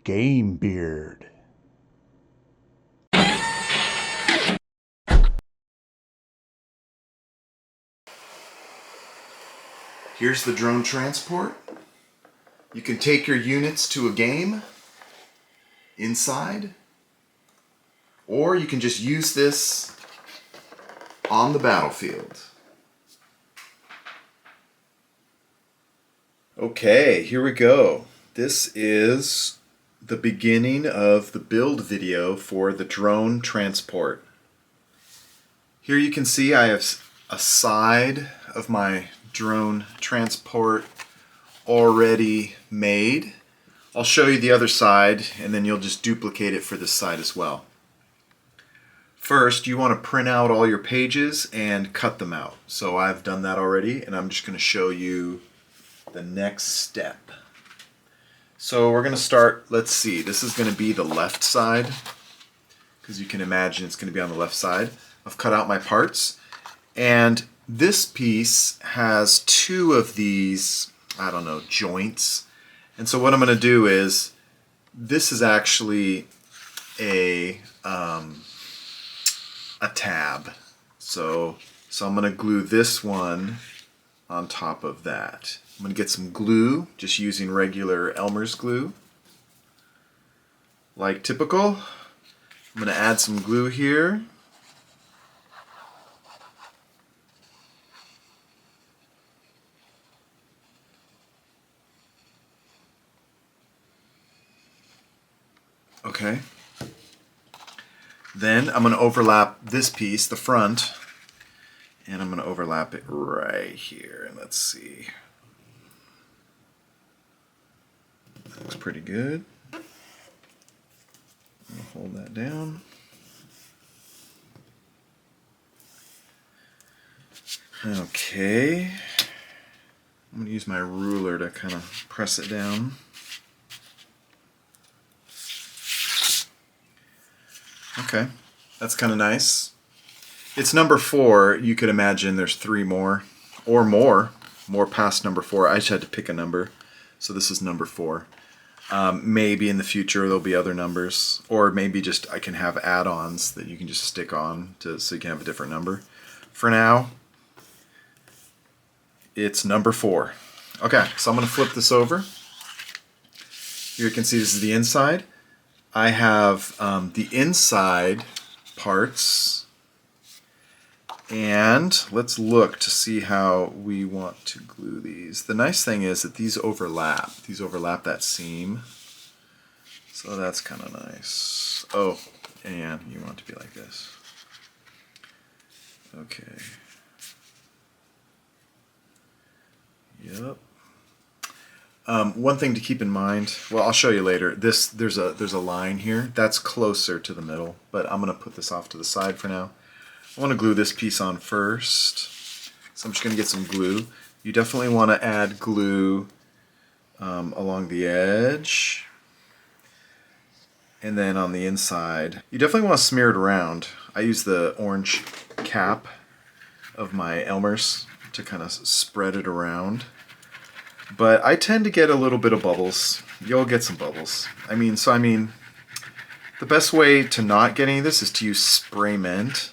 Game Beard. Here's the drone transport. You can take your units to a game inside, or you can just use this on the battlefield. Okay, here we go. This is the beginning of the build video for the drone transport. Here you can see I have a side of my drone transport already made. I'll show you the other side and then you'll just duplicate it for this side as well. First, you want to print out all your pages and cut them out. So I've done that already and I'm just going to show you the next step. So we're going to start, let's see, this is going to be the left side because you can imagine it's going to be on the left side. I've cut out my parts and this piece has two of these, I don't know, joints. And so what I'm going to do is, this is actually a tab. So I'm going to glue this one on top of that. I'm going to get some glue, just using regular Elmer's glue. Like typical. I'm going to add some glue here. Okay. Then I'm going to overlap this piece, the front, and I'm going to overlap it right here. And let's see. That looks pretty good. I'll hold that down. Okay. I'm going to use my ruler to kind of press it down. Okay, that's kind of nice. It's number 4. You could imagine there's 3 more, or more past number 4. I just had to pick a number, so this is number 4. Maybe in the future there'll be other numbers, or maybe just I can have add-ons that you can just stick on so you can have a different number. For now, it's number 4. Okay, so I'm going to flip this over. Here you can see this is the inside. I have the inside parts, and let's look to see how we want to glue these. The nice thing is that these overlap. These overlap that seam, so that's kind of nice. Oh, and you want it to be like this. Okay. Yep. One thing to keep in mind, well, I'll show you later. There's a line here that's closer to the middle, but I'm going to put this off to the side for now. I want to glue this piece on first, so I'm just going to get some glue. You definitely want to add glue along the edge, and then on the inside. You definitely want to smear it around. I use the orange cap of my Elmer's to kind of spread it around. But I tend to get a little bit of bubbles. You'll get some bubbles. I mean, the best way to not get any of this is to use spray mint.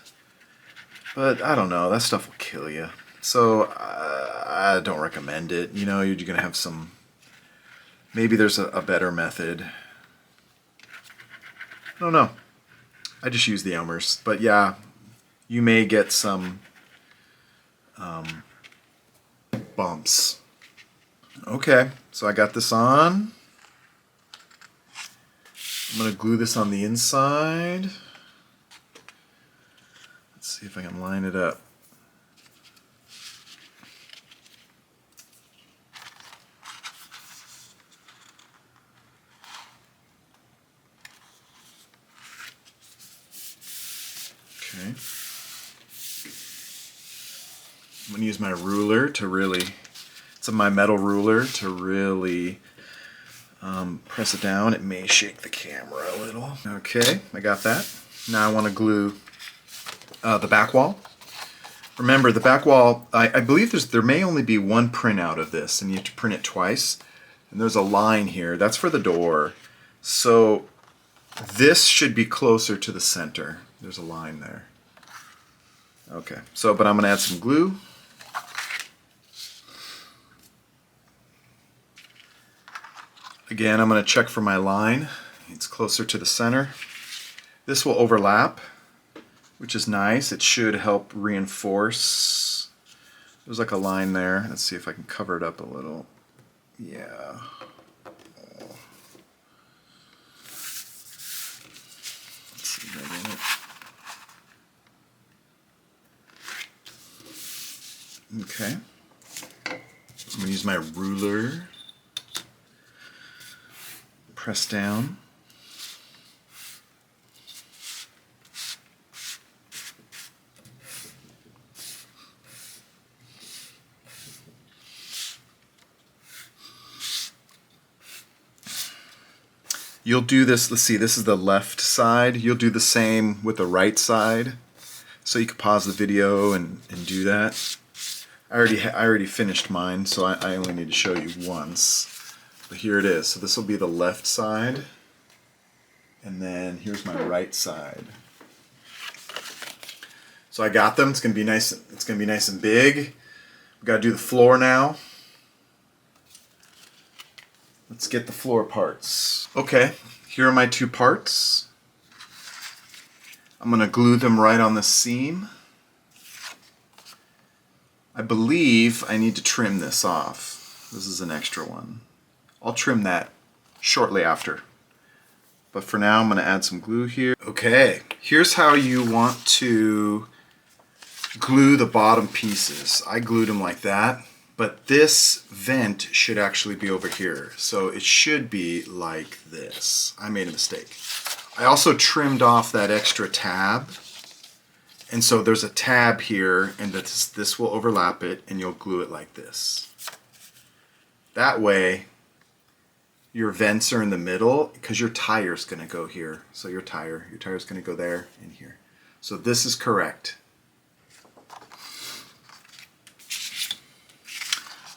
But I don't know, that stuff will kill you. So I don't recommend it. You know, you're going to have some, maybe there's a better method. I don't know. I just use the Elmer's. But yeah, you may get some bumps. Okay, so I got this on. I'm going to glue this on the inside. Let's see if I can line it up. Okay. I'm going to use my ruler to really... It's my metal ruler to really press it down. It may shake the camera a little. Okay, I got that. Now I want to glue the back wall. Remember, the back wall, I believe there may only be one printout of this, and you have to print it twice. And there's a line here. That's for the door. So this should be closer to the center. There's a line there. Okay, so, but I'm gonna add some glue. Again, I'm gonna check for my line. It's closer to the center. This will overlap, which is nice. It should help reinforce. There's like a line there. Let's see if I can cover it up a little. Yeah. Let's see right in it. Okay. I'm going to use my ruler. Press down. You'll do this, let's see, this is the left side. You'll do the same with the right side. So you can pause the video and do that. I already finished mine, so I only need to show you once. But here it is. So this will be the left side. And then here's my right side. So I got them. It's gonna be nice, it's gonna be nice and big. We gotta do the floor now. Let's get the floor parts. Okay, here are my two parts. I'm going to glue them right on the seam. I believe I need to trim this off. This is an extra one. I'll trim that shortly after. But for now, I'm going to add some glue here. Okay, here's how you want to glue the bottom pieces. I glued them like that. But this vent should actually be over here. So it should be like this. I made a mistake. I also trimmed off that extra tab. And so there's a tab here, and this will overlap it, and you'll glue it like this. That way, your vents are in the middle, because your tire's going to go here. So your tire's going to go there and here. So this is correct.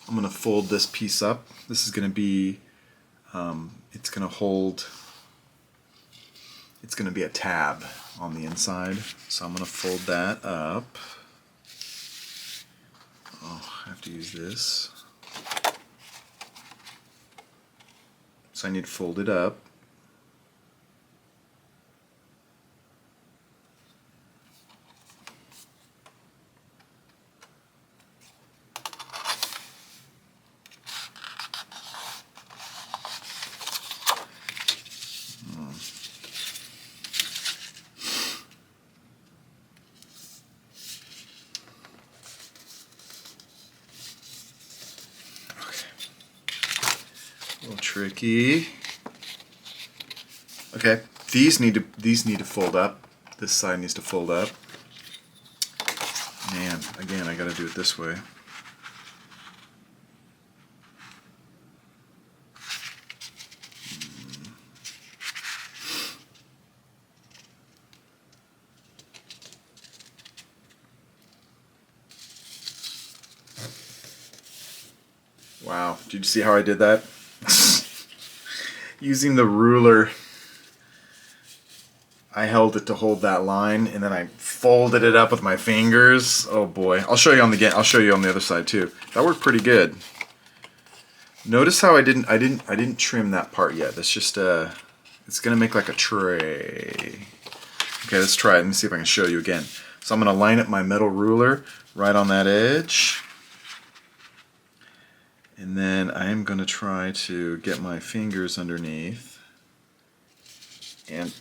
I'm going to fold this piece up. This is going to be, it's going to be a tab on the inside. So I'm going to fold that up. Oh, I have to use this. So I need to fold it up. A little tricky. Okay, these need to fold up. This side needs to fold up. Man, again, I got to do it this way. Wow, did you see how I did that? Using the ruler, I held it to hold that line, and then I folded it up with my fingers. Oh boy, I'll show you on the other side too. That worked pretty good. Notice how I didn't trim that part yet. That's just it's gonna make like a tray. Okay, let's try it. Let me see if I can show you again. So I'm gonna line up my metal ruler right on that edge. And then I'm going to try to get my fingers underneath and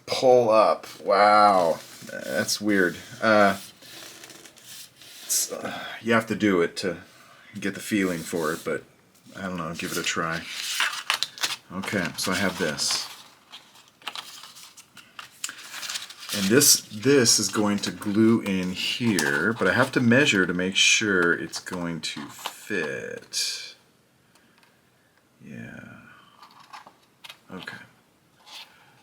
pull up. Wow, that's weird. You have to do it to get the feeling for it, but I don't know, give it a try. Okay, so I have this. And this is going to glue in here, but I have to measure to make sure it's going to fit. Yeah. Okay.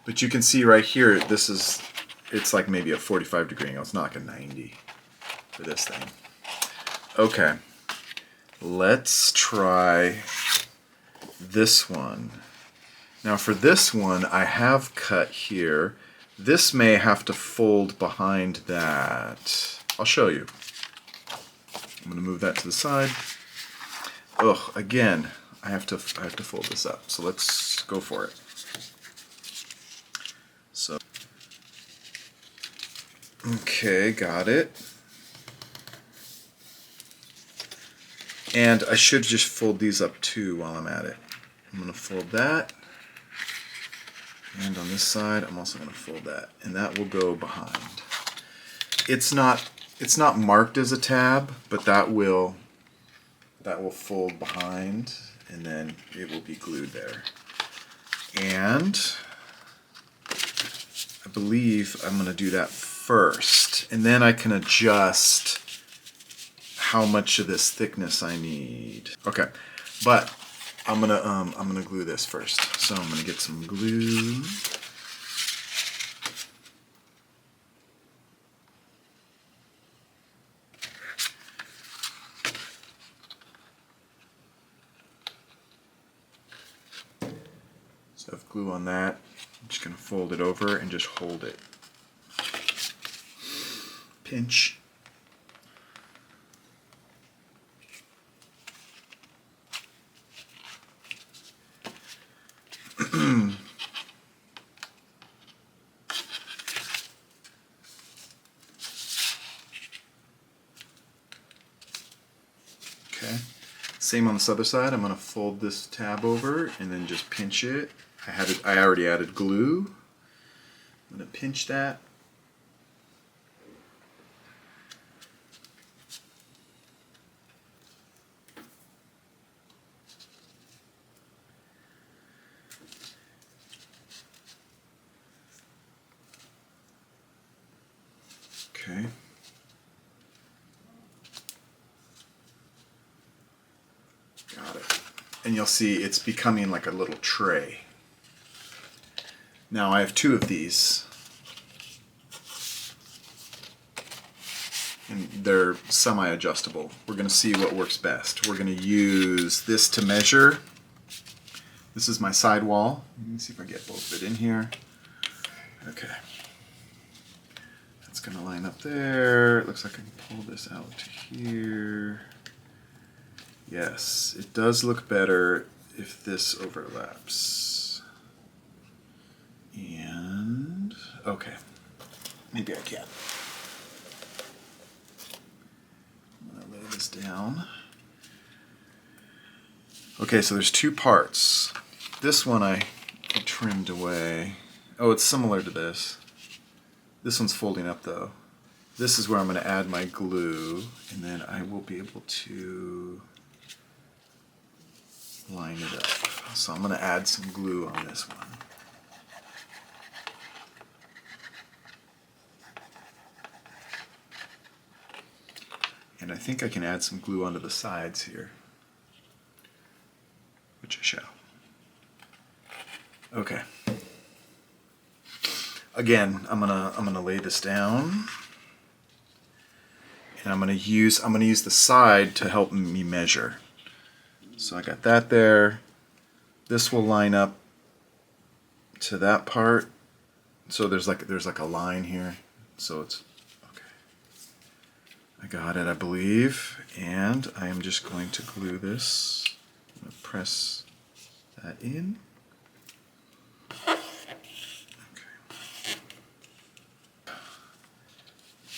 But you can see right here, it's like maybe a 45-degree angle. It's not like a 90 for this thing. Okay. Let's try this one. Now for this one, I have cut here. This may have to fold behind that. I'll show you. I'm going to move that to the side. Ugh, again, I have to fold this up. So let's go for it. So, okay, got it. And I should just fold these up too while I'm at it. I'm going to fold that. And on this side, I'm also going to fold that. And that will go behind. It's not marked as a tab, but that will fold behind, and then it will be glued there. And I believe I'm going to do that first, and then I can adjust how much of this thickness I need. Okay, but I'm gonna glue this first. So I'm gonna get some glue. So I have glue on that. I'm just gonna fold it over and just hold it. Pinch. Okay. Same on this other side. I'm going to fold this tab over and then just pinch it. I already added glue. I'm going to pinch that. Okay. Got it. And you'll see it's becoming like a little tray. Now I have two of these. And they're semi-adjustable. We're going to see what works best. We're going to use this to measure. This is my sidewall. Let me see if I get both of it in here. Okay. That's going to line up there. It looks like I can pull this out to here. Yes, it does look better if this overlaps. And, okay. Maybe I can. I'm going to lay this down. Okay, so there's two parts. This one I trimmed away. Oh, it's similar to this. This one's folding up though. This is where I'm going to add my glue, and then I will be able to line it up. So I'm going to add some glue on this one. And I think I can add some glue onto the sides here, which I shall. Okay. Again, I'm gonna lay this down, and I'm gonna use the side to help me measure. So I got that there. This will line up to that part. So there's like a line here. So it's okay. I got it, I believe, and I am just going to glue this. I'm gonna press that in.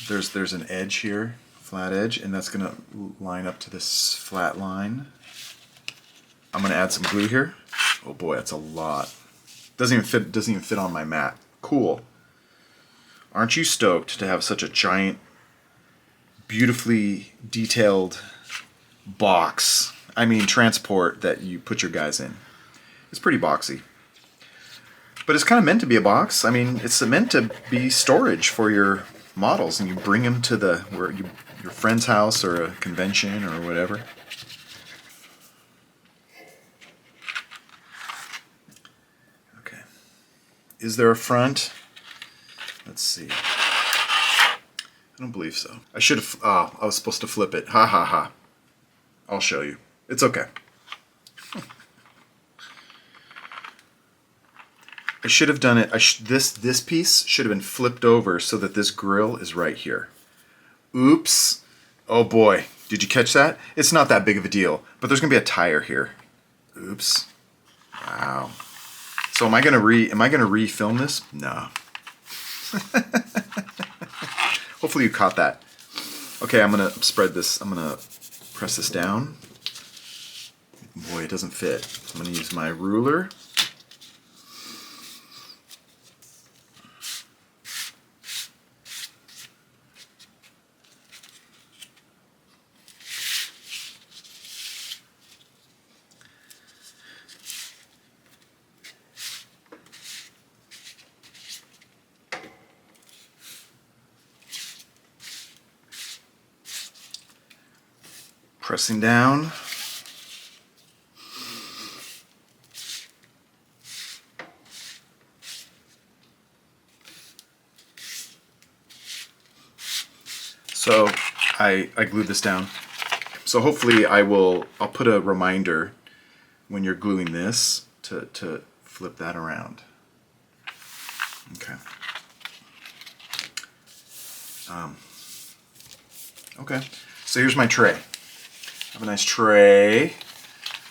There's an edge here, flat edge, and that's gonna line up to this flat line. I'm gonna add some glue here. Oh boy, that's a lot. Doesn't even fit on my mat. Cool. Aren't you stoked to have such a giant, beautifully detailed box? I mean, transport that you put your guys in. It's pretty boxy. But it's kind of meant to be a box. I mean, it's meant to be storage for your models, and you bring them to your friend's house or a convention or whatever. Okay. Is there a front? Let's see. I don't believe so. I should have. I was supposed to flip it. Ha ha ha. I'll show you. It's okay. I should have done it, this piece should have been flipped over so that this grill is right here. Oops. Oh boy, did you catch that? It's not that big of a deal, but there's gonna be a tire here. Oops. Wow. So am I gonna re-film this? No. Hopefully you caught that. Okay, I'm gonna spread this, I'm gonna press this down. Boy, it doesn't fit. I'm gonna use my ruler. Pressing down. So I glued this down. So hopefully I'll put a reminder when you're gluing this to flip that around. Okay. Okay, so here's my tray. I have a nice tray.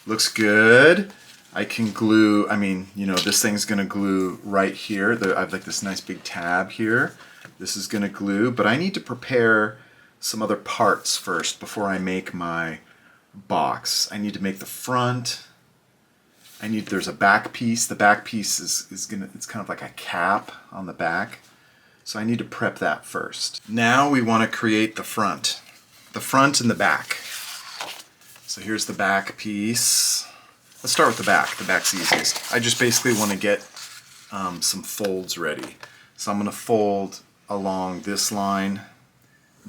Looks good. I can glue, I mean, you know, this thing's gonna glue right here. I have like this nice big tab here. This is gonna glue, but I need to prepare some other parts first before I make my box. I need to make the front. There's a back piece. The back piece it's kind of like a cap on the back. So I need to prep that first. Now we want to create the front and the back. So here's the back piece. Let's start with the back. The back's easiest. I just basically want to get some folds ready. So I'm going to fold along this line,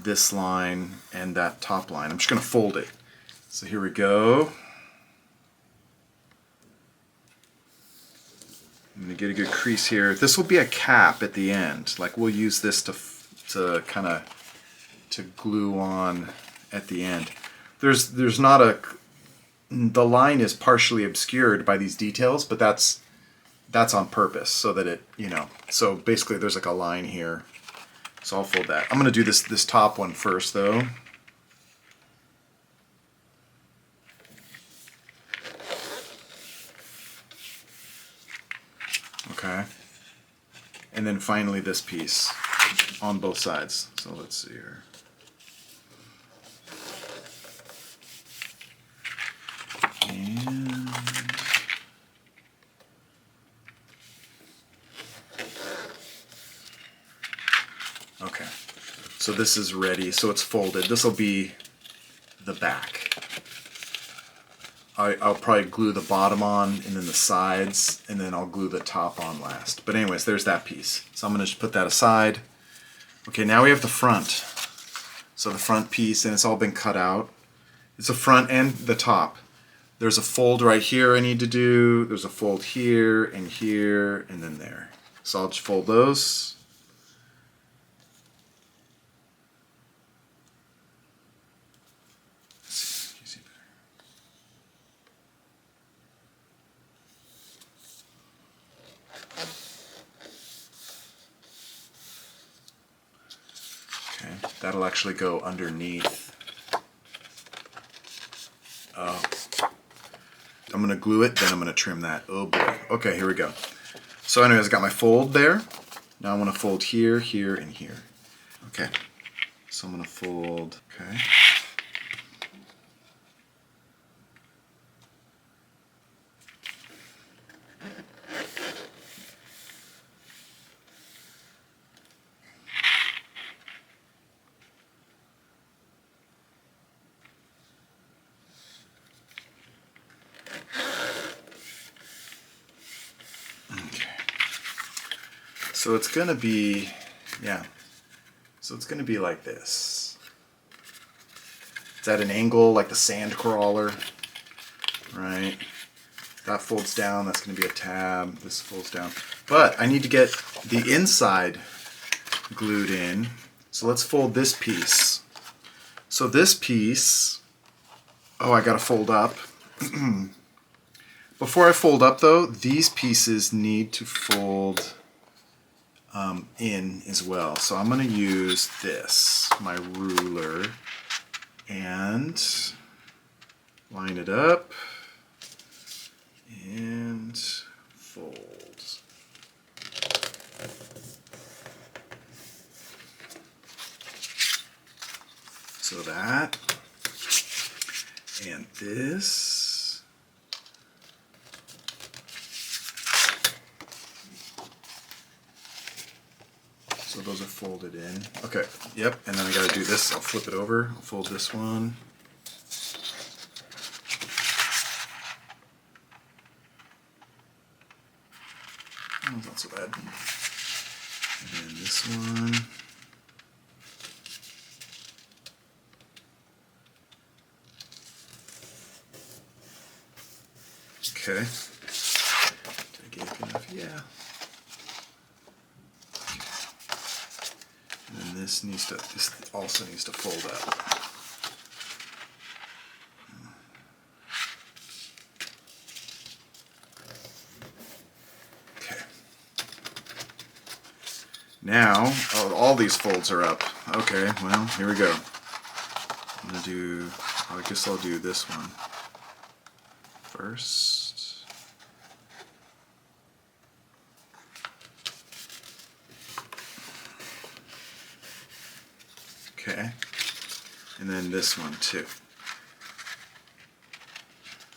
and that top line. I'm just going to fold it. So here we go. I'm going to get a good crease here. This will be a cap at the end. Like we'll use this to kind of glue on at the end. There's not a, the line is partially obscured by these details, but that's on purpose so that it, you know, so basically there's like a line here. So I'll fold that. I'm going to do this top one first though. Okay. And then finally this piece on both sides. So let's see here. And okay. So this is ready. So it's folded. This will be the back. I'll probably glue the bottom on and then the sides, and then I'll glue the top on last. But anyways, there's that piece. So I'm going to just put that aside. Okay, now we have the front. So the front piece, and it's all been cut out. It's the front and the top. There's a fold right here I need to do. There's a fold here, and then there. So I'll just fold those. That'll actually go underneath. Oh. I'm going to glue it, then I'm going to trim that. Oh boy. Okay, here we go. So anyways, I got my fold there. Now I want to fold here, here, and here. Okay. So I'm going to fold. Okay. So it's going to be, yeah, so it's going to be like this. It's at an angle like the sand crawler, right? That folds down, that's going to be a tab, this folds down. But I need to get the inside glued in, so let's fold this piece. So this piece, oh, I got to fold up. Before I fold up though, these pieces need to fold in as well. So I'm going to use this, my ruler, and line it up and fold. So that, and this. So those are folded in. Okay, yep, and then I gotta do this. I'll flip it over, I'll fold this one. Oh, not so bad. And then this one. Okay. Did I get enough? Yeah. And then this also needs to fold up. Okay. Now, all these folds are up. Okay, well, here we go. I'm gonna do, I guess I'll do this one first. Okay, and then this one too.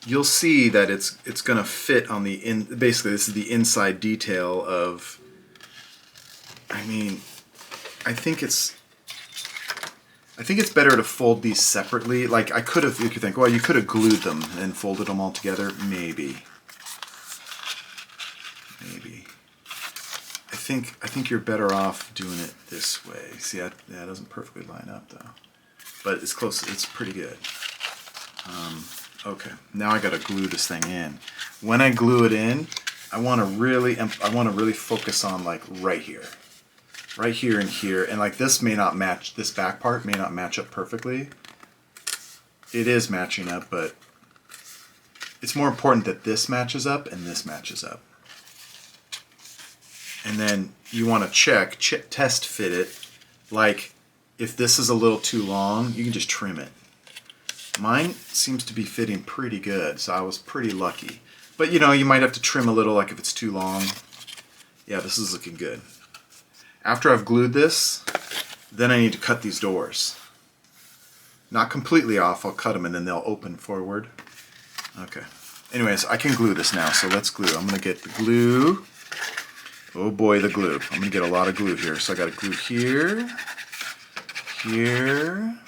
You'll see that it's gonna fit on the basically this is the inside detail of, I mean, I think it's better to fold these separately. Like I could have, you could think, well, you could have glued them and folded them all together. Maybe. I think you're better off doing it this way. See, that doesn't perfectly line up though, but it's close. It's pretty good. Okay, now I got to glue this thing in. When I glue it in, I want to really focus on like right here and here, and like this may not match. This back part may not match up perfectly. It is matching up, but it's more important that this matches up and this matches up. And then you want to test fit it. Like if this is a little too long, you can just trim it. Mine seems to be fitting pretty good, so I was pretty lucky. But you know, you might have to trim a little, like if it's too long. Yeah, this is looking good. After I've glued this, then I need to cut these doors. Not completely off, I'll cut them and then they'll open forward. Okay. Anyways, I can glue this now, so let's glue. I'm gonna get the glue. Oh boy, the glue. I'm gonna get a lot of glue here. So I gotta glue here, here.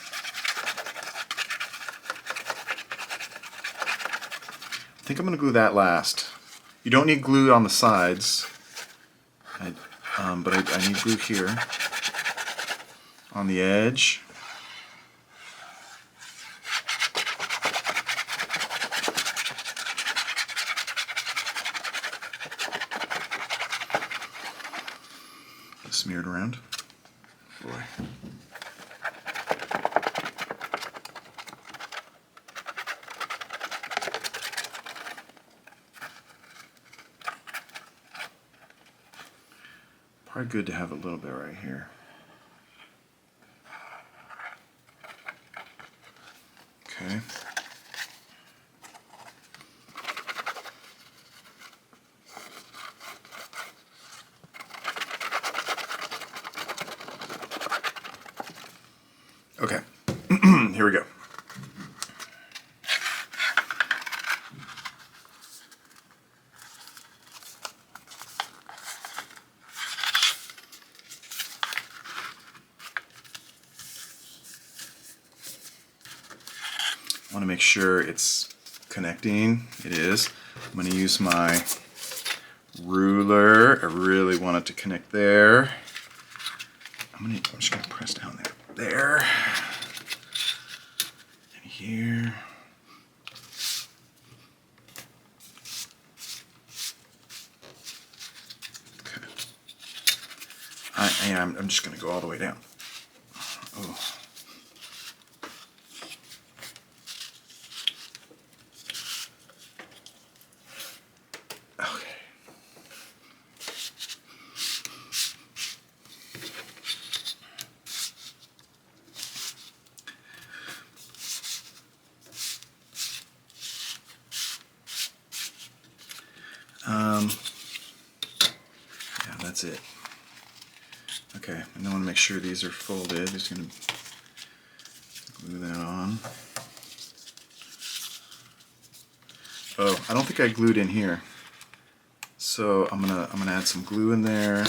I think I'm gonna glue that last. You don't need glue on the sides, but I need glue here on the edge. Smeared around. Boy. Probably good to have a little bit right here. Okay. Okay, here we go. I want to make sure it's connecting. It is. I'm going to use my ruler. I really want it to connect there. I'm just going to press down there. There. And here. Okay. I'm just going to go all the way down. Oh. That's it. Okay, and I want to make sure these are folded. Just going to glue that on. Oh, I don't think I glued in here. So I'm gonna add some glue in there.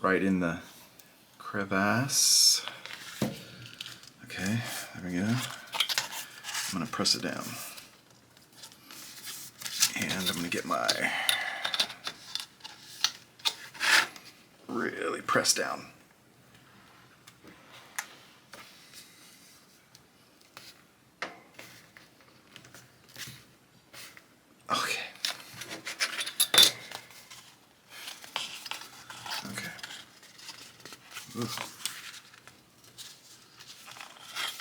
Right in the crevasse. Okay, there we go. I'm gonna press it down. And I'm gonna get my really press down. Okay. Okay. Ooh.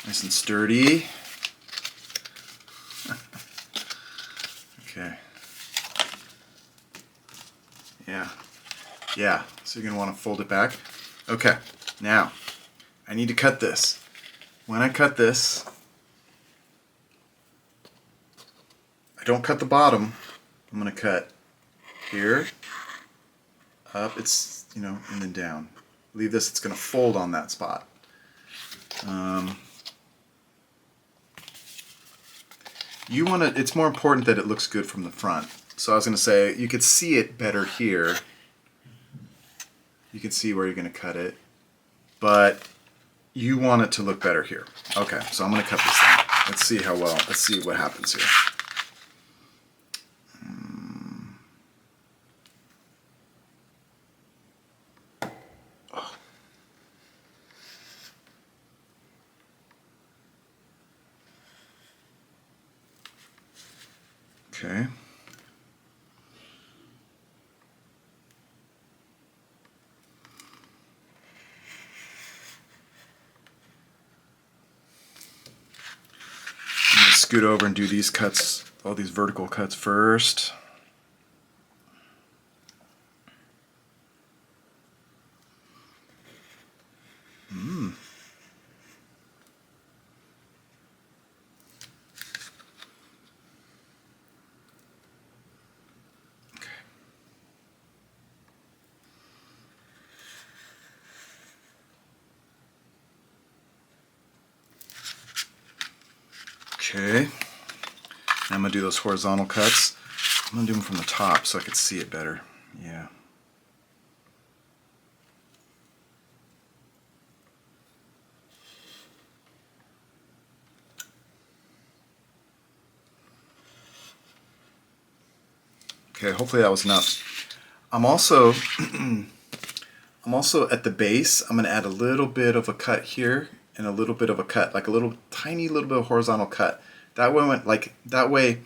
Nice and sturdy. Okay. Yeah. Yeah. So you're going to want to fold it back. Okay. Now, I need to cut this. When I cut this, I don't cut the bottom. I'm going to cut here, up, it's, you know, and then down. Leave this, it's going to fold on that spot. You want to, it's more important that it looks good from the front. So I was going to say, you could see it better here. You can see where you're going to cut it. But you want it to look better here. Okay, so I'm going to cut this thing. Let's see how well, let's see what happens here. Okay. I'm going to scoot over and do these cuts, all these vertical cuts first. Okay, now I'm going to do those horizontal cuts. I'm going to do them from the top so I can see it better. Yeah. Okay, hopefully that was enough. I'm also at the base, I'm going to add a little bit of a cut here and a little bit of a cut, like a little tiny little bit of horizontal cut. That way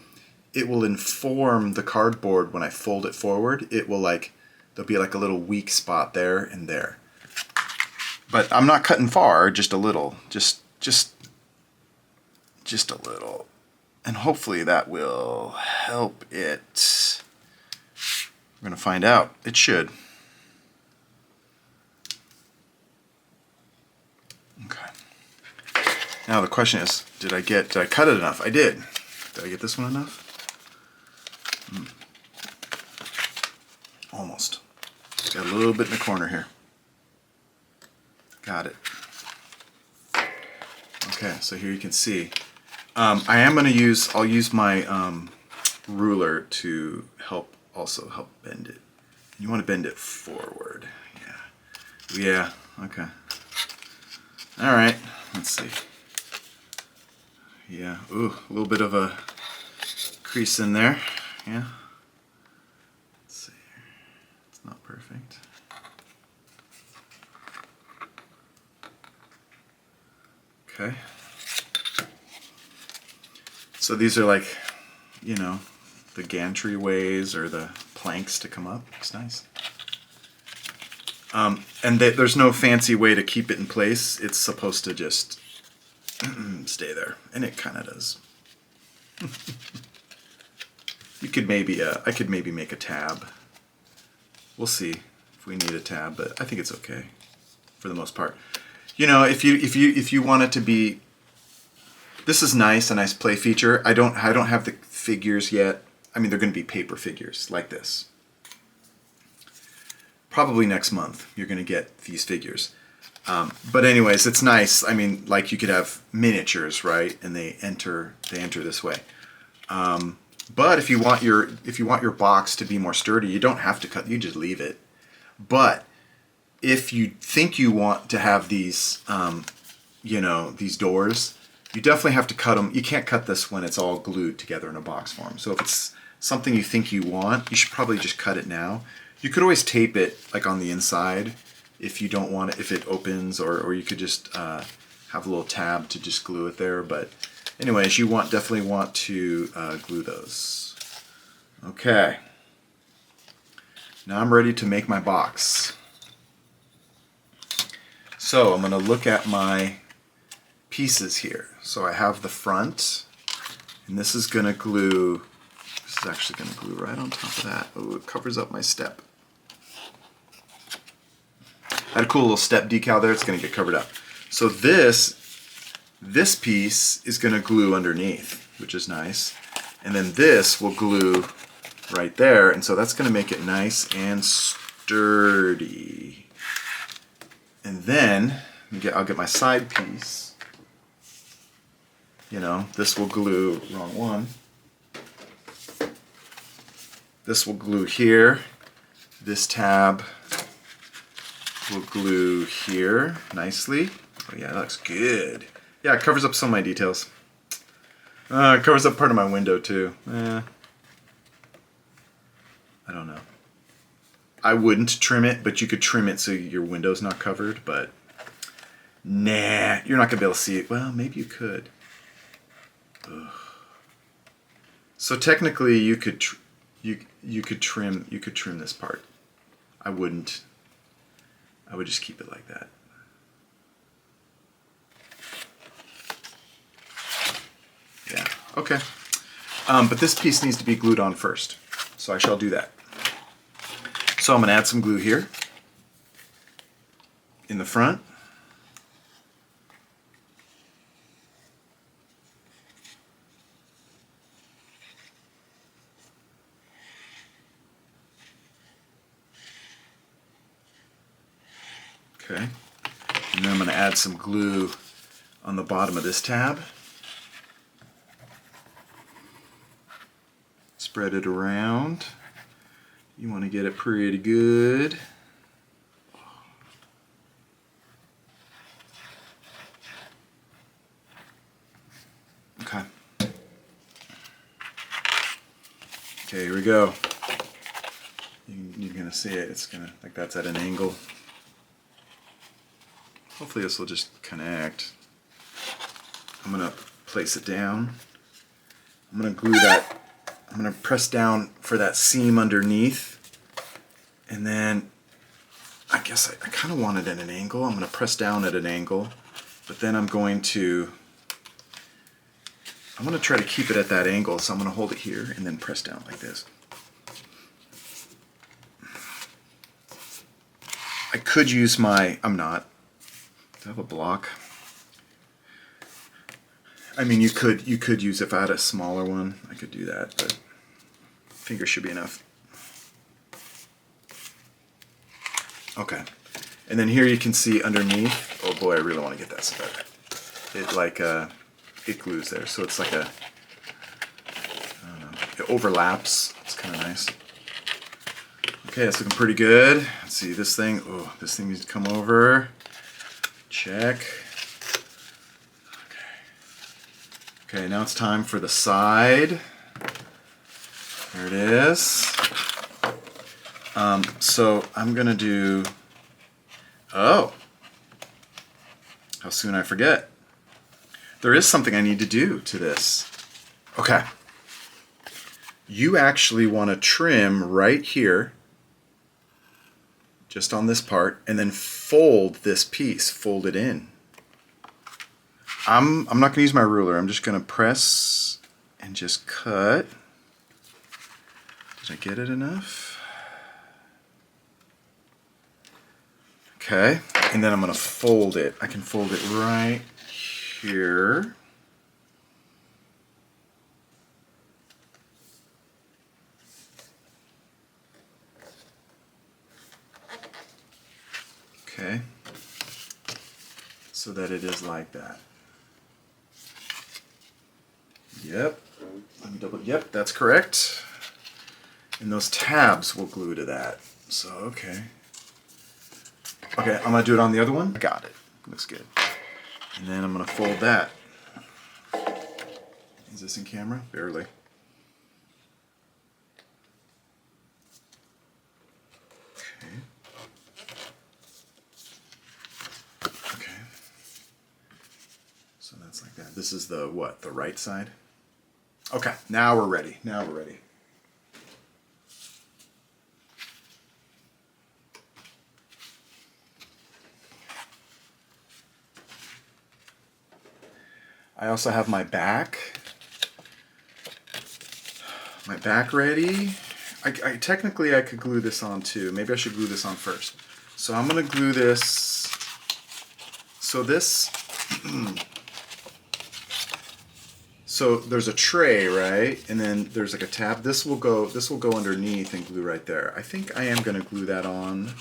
it will inform the cardboard when I fold it forward. It will there'll be like a little weak spot there and there. But I'm not cutting far, just a little, just a little. And hopefully that will help it. We're gonna find out. It should. Okay. Now the question is, did I cut it enough? I did. Did I get this one enough? Almost. Got a little bit in the corner here. Got it. Okay, so here you can see. I'll use my ruler to help bend it. You want to bend it forward. Yeah. Yeah, okay. All right, let's see. Yeah, ooh, a little bit of a crease in there. Yeah. Let's see. It's not perfect. Okay. So these are like, you know, the gantry ways or the planks to come up. It's nice. And there's no fancy way to keep it in place. It's supposed to just stay there, and it kind of does. You could maybe, I could maybe make a tab. We'll see if we need a tab, but I think it's okay for the most part. You know, if you want it to be This is nice, a nice play feature. I don't have the figures yet. I mean, they're going to be paper figures like this. Probably next month you're going to get these figures. But anyways, it's nice. I mean, like you could have miniatures, right? And they enter this way. But if you want your box to be more sturdy, you don't have to cut. You just leave it. But if you think you want to have these, you know, these doors, you definitely have to cut them. You can't cut this when it's all glued together in a box form. So if it's something you think you want, you should probably just cut it now. You could always tape it like on the inside if you don't want it, if it opens, or you could just have a little tab to just glue it there. But anyways, you definitely want to glue those. Okay. Now I'm ready to make my box. So I'm going to look at my pieces here. So I have the front, and this is going to glue. This is actually going to glue right on top of that. Oh, it covers up my step. I had a cool little step decal there. It's going to get covered up. So this piece is going to glue underneath, which is nice. And then this will glue right there. And so that's going to make it nice and sturdy. And then I'll get my side piece. You know, this will glue, wrong one. This will glue here. This tab will glue here nicely. Oh yeah, that looks good. Yeah, it covers up some of my details. It covers up part of my window too. I don't know. I wouldn't trim it, but you could trim it so your window's not covered, but nah, you're not gonna be able to see it. Well, maybe you could. Ugh. So technically you could trim this part. I wouldn't. I would just keep it like that. Yeah, okay. But this piece needs to be glued on first, so I shall do that. So I'm going to add some glue here in the front. Okay, and then I'm going to add some glue on the bottom of this tab. Spread it around. You want to get it pretty good. Okay. Okay, here we go. You're going to see it. It's going to, like that's at an angle. Hopefully this will just connect. I'm going to place it down. I'm going to glue that. I'm going to press down for that seam underneath. And then I guess I kind of want it at an angle. I'm going to press down at an angle. But then I'm going to try to keep it at that angle. So I'm going to hold it here and then press down like this. I could use I'm not. Do I have a block? I mean, you could use, if I had a smaller one, I could do that, but finger should be enough. Okay, and then here you can see underneath. Oh boy, I really want to get that spread. It glues there, so it's like I don't know, it overlaps. It's kind of nice. Okay, that's looking pretty good. Let's see this thing. Oh, this thing needs to come over. Check. Okay, now it's time for the side. There it is. So I'm gonna do, oh, how soon I forget. There is something I need to do to this. Okay. You actually want to trim right here, just on this part, and then fold this piece, fold it in. I'm not going to use my ruler. I'm just going to press and just cut. Did I get it enough? Okay, and then I'm going to fold it. I can fold it right here. that it is like that. Yep. Let me double. Yep, that's correct. And those tabs will glue to that. So, okay. Okay, I'm going to do it on the other one. I got it. Looks good. And then I'm going to fold that. Is this in camera? Barely. Okay. Okay. So that's like that. This is the what? The right side? Okay, now we're ready. Now we're ready. I also have my back ready. Technically I could glue this on too. Maybe I should glue this on first. So I'm gonna glue this. So this, so there's a tray, right? And then there's like a tab. This will go underneath and glue right there. I think I am gonna glue that on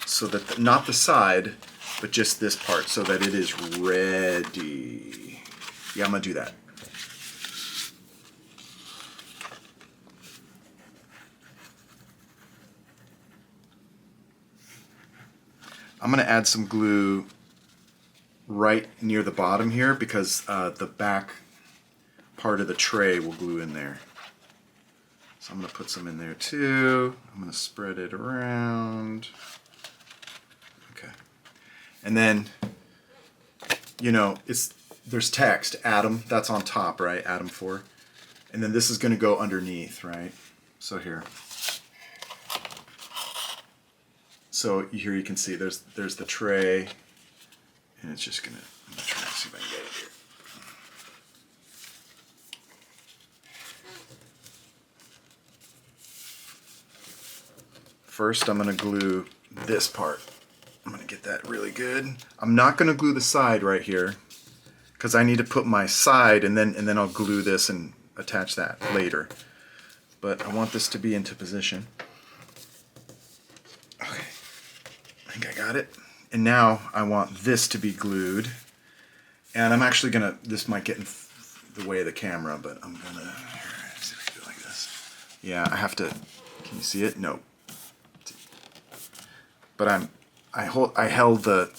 so that, not the side, but just this part so that it is ready. Yeah, I'm gonna do that. I'm gonna add some glue right near the bottom here because the back part of the tray will glue in there. So I'm gonna put some in there too. I'm gonna spread it around. Okay. And then, you know, there's text, Atom, that's on top, right? Atom 4. And then this is going to go underneath, right? So here. So here you can see there's the tray, and it's just going to, I'm going to try to see if I can get it here. First, I'm going to glue this part. I'm going to get that really good. I'm not going to glue the side right here, because I need to put my side and then I'll glue this and attach that later. But I want this to be into position. Okay, I think I got it. And now I want this to be glued. And I'm actually gonna, this might get in the way of the camera, but I'm gonna, here, see if I can do it like this. Yeah, I have to, can you see it? No. But I held the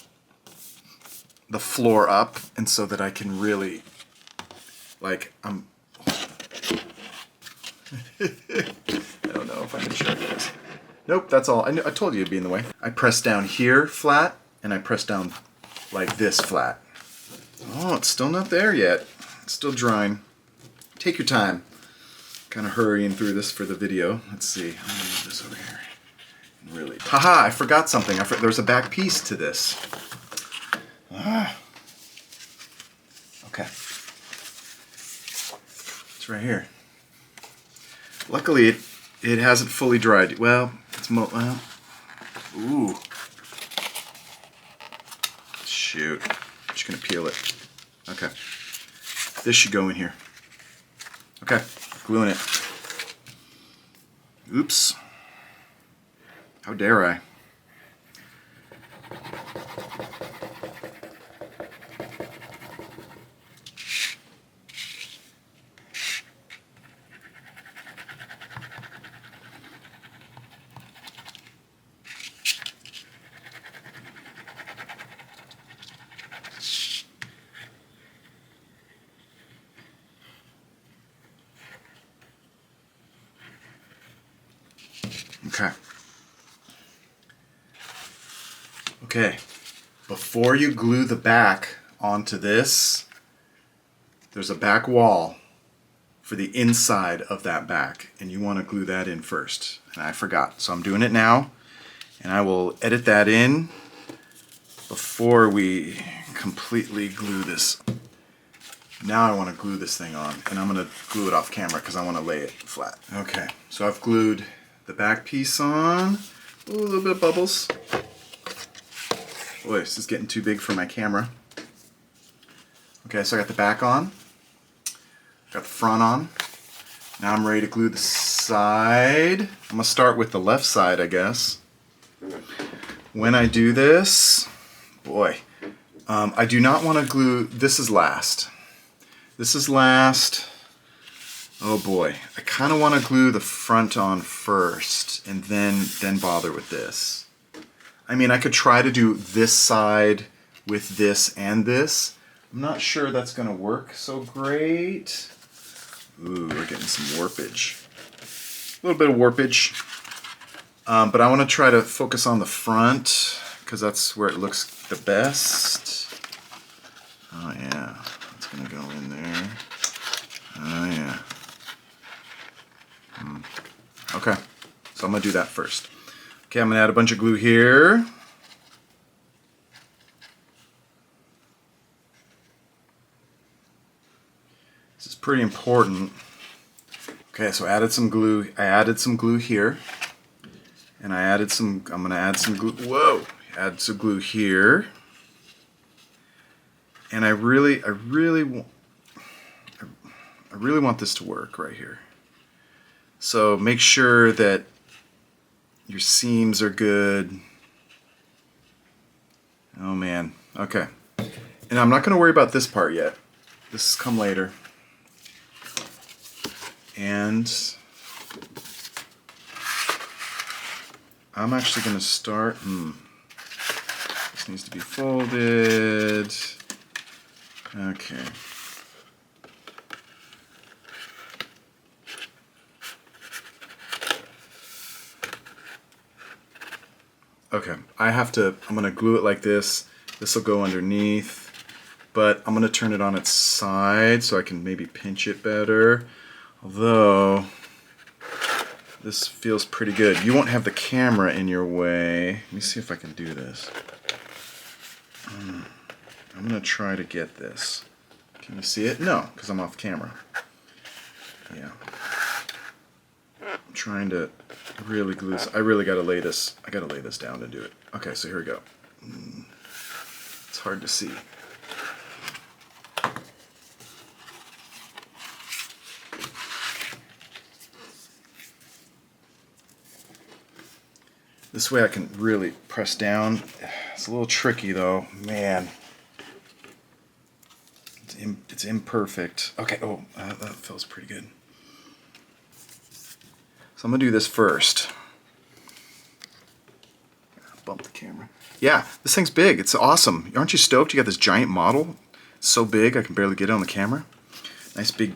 floor up, and so that I can really, like, I don't know if I can show you this. Nope, that's all. I told you it'd be in the way. I press down here flat, and I press down like this flat. Oh, it's still not there yet. It's still drying. Take your time. Kind of hurrying through this for the video. Let's see. I'm gonna move this over here. Really. Haha, I forgot something. There's a back piece to this. Okay. It's right here. Luckily, it hasn't fully dried. Well, it's well. Ooh. Shoot. I'm just gonna peel it. Okay. This should go in here. Okay. Gluing it. Oops. How dare I? Okay. Okay. Before you glue the back onto this, there's a back wall for the inside of that back, and you want to glue that in first. And I forgot, so I'm doing it now, and I will edit that in before we completely glue this. Now I want to glue this thing on, and I'm going to glue it off camera because I want to lay it flat. Okay, so I've glued the back piece on. Ooh, a little bit of bubbles. Boy, this is getting too big for my camera. Okay, so I got the back on. Got the front on. Now I'm ready to glue the side. I'm going to start with the left side, I guess. When I do this, boy, I do not want to glue, this is last. This is last. Oh boy, I kind of want to glue the front on first and then bother with this. I mean, I could try to do this side with this and this. I'm not sure that's going to work so great. Ooh, we're getting some warpage. A little bit of warpage. But I want to try to focus on the front because that's where it looks the best. Oh yeah, it's going to go in there. Oh yeah. Okay, so I'm going to do that first. Okay, I'm going to add a bunch of glue here. This is pretty important. Okay, so I added some glue. I added some glue here. And I added some, I'm going to add some glue. Whoa! Add some glue here. And I really want this to work right here. So make sure that your seams are good. Oh man, okay. And I'm not going to worry about this part yet. This has come later. And I'm actually going to start, this needs to be folded. Okay. Okay, I'm going to glue it like this. This will go underneath, but I'm going to turn it on its side so I can maybe pinch it better. Although, this feels pretty good. You won't have the camera in your way. Let me see if I can do this. I'm going to try to get this. Can you see it? No, because I'm off camera. Yeah. I'm trying to really glue this. I really got to lay this. I got to lay this down to do it. Okay, so here we go. It's hard to see. This way I can really press down. It's a little tricky though, man. It's imperfect. Okay, oh, that feels pretty good. So I'm gonna do this first. Bump the camera. Yeah, this thing's big. It's awesome. Aren't you stoked? You got this giant model. It's so big I can barely get it on the camera. Nice big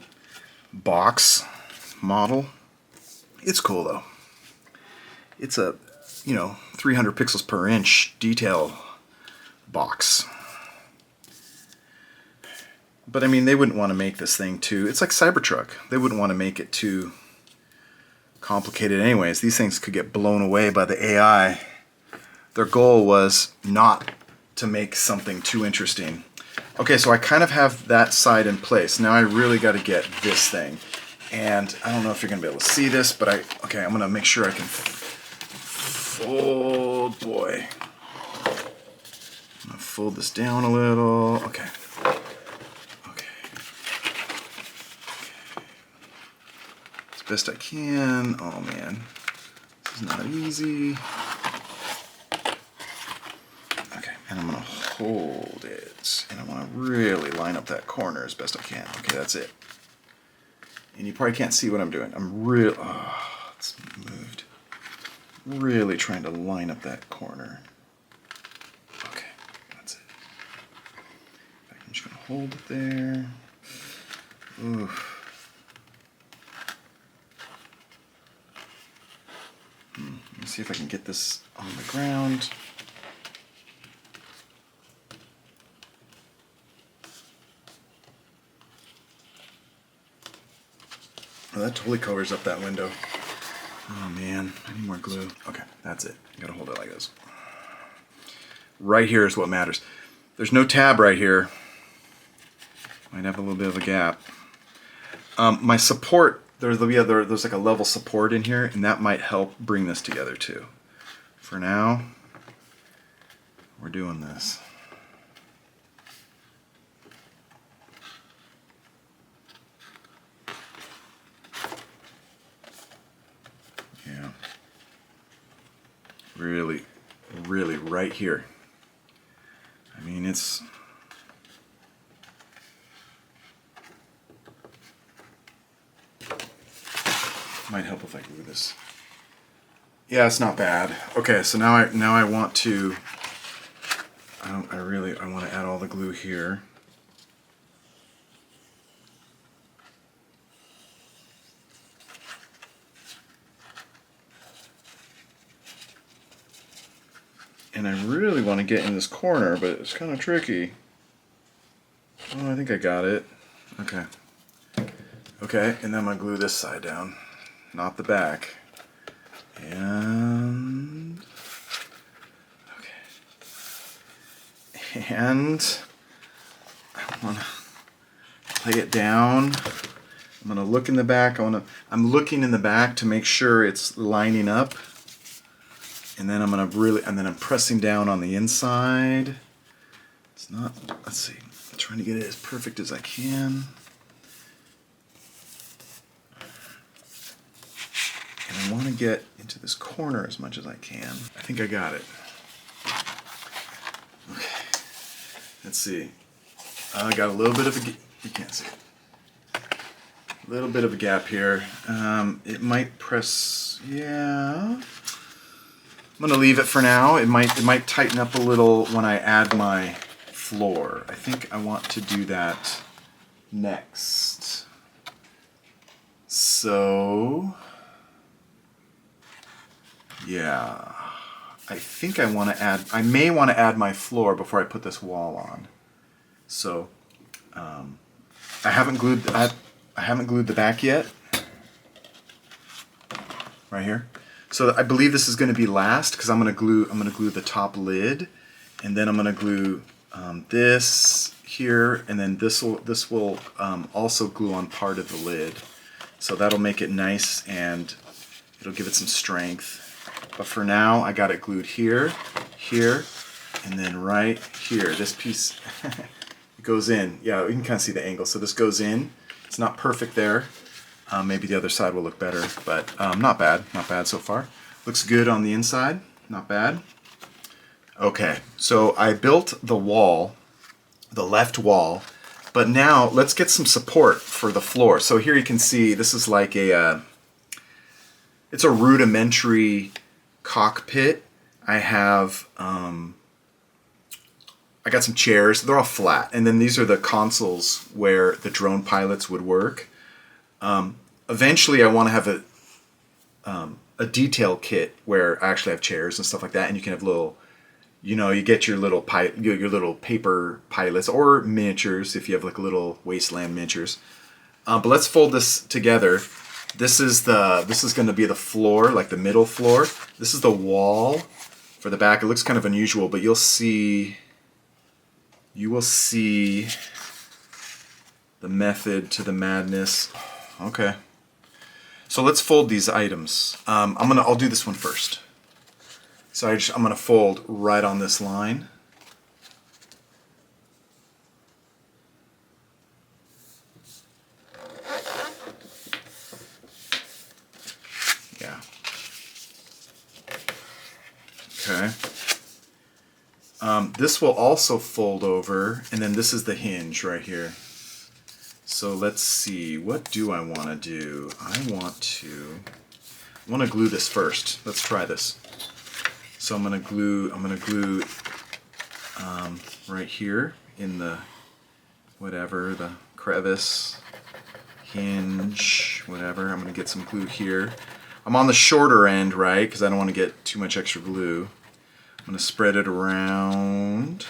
box model. It's cool though. It's a 300 pixels per inch detail box. But I mean, they wouldn't want to make this thing too, it's like Cybertruck. They wouldn't want to make it too complicated anyways. These things could get blown away by the AI. Their goal was not to make something too interesting. Okay, so I kind of have that side in place. Now I really got to get this thing. And I don't know if you're going to be able to see this, but I'm going to make sure I can fold, boy. I'm going to fold this down a little. Okay. As best I can. Oh man, this is not easy. Okay, and I'm going to hold it. And I want to really line up that corner as best I can. Okay, that's it. And you probably can't see what I'm doing. I'm really, it's moved. Really trying to line up that corner. Okay, that's it. I'm just going to hold it there. Oof. Let me see if I can get this on the ground. Oh, that totally covers up that window. Oh man, I need more glue. Okay, that's it. You gotta hold it like this. Right here is what matters. There's no tab right here. Might have a little bit of a gap. My support, there's like a level support in here, and that might help bring this together too. For now, we're doing this. Yeah. Really right here. I mean, it's Might help if I glue this. Yeah, it's not bad. Okay, so now I want to. I want to add all the glue here. And I really want to get in this corner, but it's kind of tricky. Oh, I think I got it. Okay. Okay, and then I'm going to glue this side down, not the back. And... okay. And I want to lay it down. I'm going to look in the back. I'm looking in the back to make sure it's lining up. And then I'm pressing down on the inside. It's not, let's see, I'm trying to get it as perfect as I can. And I want to get into this corner as much as I can. I think I got it. Okay, let's see. I got a little bit of a, you can't see it. A little bit of a gap here. It might press, yeah. I'm going to leave it for now. It might tighten up a little when I add my floor. I think I want to do that next. So, yeah. I think I may want to add my floor before I put this wall on. So, I haven't glued the back yet. Right here. So I believe this is going to be last because I'm going to glue the top lid, and then I'm going to glue this here, and then this will also glue on part of the lid. So that'll make it nice and it'll give it some strength. But for now, I got it glued here, here, and then right here. This piece it goes in. Yeah, you can kind of see the angle. So this goes in. It's not perfect there. Maybe the other side will look better, but not bad so far. Looks good on the inside, not bad. Okay, so I built the wall, the left wall, but now let's get some support for the floor. So here you can see this is like it's a rudimentary cockpit. I have, I got some chairs, they're all flat, and then these are the consoles where the drone pilots would work. Eventually I want to have a detail kit where I actually have chairs and stuff like that, and you can have little, you get your little your little paper pilots or miniatures if you have like little wasteland miniatures. But let's fold this together. This is going to be the floor, like the middle floor. This is the wall for the back. It looks kind of unusual, but you will see the method to the madness. Okay. So let's fold these items. I'll do this one first. So I'm gonna fold right on this line. Yeah. Okay. This will also fold over, and then this is the hinge right here. So let's see, what do I want to do? I want to glue this first. Let's try this. So I'm gonna glue right here in the whatever, the crevice, hinge, whatever. I'm gonna get some glue here. I'm on the shorter end, right? Because I don't want to get too much extra glue. I'm gonna spread it around.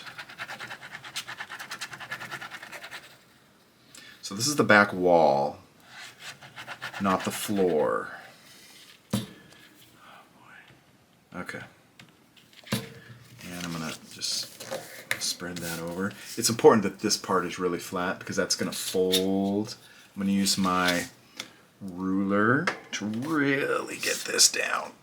So this is the back wall, not the floor. Okay. And I'm going to just spread that over. It's important that this part is really flat because that's going to fold. I'm going to use my ruler to really get this down.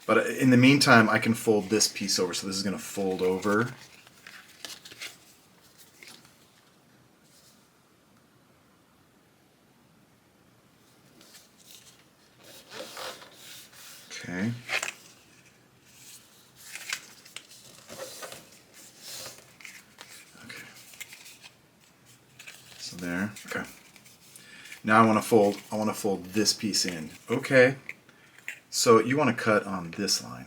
But in the meantime, I can fold this piece over, so this is going to fold over. So there. Okay. Now I want to fold this piece in. Okay. So you want to cut on this line.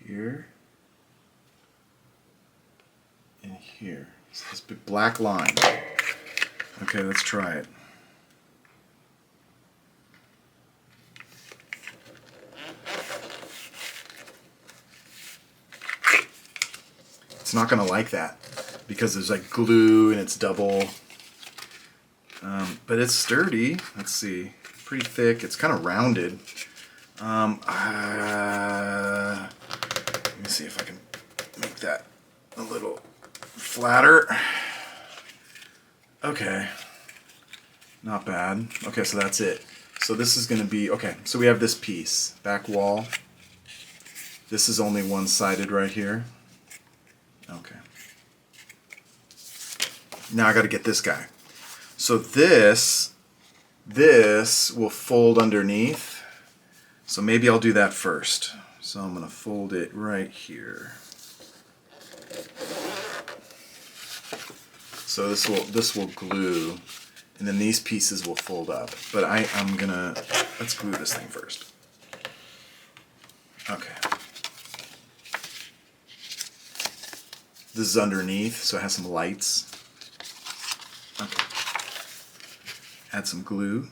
Here. And here. So this big black line. Okay, let's try it. It's not going to like that because there's like glue and it's double. But it's sturdy. Let's see. Pretty thick. It's kind of rounded. Let me see if I can make that a little flatter. Okay. Not bad. Okay, so that's it. So this is going to be, okay, so we have this piece, back wall. This is only one-sided right here. Okay. Now I got to get this guy. So this will fold underneath. So maybe I'll do that first. So I'm going to fold it right here. So this will glue, and then these pieces will fold up. But I'm gonna, let's glue this thing first. Okay. This is underneath, so it has some lights. Okay. Add some glue.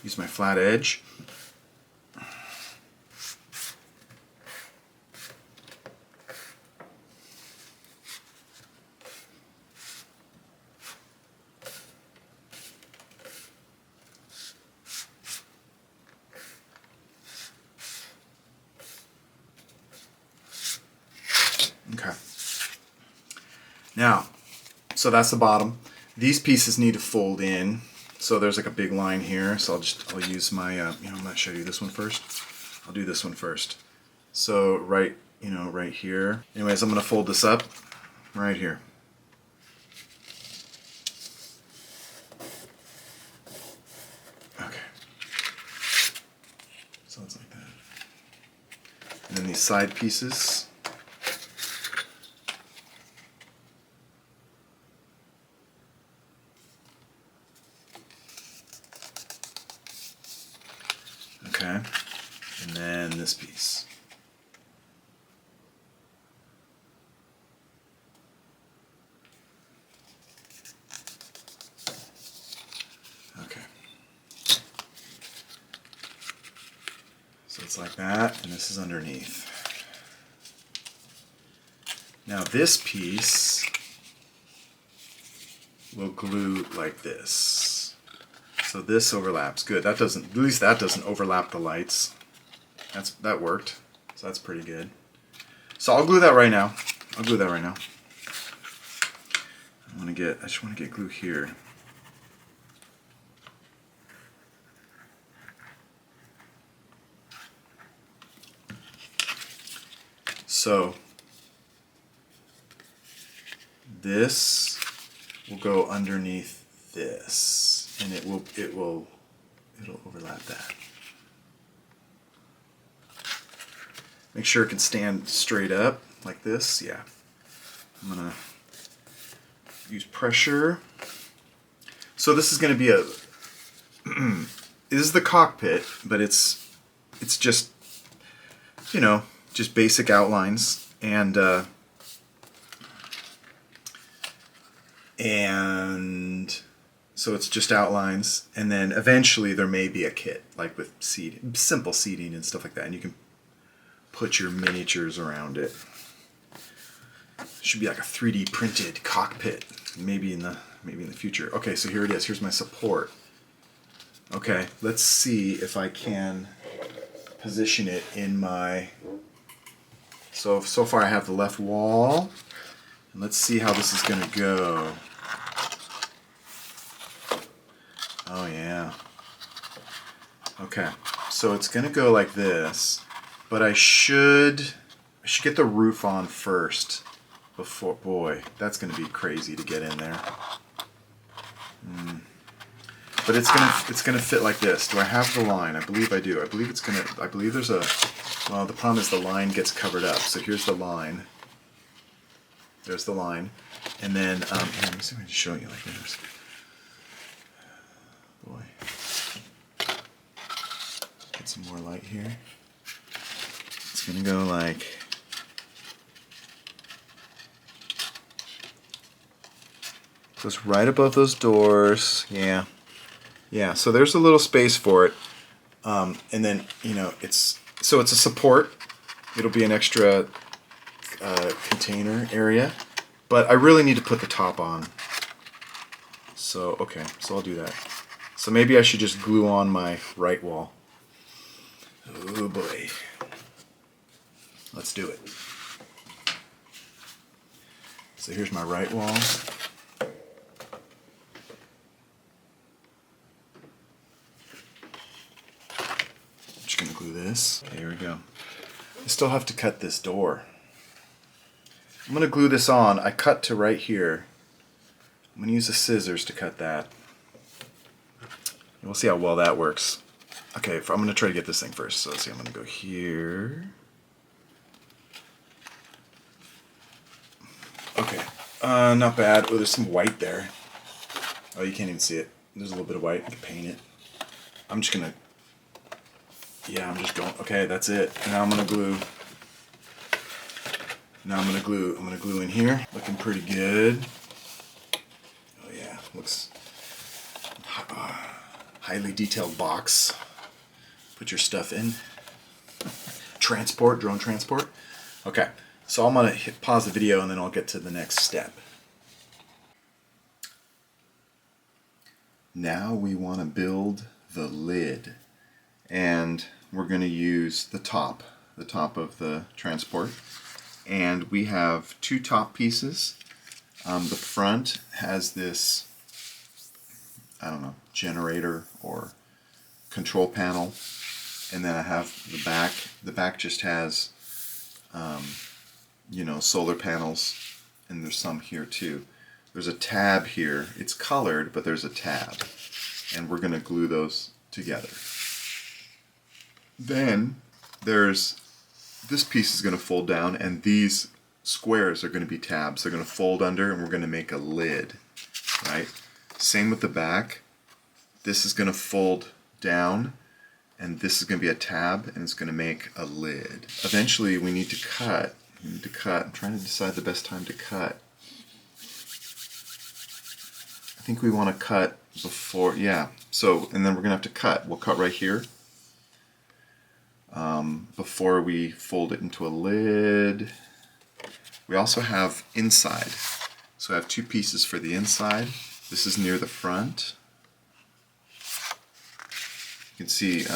Use my flat edge. Okay. Now, so that's the bottom. These pieces need to fold in. So there's like a big line here, so I'll use my, I'm going to show you this one first. I'll do this one first. So right here. Anyways, I'm going to fold this up right here. Okay. So it's like that. And then these side pieces. Okay, and then this piece. Okay. So it's like that, and this is underneath. Now this piece will glue like this. So this overlaps. Good. That doesn't, at least that doesn't overlap the lights. That worked. So that's pretty good. So I'll glue that right now. I'll glue that right now. I just want to get glue here. So this will go underneath this, and it'll overlap that. Make sure it can stand straight up like this. Yeah. I'm gonna use pressure. So this is gonna be a this is the cockpit, but it's just, you know, just basic outlines, and so it's just outlines, and then eventually there may be a kit, like with simple seating and stuff like that, and you can put your miniatures around it. Should be like a 3D printed cockpit, maybe in the future. Okay, so here it is. Here's my support. Okay, let's see if I can position it in my... So far I have the left wall. And let's see how this is going to go. Oh yeah. Okay, so it's going to go like this, but I should get the roof on first before... Boy, that's going to be crazy to get in there. But it's gonna fit like this. Do I have the line? I believe I do. I believe there's a... Well, the problem is the line gets covered up. So here's the line. There's the line. And then, here, let me see if I can show you like this. Boy. Get some more light here. It's gonna go like... Goes right above those doors. Yeah. Yeah, so there's a little space for it. And then, you know, it's a support. It'll be an extra container area. But I really need to put the top on. So, okay, so I'll do that. So maybe I should just glue on my right wall. Oh boy. Let's do it. So here's my right wall. Gonna glue this. Okay, here we go. I still have to cut this door. I'm gonna glue this on. I cut to right here. I'm gonna use the scissors to cut that. And we'll see how well that works. Okay, I'm gonna try to get this thing first. So let's see, I'm gonna go here. Okay, not bad. Oh, there's some white there. Oh, you can't even see it. There's a little bit of white. I can paint it. I'm just gonna... Yeah, I'm just going... Okay, that's it. Now I'm gonna glue... I'm gonna glue in here. Looking pretty good. Oh yeah, looks... highly detailed box. Put your stuff in. Transport, drone transport. Okay, so I'm gonna pause the video and then I'll get to the next step. Now we want to build the lid. And we're going to use the top of the transport. And we have two top pieces. The front has this, I don't know, generator or control panel. And then I have the back. The back just has, you know, solar panels. And there's some here too. There's a tab here. It's colored, but there's a tab. And we're going to glue those together. Then there's this piece is going to fold down, and these squares are going to be tabs. They're going to fold under, and we're going to make a lid, right? Same with the back. This is going to fold down, and this is going to be a tab, and it's going to make a lid. Eventually, we need to cut. I'm trying to decide the best time to cut. I think we want to cut before, yeah. So, and then we're going to have to cut. We'll cut right here. Before we fold it into a lid. We also have inside. So I have two pieces for the inside. This is near the front. You can see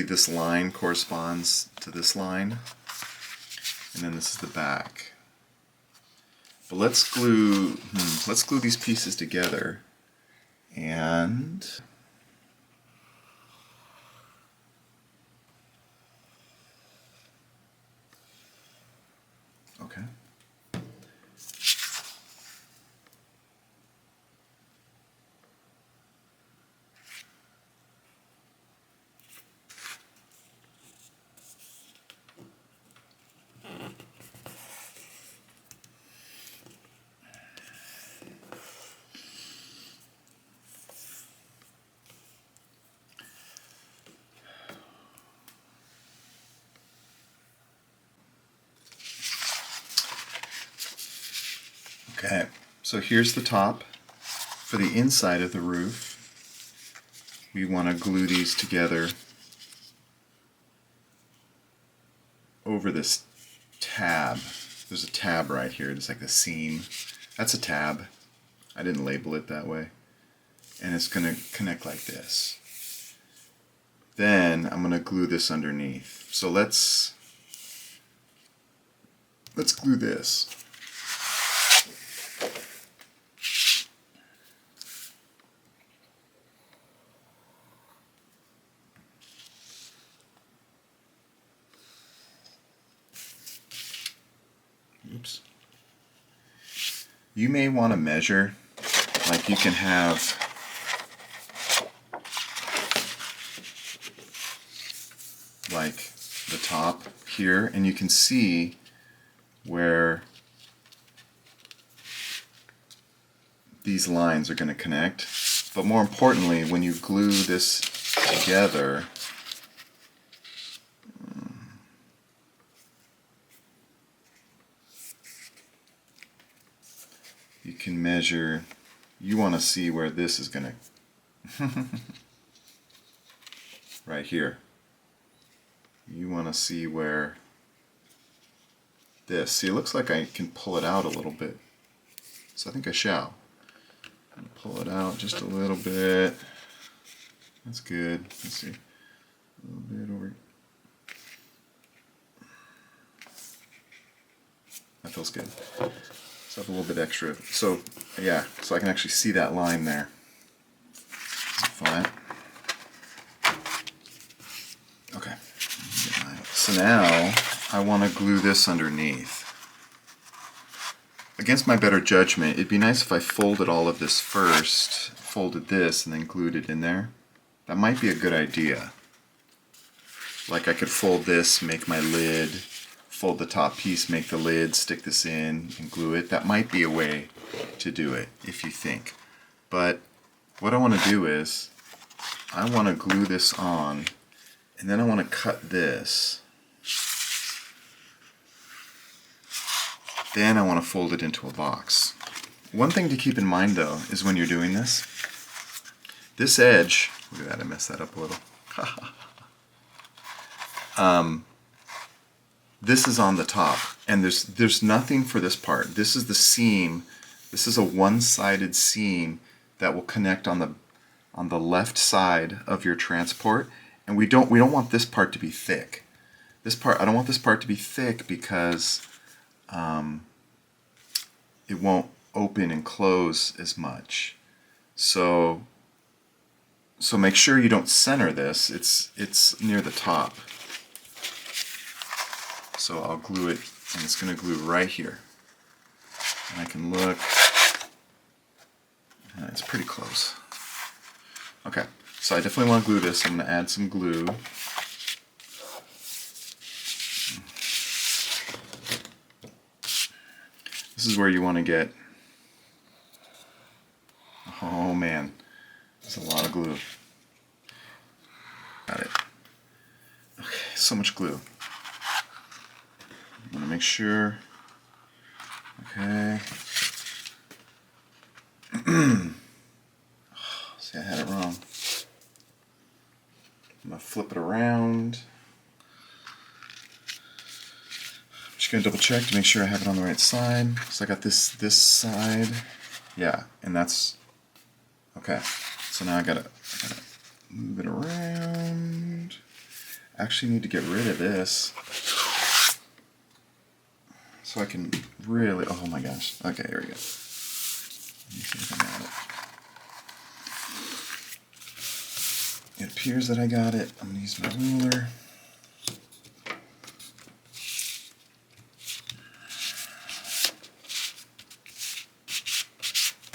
this line corresponds to this line. And then this is the back. But let's glue these pieces together. And okay. Okay, so here's the top. For the inside of the roof, we want to glue these together over this tab. There's a tab right here. It's like a seam. That's a tab. I didn't label it that way. and it's going to connect like this. Then I'm going to glue this underneath. So let's glue this. Oops. You may want to measure, like you can have like the top here, and you can see where these lines are going to connect. But more importantly, when you glue this together, you can measure. You want to see where this is going to right here. You want to see where this. See, it looks like I can pull it out a little bit. So I think I shall. Pull it out just a little bit. That's good. Let's see. A little bit over. That feels good. So I have a little bit extra. So yeah, so I can actually see that line there. Flat. Okay. So now I want to glue this underneath. Against my better judgment, it'd be nice if I folded all of this first, folded this, and then glued it in there. That might be a good idea. Like I could fold this, make my lid, fold the top piece, make the lid, stick this in, and glue it. That might be a way to do it, if you think. But what I want to do is, I want to glue this on, and then I want to cut this. Then I want to fold it into a box. One thing to keep in mind though is when you're doing this, this edge, look at that, I messed that up a little. This is on the top, and there's nothing for this part. This is the seam. This is a one-sided seam that will connect on the left side of your transport, and we don't want this part to be thick. I don't want this part to be thick because it won't open and close as much. So make sure you don't center this. It's near the top. So I'll glue it, and it's going to glue right here. And I can look. It's pretty close. Okay, so I definitely want to glue this. I'm going to add some glue. This is where you want to get, oh man, there's a lot of glue. Got it. Okay, so much glue. I'm going to make sure. Okay. See, I had it wrong. I'm going to flip it around. Just going to double check to make sure I have it on the right side. So I got this side. Yeah, and that's okay. So now I gotta move it around. Actually need to get rid of this. So I can really, oh my gosh. Okay, here we go. Let me see if I got it. It appears that I got it. I'm gonna use my ruler.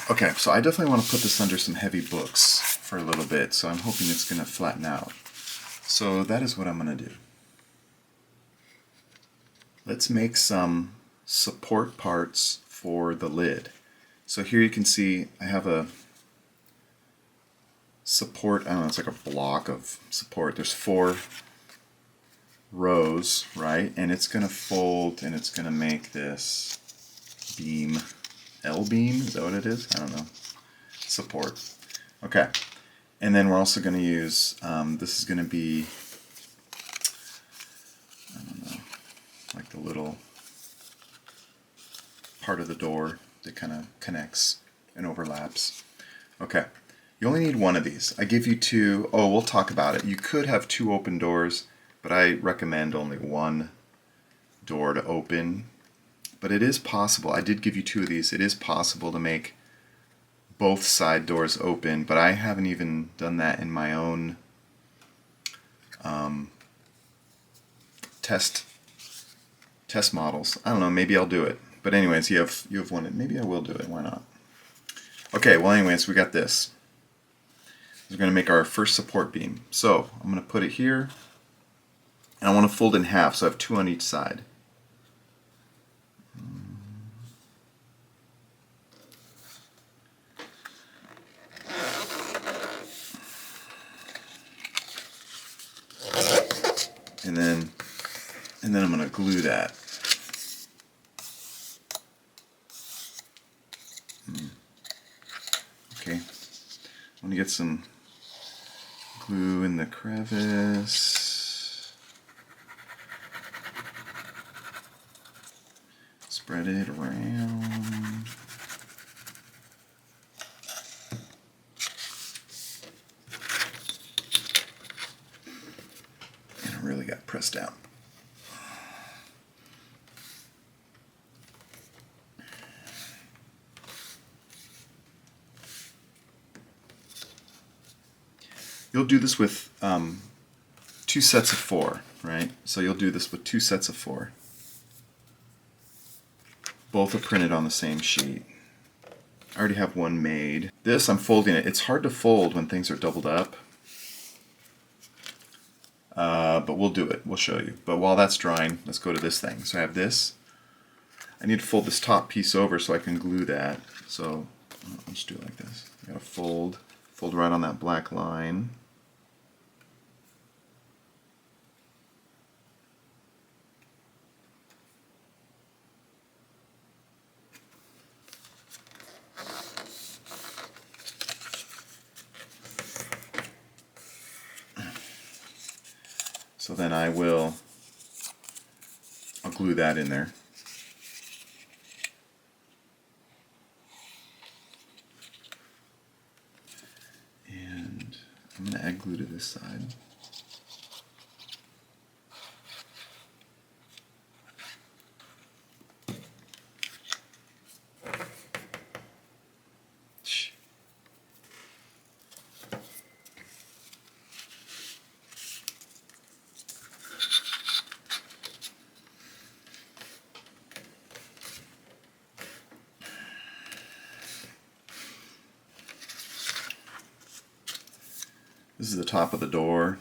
Okay, so I definitely want to put this under some heavy books for a little bit, so I'm hoping it's going to flatten out. So that is what I'm going to do. Let's make some support parts for the lid. So here you can see I have a support, I don't know, it's like a block of support. There's 4 rows, right? And it's going to fold and it's going to make this beam. L-beam, is that what it is? I don't know. Support. Okay. And then we're also going to use, this is going to be, I don't know, like the little part of the door that kind of connects and overlaps. Okay. You only need one of these. I give you two. Oh, we'll talk about it. You could have two open doors, but I recommend only one door to open. But it is possible. I did give you two of these. It is possible to make both side doors open, but I haven't even done that in my own test models. I don't know, maybe I'll do it. But anyways, you have one. Maybe I will do it. Why not? Okay, well anyways, we got this. We're going to make our first support beam. So I'm going to put it here, and I want to fold it in half, so I have two on each side. And then I'm going to glue that. Okay, I'm going to get some glue in the crevice. Spread it around. And it really got pressed down. You'll do this with two sets of four, right? So you'll do this with two sets of four. Both are printed on the same sheet. I already have one made. This, I'm folding it. It's hard to fold when things are doubled up. But we'll do it. We'll show you. But while that's drying, let's go to this thing. So I have this. I need to fold this top piece over so I can glue that. So I'll just do it like this. I gotta fold right on that black line. So then I'll glue that in there. And I'm going to add glue to this side. This is the top of the door.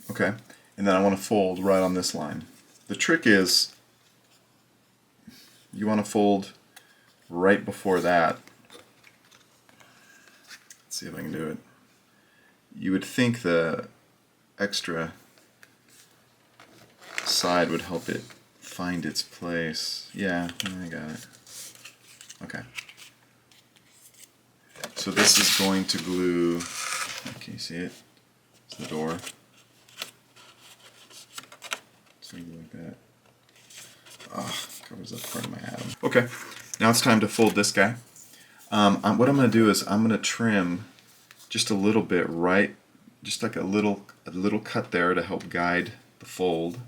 Okay, and then I want to fold right on this line. The trick is you want to fold right before that. Let's see if I can do it. You would think the extra side would help it find its place. Yeah, I got it. Okay. So this is going to glue, can you see it? It's the door. So you like that. Oh, covers up part of my atom. Okay, now it's time to fold this guy. What I'm going to do is I'm going to trim just a little bit right, just like a little cut there to help guide the fold.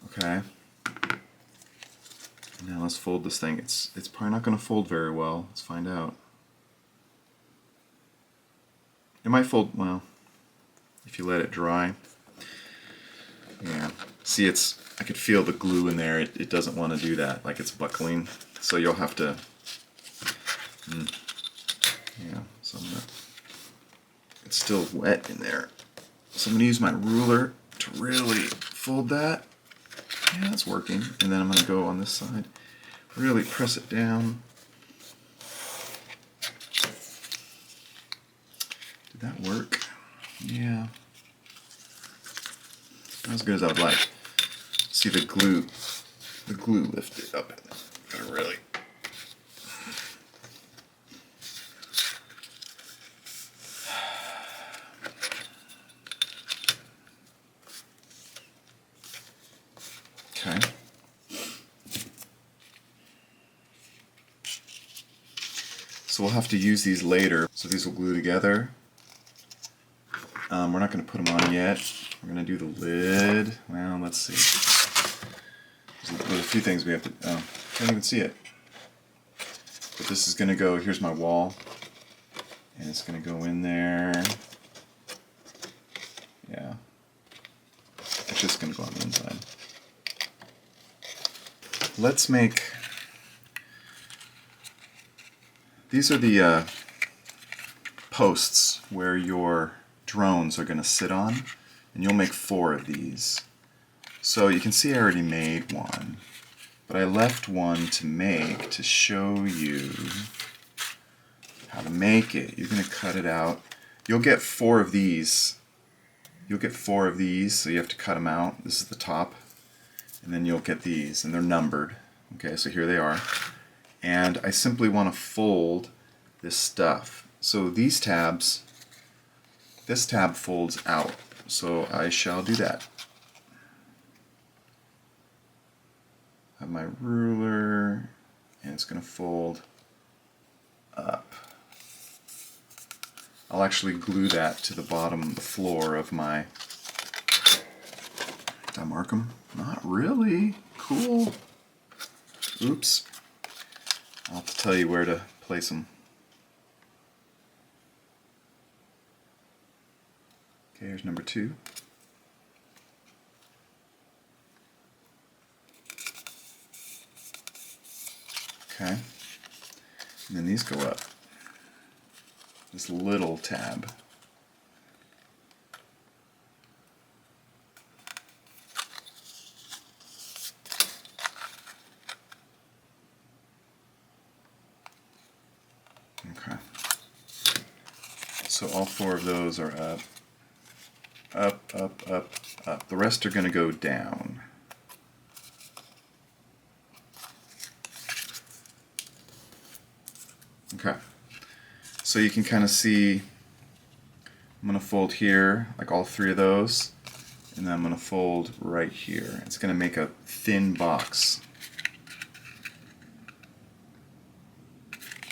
Okay. Now let's fold this thing. It's probably not going to fold very well. Let's find out. It might fold well if you let it dry. Yeah. See, I could feel the glue in there. It doesn't want to do that, like it's buckling. So you'll have to. Yeah. So it's still wet in there. So I'm going to use my ruler to really fold that. Yeah, that's working. And then I'm going to go on this side, really press it down. Did that work? Yeah. Not as good as I would like. See the glue lifted up in there. Gotta really. so we'll have to use these later. So these will glue together. We're not going to put them on yet. We're going to do the lid. Well, let's see. There's a few things we have to... Oh, can't even see it. But this is going to go... Here's my wall. And it's going to go in there. Yeah. It's just going to go on the inside. Let's make... These are the posts where your drones are going to sit on, and you'll make 4 of these. So you can see I already made one, but I left one to make to show you how to make it. You're going to cut it out. You'll get 4 of these. You'll get 4 of these, so you have to cut them out. This is the top, and then you'll get these, and they're numbered. Okay, so here they are. And I simply want to fold this stuff. So these tabs, this tab folds out. So I shall do that. I have my ruler, and it's going to fold up. I'll actually glue that to the bottom, the floor of my... Did I mark them? Not really. Cool. Oops. I'll have to tell you where to place them. Okay, here's number 2. Okay. And then these go up. This little tab. Okay. So all 4 of those are up. Up, up, up, up. The rest are going to go down. Okay. So you can kind of see, I'm going to fold here, like all 3 of those, and then I'm going to fold right here. It's going to make a thin box.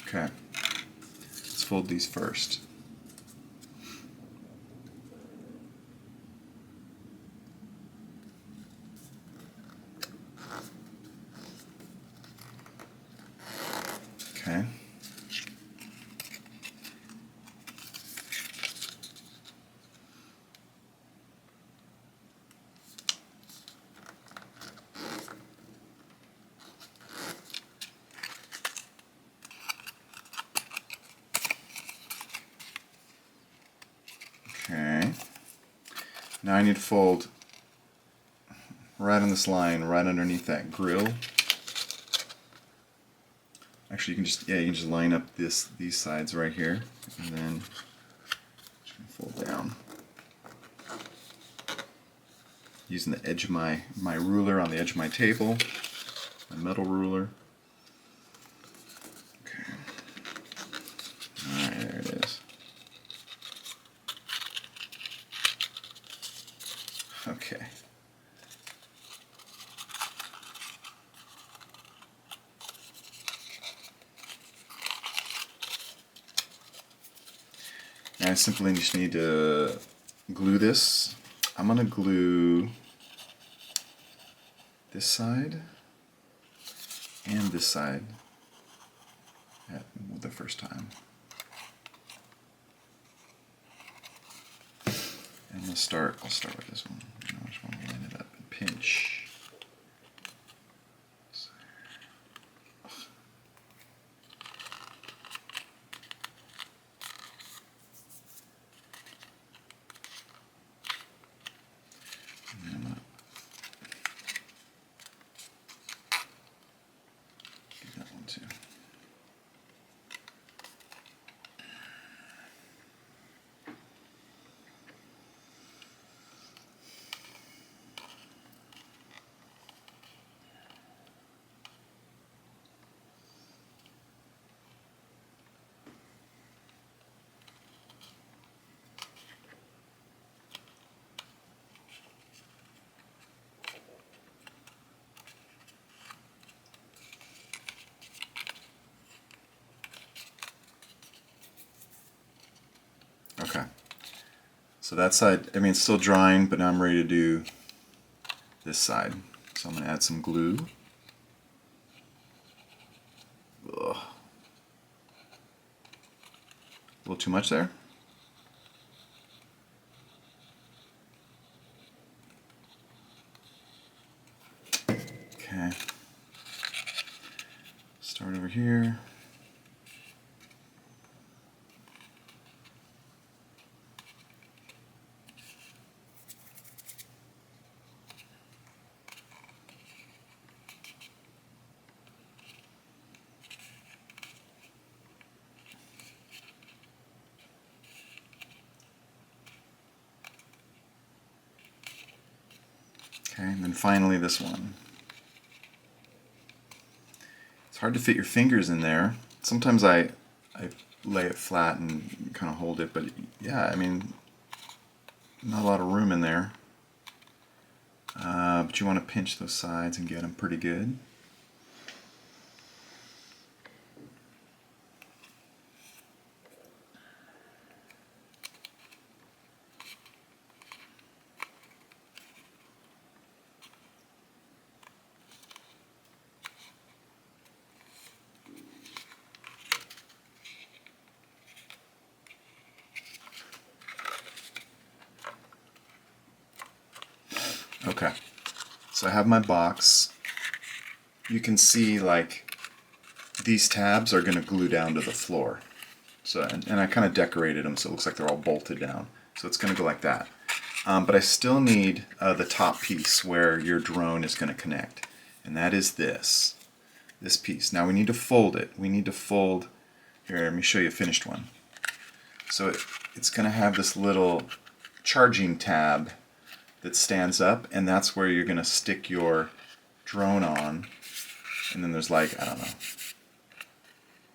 Okay. Let's fold these first. Okay. Okay. Now I need to fold right on this line, right underneath that grill. Actually, you can just line up these sides right here, and then just fold down. Using the edge of my ruler on the edge of my table, my metal ruler. Okay. All right, there it is. Okay. Now I simply just need to glue this. I'm going to glue this side and this side the first time. And I'll start with this one. I just want to line it up and pinch. Okay. So that side, I mean, it's still drying, but now I'm ready to do this side. So I'm going to add some glue. Ugh. A little too much there. Okay. Start over here. Okay, and then finally this one. It's hard to fit your fingers in there. Sometimes I lay it flat and kind of hold it, but yeah, I mean, not a lot of room in there. But you want to pinch those sides and get them pretty good. Okay, so I have my box. You can see like these tabs are going to glue down to the floor. So, and I kind of decorated them so it looks like they're all bolted down. So it's going to go like that. But I still need the top piece where your drone is going to connect. And that is this piece. Now we need to fold it. We need to fold, here, let me show you a finished one. So it's going to have this little charging tab that stands up, and that's where you're going to stick your drone on. And then there's like, I don't know,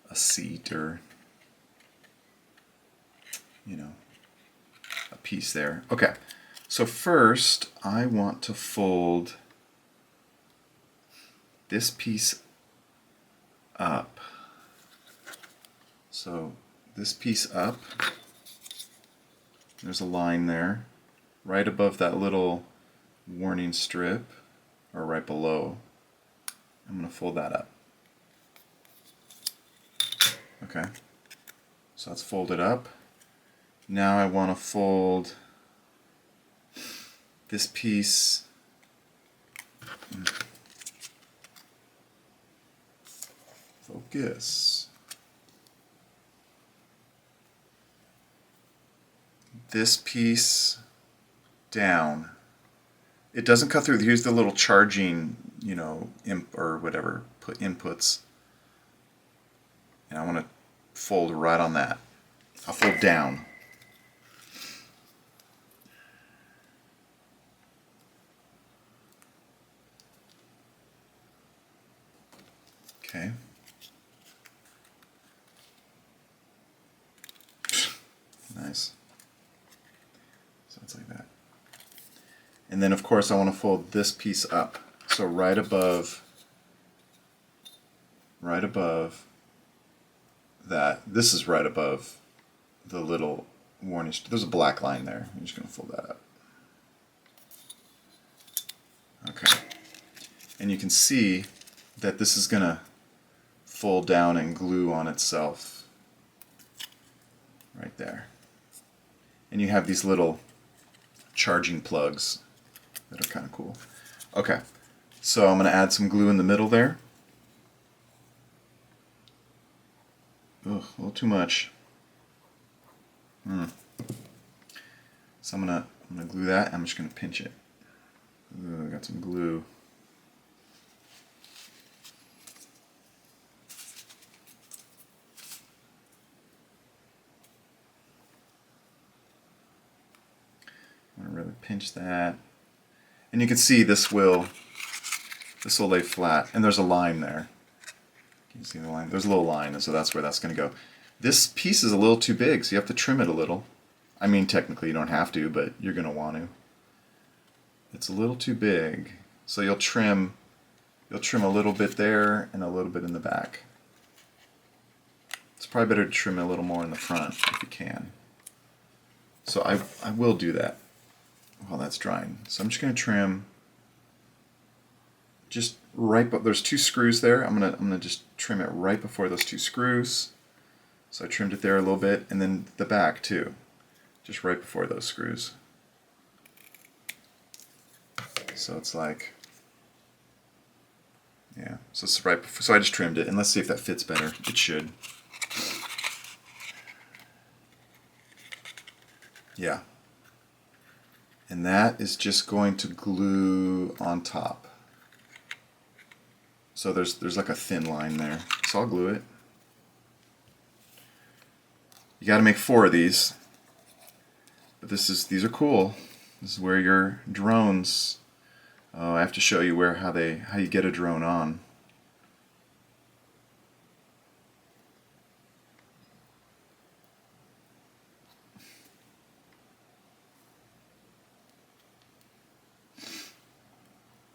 a seat or, you know, a piece there. Okay, so first I want to fold this piece up. So this piece up, there's a line there, right above that little warning strip, or right below. I'm going to fold that up. Okay, so that's folded up. Now I want to fold this piece focus. This piece down. It doesn't cut through. Here's the little charging, you know, or whatever, put inputs. And I want to fold right on that. I'll fold down. Okay. Nice. So it's like that. And then of course I want to fold this piece up. So right above that, this is right above the little warning. There's a black line there. I'm just going to fold that up. Okay. And you can see that this is going to fold down and glue on itself right there. And you have these little charging plugs that are kind of cool. Okay, so I'm going to add some glue in the middle there. Ugh, a little too much. So I'm gonna glue that. I'm just gonna pinch it. Ooh, I got some glue. I'm gonna really pinch that, and you can see this will lay flat, and there's a line there. Can you see the line? There's a little line, and so that's where that's going to go. This piece is a little too big, so you have to trim it a little. I mean, technically you don't have to, but you're going to want to. It's a little too big, so you'll trim a little bit there and a little bit in the back. It's probably better to trim a little more in the front if you can. So I will do that while that's drying. So I'm just going to trim just right, but there's 2 screws there. I'm gonna just trim it right before those 2 screws. So I trimmed it there a little bit, and then the back too, just right before those screws. So it's like, yeah. So it's right before, so I just trimmed it, and let's see if that fits better. It should. Yeah. And that is just going to glue on top. So there's like a thin line there. So I'll glue it. You got to make 4 of these. But these are cool. This is where your drones. Oh, I have to show you how you get a drone on.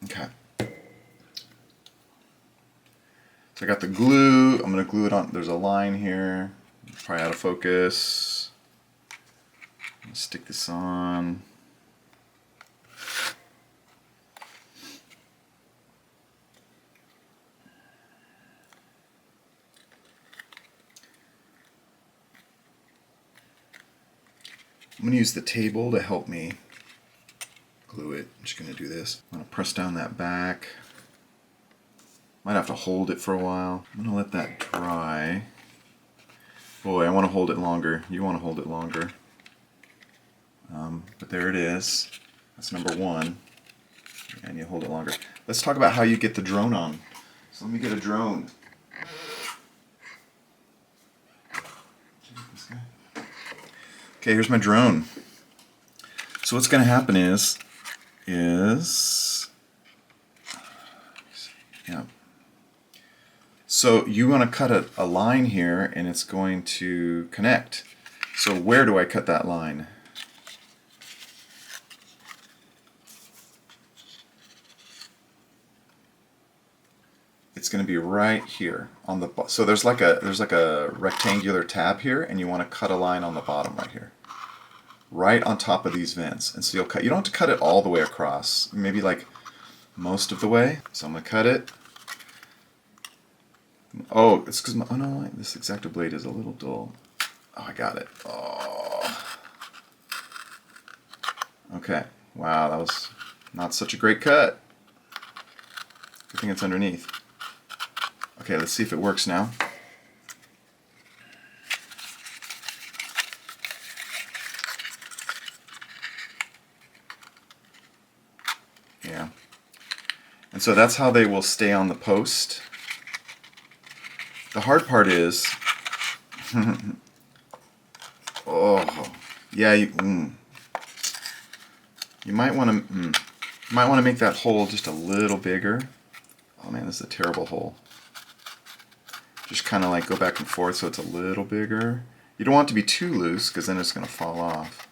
Okay. So I got the glue. I'm going to glue it on. There's a line here. Probably out of focus. Stick this on. I'm going to use the table to help me glue it. I'm just going to do this. I'm going to press down that back. Might have to hold it for a while. I'm going to let that dry. Boy, I want to hold it longer. You want to hold it longer. But there it is. That's number 1. And you hold it longer. Let's talk about how you get the drone on. So let me get a drone. Okay, here's my drone. So what's going to happen is yeah. So you want to cut a line here, and it's going to connect. So where do I cut that line? It's going to be right here on the so there's like a rectangular tab here, and you want to cut a line on the bottom right here, right on top of these vents. And so you don't have to cut it all the way across, maybe like most of the way. So I'm going to cut it. Oh, it's because oh no, this X-Acto blade is a little dull. Oh, I got it. Oh. Okay. Wow, that was not such a great cut. Good thing it's underneath. Okay, let's see if it works now. Yeah. And so that's how they will stay on the post. The hard part is, oh, yeah, you might want to make that hole just a little bigger. Oh man, this is a terrible hole. Just kind of like go back and forth so it's a little bigger. You don't want it to be too loose because then it's going to fall off.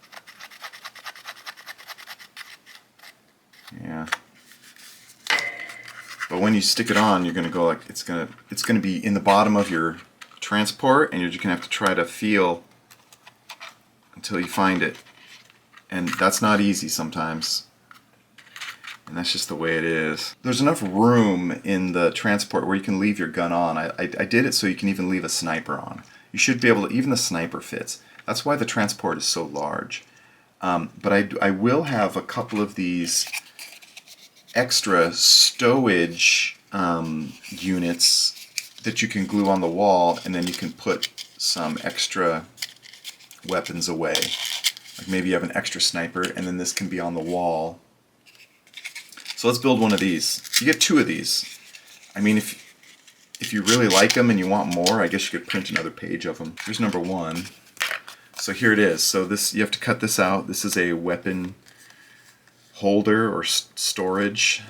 Yeah. But when you stick it on, you're going to go like it's going to be in the bottom of your transport, and you're just going to have to try to feel until you find it. And that's not easy sometimes. And that's just the way it is. There's enough room in the transport where you can leave your gun on. I did it so you can even leave a sniper on. You should be able to, even the sniper fits. That's why the transport is so large. But I will have a couple of these extra stowage units that you can glue on the wall, and then you can put some extra weapons away. Like maybe you have an extra sniper, and then this can be on the wall. So let's build one of these. You get 2 of these. I mean, if you really like them and you want more, I guess you could print another page of them. Here's number 1. So here it is. So this, you have to cut this out. This is a weapon holder or storage.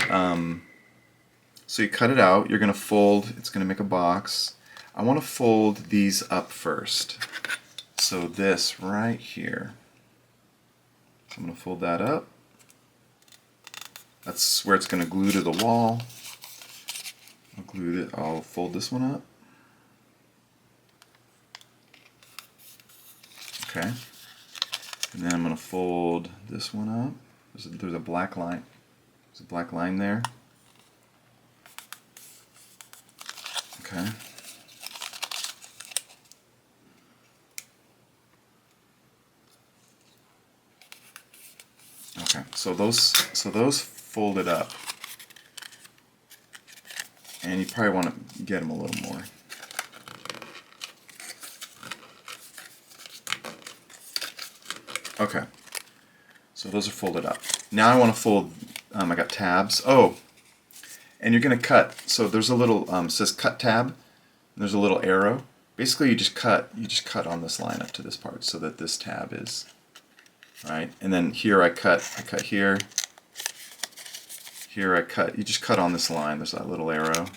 So you cut it out. You're going to fold. It's going to make a box. I want to fold these up first. So this right here. So I'm going to fold that up. That's where it's going to glue to the wall. I'll fold this one up. Okay. And then I'm going to fold this one up. There's a black line. There's a black line there. Okay. Okay. So those folded up. And you probably want to get them a little more. Okay, so those are folded up. Now I want to fold, I got tabs. Oh, and you're going to cut. So there's a little, says cut tab, and there's a little arrow. Basically you just cut on this line up to this part so that this tab is, right? And then here I cut here. Here I cut, you just cut on this line, there's that little arrow.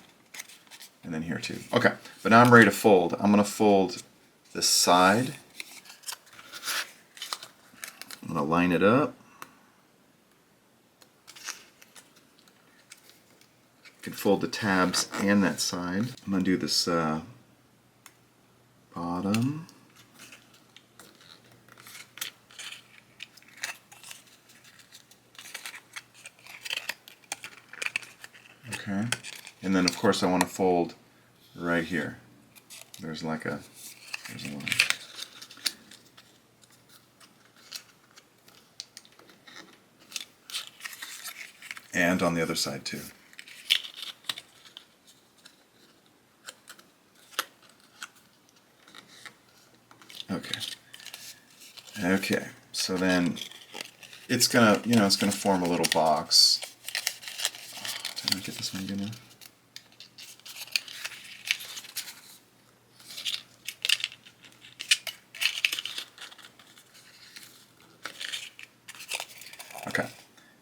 And then here too. Okay, but now I'm ready to fold. I'm going to fold this side. I'm going to line it up. You can fold the tabs and that side. I'm going to do this bottom. Okay. And then of course I want to fold right here. There's a line. And on the other side too. Okay. Okay. So then it's gonna, it's gonna form a little box. Oh, did I get this one good enough? Okay.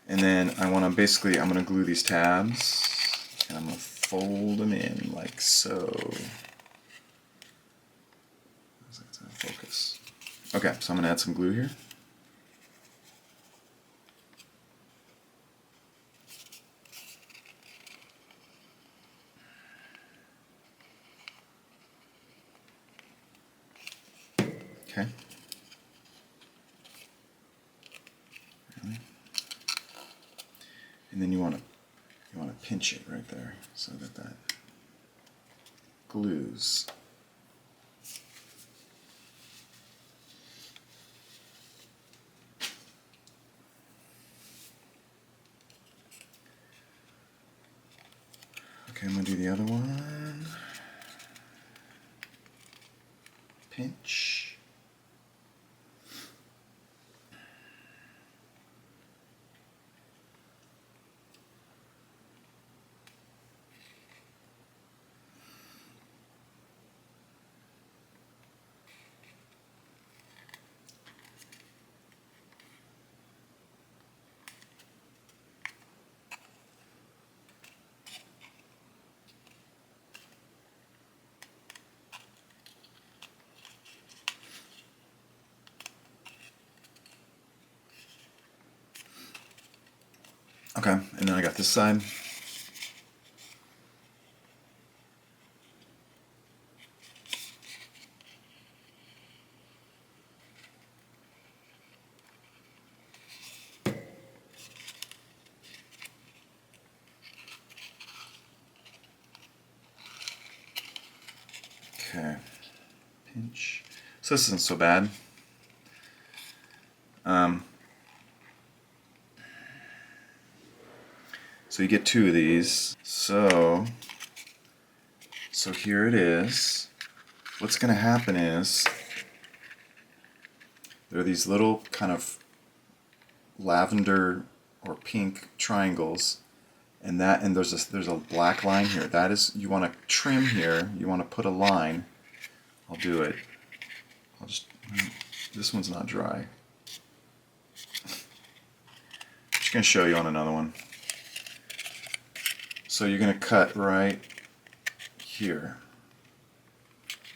And then I want to basically, I'm going to glue these tabs, and I'm going to fold them in like so. Focus. Okay, so I'm going to add some glue here. Okay. And then you want to pinch it right there so that glues. Okay, I'm going to do the other one. Pinch. Okay, and then I got this side. Okay, pinch. So this isn't so bad. So you get two of these. So here it is. What's going to happen is there are these little kind of lavender or pink triangles, and there's a black line here. That is, you want to trim here. You want to put a line. I'll do it. This one's not dry. Just going to show you on another one. So you're going to cut right here,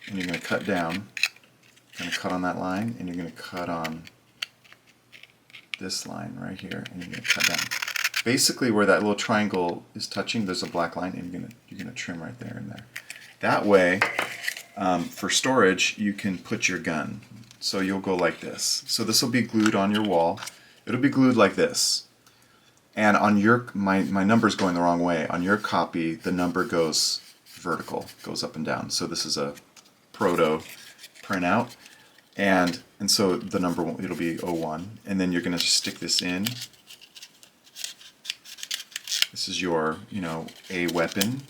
and you're going to cut down. You're going to cut on that line, and you're going to cut on this line right here, and you're going to cut down. Basically, where that little triangle is touching, there's a black line, and you're going to trim right there and there. That way, for storage, you can put your gun. So you'll go like this. So this will be glued on your wall. It'll be glued like this. And on your, my number's going the wrong way. On your copy, the number goes vertical, goes up and down. So this is a proto printout. And so the number, it'll be 01. And then you're going to stick this in. This is your, A weapon.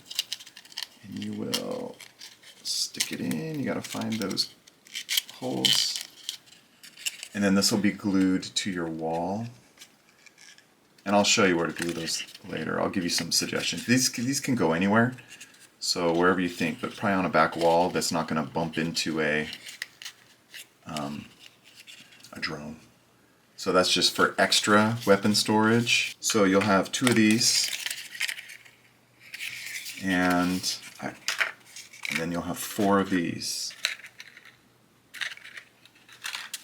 And you will stick it in. You got to find those holes. And then this will be glued to your wall. And I'll show you where to glue those later. I'll give you some suggestions. These can go anywhere, so wherever you think, but probably on a back wall that's not going to bump into a drone. So that's just for extra weapon storage. So you'll have 2 of these, and then you'll have 4 of these.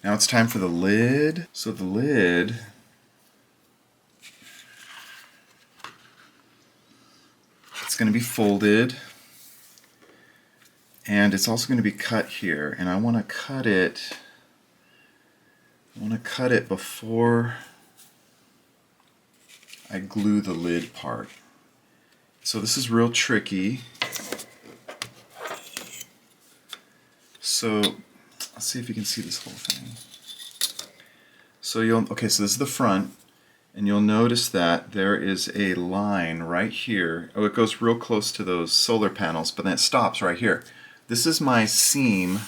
Now it's time for the lid. So the lid, it's going to be folded, and it's also going to be cut here, and I want to cut it before I glue the lid part. So this is real tricky. So let's see if you can see this whole thing. So okay, so this is the front, and you'll notice that there is a line right here. Oh, it goes real close to those solar panels, but then it stops right here. This is my seam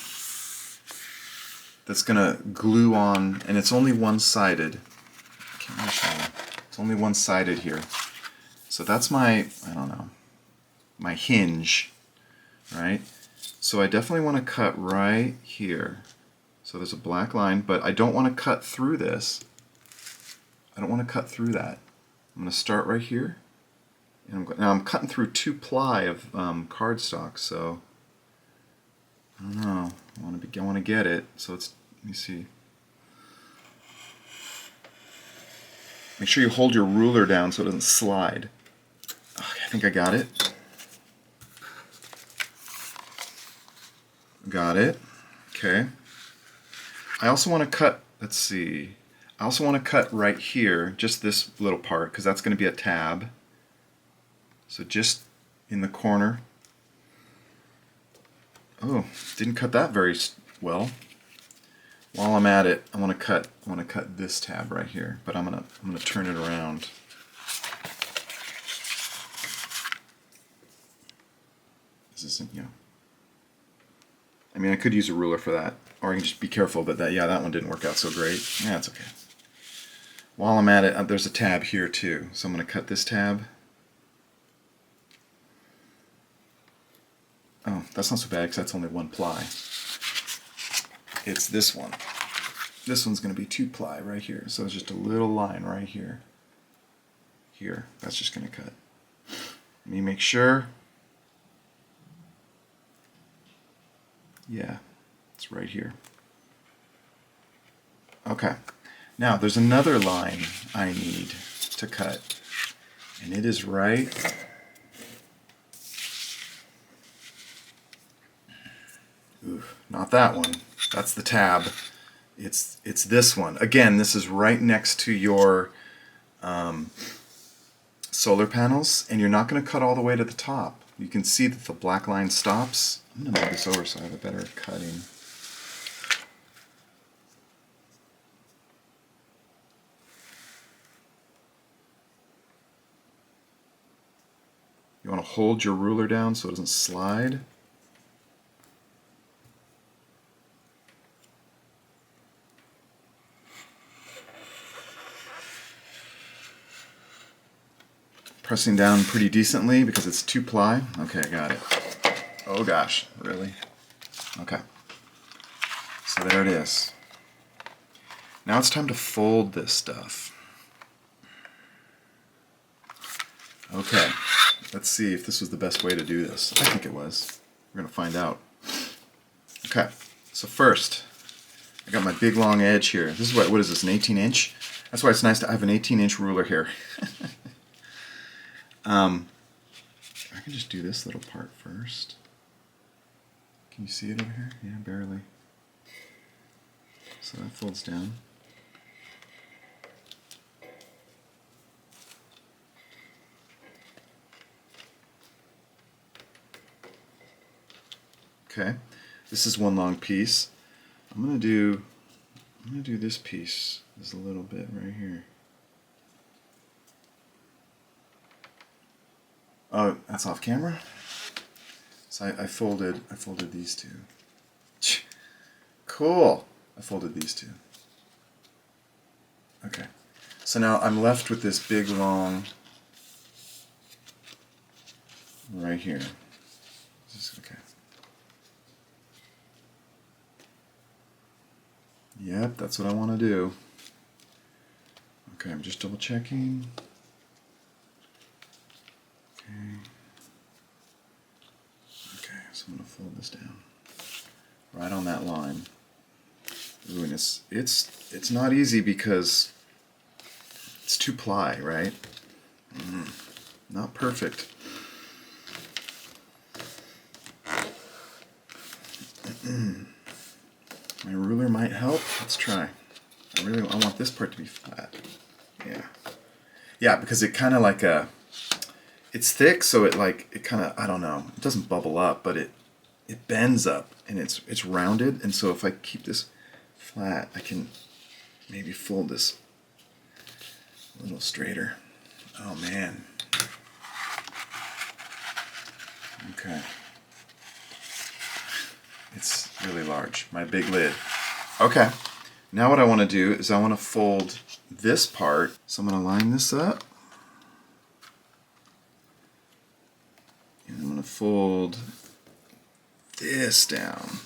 that's gonna glue on, and it's only one-sided. I can't really show you. It's only one-sided here. So that's my, I don't know, my hinge, right? So I definitely want to cut right here. So there's a black line, but I don't want to cut through this. I don't want to cut through that. I'm going to start right here. And now I'm cutting through 2 ply of cardstock, so I don't know. I want to get it. So let me see. Make sure you hold your ruler down so it doesn't slide. Okay, I think I got it. Got it. Okay. I also want to cut, let's see. I also want to cut right here, just this little part, because that's going to be a tab. So just in the corner. Oh, didn't cut that very well. While I'm at it, I want to cut this tab right here, but I'm gonna turn it around. This isn't, I mean, I could use a ruler for that, or I can just be careful, but that one didn't work out so great. Yeah, it's okay. While I'm at it, there's a tab here too, so I'm going to cut this tab. Oh, that's not so bad because that's only 1 ply. It's this one. This one's going to be 2 ply right here, so it's just a little line right here. Here, that's just going to cut. Let me make sure. Yeah, it's right here. Okay, now there's another line I need to cut, and it is right not that one. That's the tab. It's this one. Again, this is right next to your solar panels, and you're not going to cut all the way to the top. You can see that the black line stops. I'm going to move this over so I have a better cutting. You want to hold your ruler down so it doesn't slide. Pressing down pretty decently because it's 2 ply. Okay, I got it. Oh gosh, really? Okay. So there it is. Now it's time to fold this stuff. Okay, let's see if this was the best way to do this. I think it was. We're gonna find out. Okay, so first, I got my big long edge here. This is what is this, an 18-inch? That's why it's nice to have an 18-inch ruler here. I can just do this little part first. Can you see it over here? Yeah, barely. So that folds down. Okay, this is one long piece. I'm gonna do this piece. There's a little bit right here. Oh, that's off camera. So I folded these two. Cool. I folded these two. Okay. So now I'm left with this big long right here. Okay. Yep, that's what I want to do. Okay, I'm just double checking. Okay. Okay, so I'm going to fold this down. Right on that line. Ooh, and it's not easy because it's 2-ply, right? Not perfect. My ruler might help. Let's try. I want this part to be flat. Yeah. Yeah, because it kind of like it's thick, so it kind of, I don't know, it doesn't bubble up, but it bends up, and it's rounded, and so if I keep this flat, I can maybe fold this a little straighter. Oh man. Okay. It's really large, my big lid. Okay, now what I want to do is I want to fold this part. So I'm going to line this up. And I'm going to fold this down.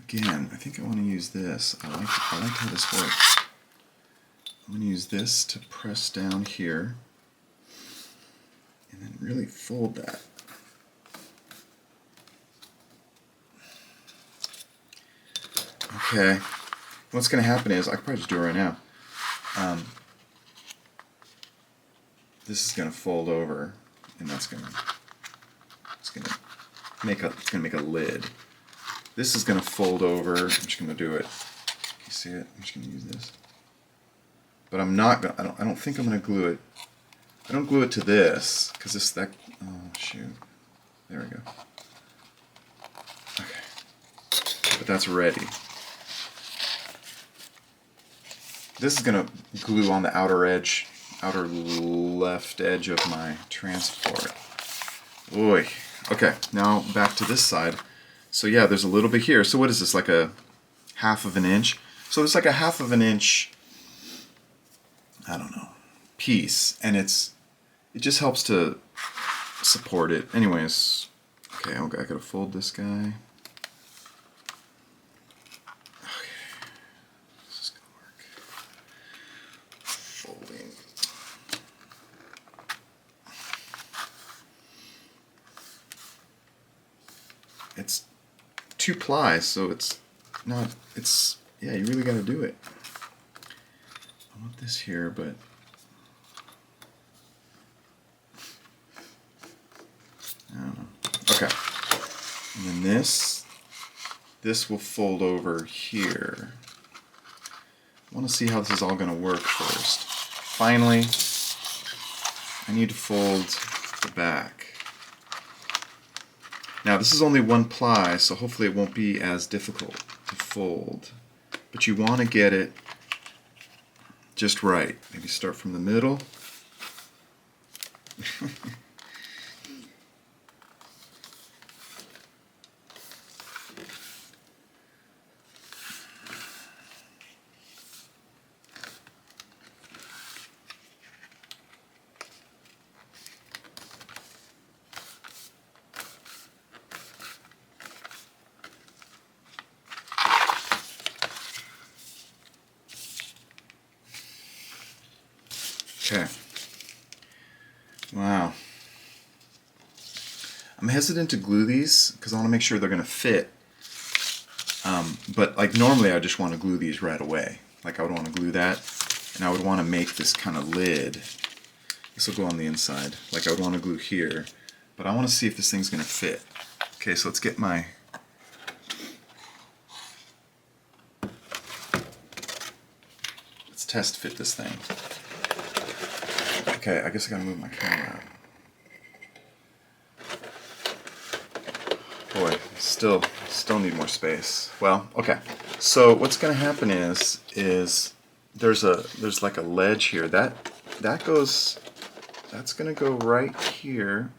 Again, I think I want to use this. I like how this works. I'm going to use this to press down here. And then really fold that. Okay, what's going to happen is, I could probably just do it right now. This is going to fold over, and it's going to make a lid. This is going to fold over. I'm just going to do it. You see it? I'm just going to use this. But I'm not going. I don't think I'm going to glue it. I don't glue it to this because oh shoot. There we go. Okay. But that's ready. This is going to glue on the outer left edge of my transport. Oy. Okay, now back to this side. So yeah, there's a little bit here. So what is this, like a 1/2 inch? So it's like a 1/2 inch, I don't know, piece, and it just helps to support it. Anyways, okay, I gotta fold this guy. It's 2-ply, so yeah, you really got to do it. I want this here, but I don't know. Okay. And then this will fold over here. I want to see how this is all going to work first. Finally, I need to fold the back. Now this is only 1-ply, so hopefully it won't be as difficult to fold. But you want to get it just right. Maybe start from the middle. Okay. Wow. I'm hesitant to glue these because I want to make sure they're going to fit. But like normally I just want to glue these right away. Like I would want to glue that, and I would want to make this kind of lid. This will go on the inside. Like I would want to glue here, but I want to see if this thing's going to fit. Okay. Okay, so let's get my... Let's test fit this thing. Okay, I guess I gotta move my camera out. Boy, still need more space. Well, okay. So what's gonna happen is there's like a ledge here. That goes, that's gonna go right here.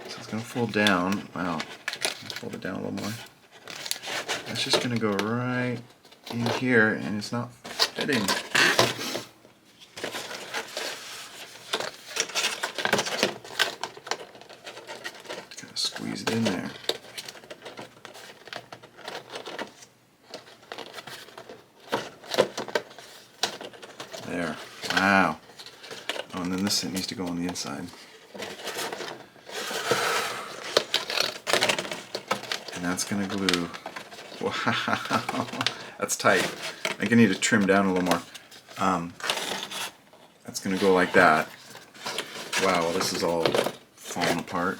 So it's gonna fold down. Wow, fold it down a little more. That's just gonna go right in here, and it's not fitting. Gotta squeeze it in there. There. Wow. Oh, and then this needs to go on the inside. And that's gonna glue. Wow. That's tight. I think I need to trim down a little more. That's gonna go like that. Wow, well, this is all falling apart.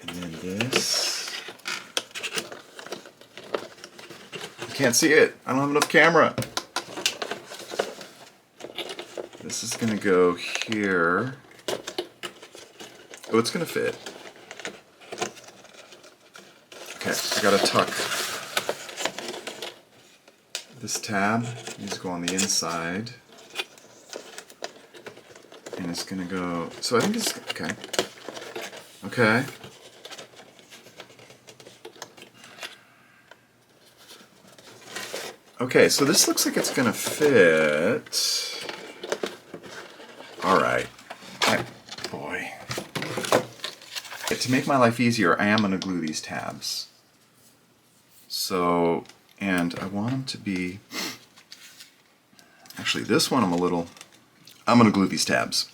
And then this. I can't see it. I don't have enough camera. This is gonna go here. Oh, it's gonna fit. Okay, I gotta tuck this tab. Needs to go on the inside. And it's gonna go, so I think it's, okay. Okay. Okay, so this looks like it's gonna fit. Alright. Boy. To make my life easier, I am gonna glue these tabs. So, and I want them to be, actually this one I'm gonna glue these tabs.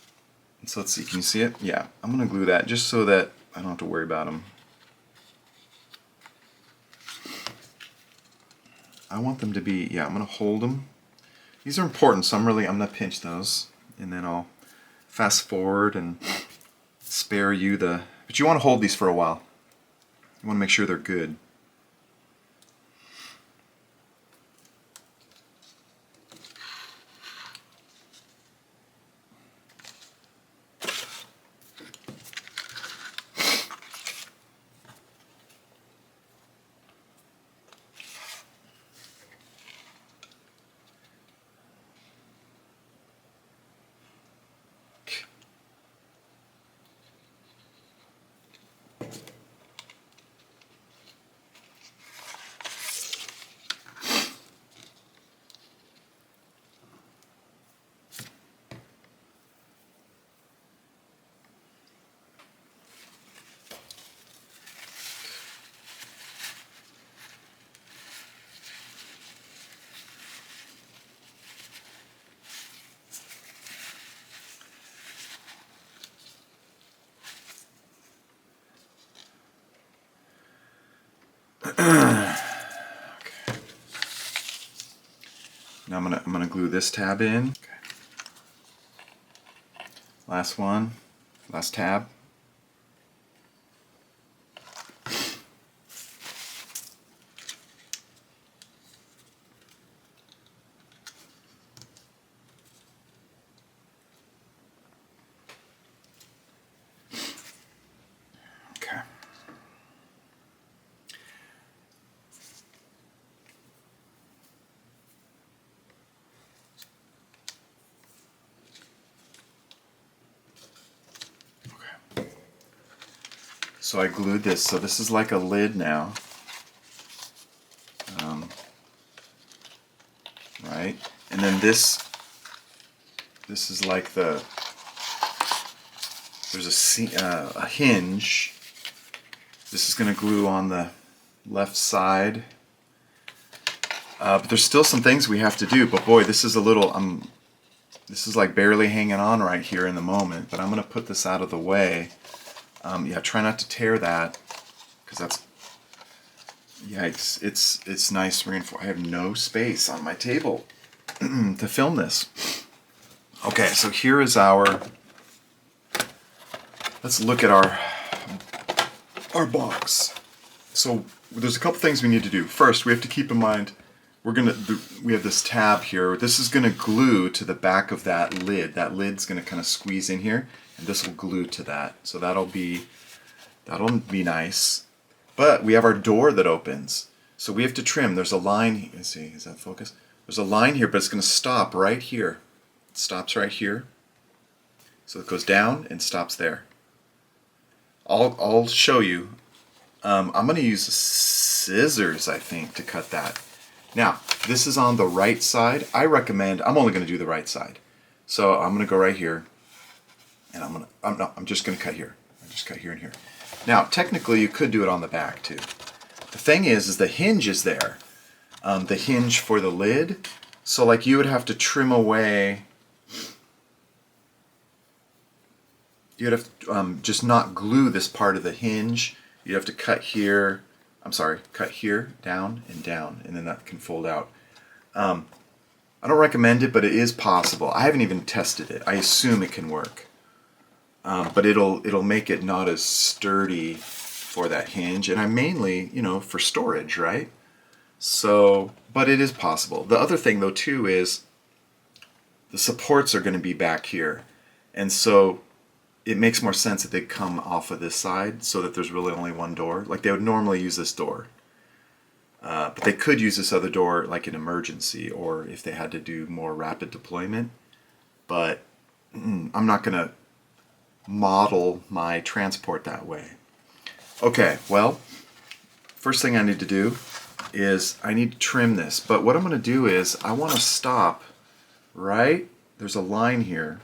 So let's see, can you see it? Yeah, I'm gonna glue that just so that I don't have to worry about them. I want them to be, yeah, I'm gonna hold them. These are important, so I'm gonna pinch those, and then I'll fast forward and spare you the, but you wanna hold these for a while. You wanna make sure they're good. Okay. Now I'm gonna glue this tab in. Okay. Last one, last tab. Okay. So I glued this, so this is like a lid now. Right? And then this is like the, there's a hinge. This is going to glue on the left side. But there's still some things we have to do, but boy, this is a little, this is like barely hanging on right here in the moment, but I'm going to put this out of the way. Yeah, try not to tear that, because that's, yikes, it's nice reinforced. I have no space on my table to film this. Okay, so here is our let's look at our box. So there's a couple things we need to do. First, we have to keep in mind we have this tab here. This is going to glue to the back of that lid. That lid's going to kind of squeeze in here, and this will glue to that. So that'll be nice. But we have our door that opens, so we have to trim. There's a line. Let's see, is that focus? There's a line here, but it's going to stop right here. It stops right here. So it goes down and stops there. I'll show you. I'm going to use scissors, I think, to cut that. Now, this is on the right side. I'm only going to do the right side. So I'm going to go right here, and I'm just going to cut here. I just cut here and here. Now, technically, you could do it on the back too. The thing is the hinge is there. The hinge for the lid. So, like, you would have to trim away. You'd have to just not glue this part of the hinge. You'd have to cut here. Cut here, down, and then that can fold out. I don't recommend it, but it is possible. I haven't even tested it. I assume it can work. But it'll make it not as sturdy for that hinge, and I'm mainly, for storage, right? So, but it is possible. The other thing, though, too, is the supports are going to be back here, and so it makes more sense that they come off of this side so that there's really only one door. Like, they would normally use this door. But they could use this other door like an emergency or if they had to do more rapid deployment. But I'm not going to model my transport that way. Okay, well, first thing I need to do is I need to trim this. But what I'm going to do is I want to stop right. There's a line here.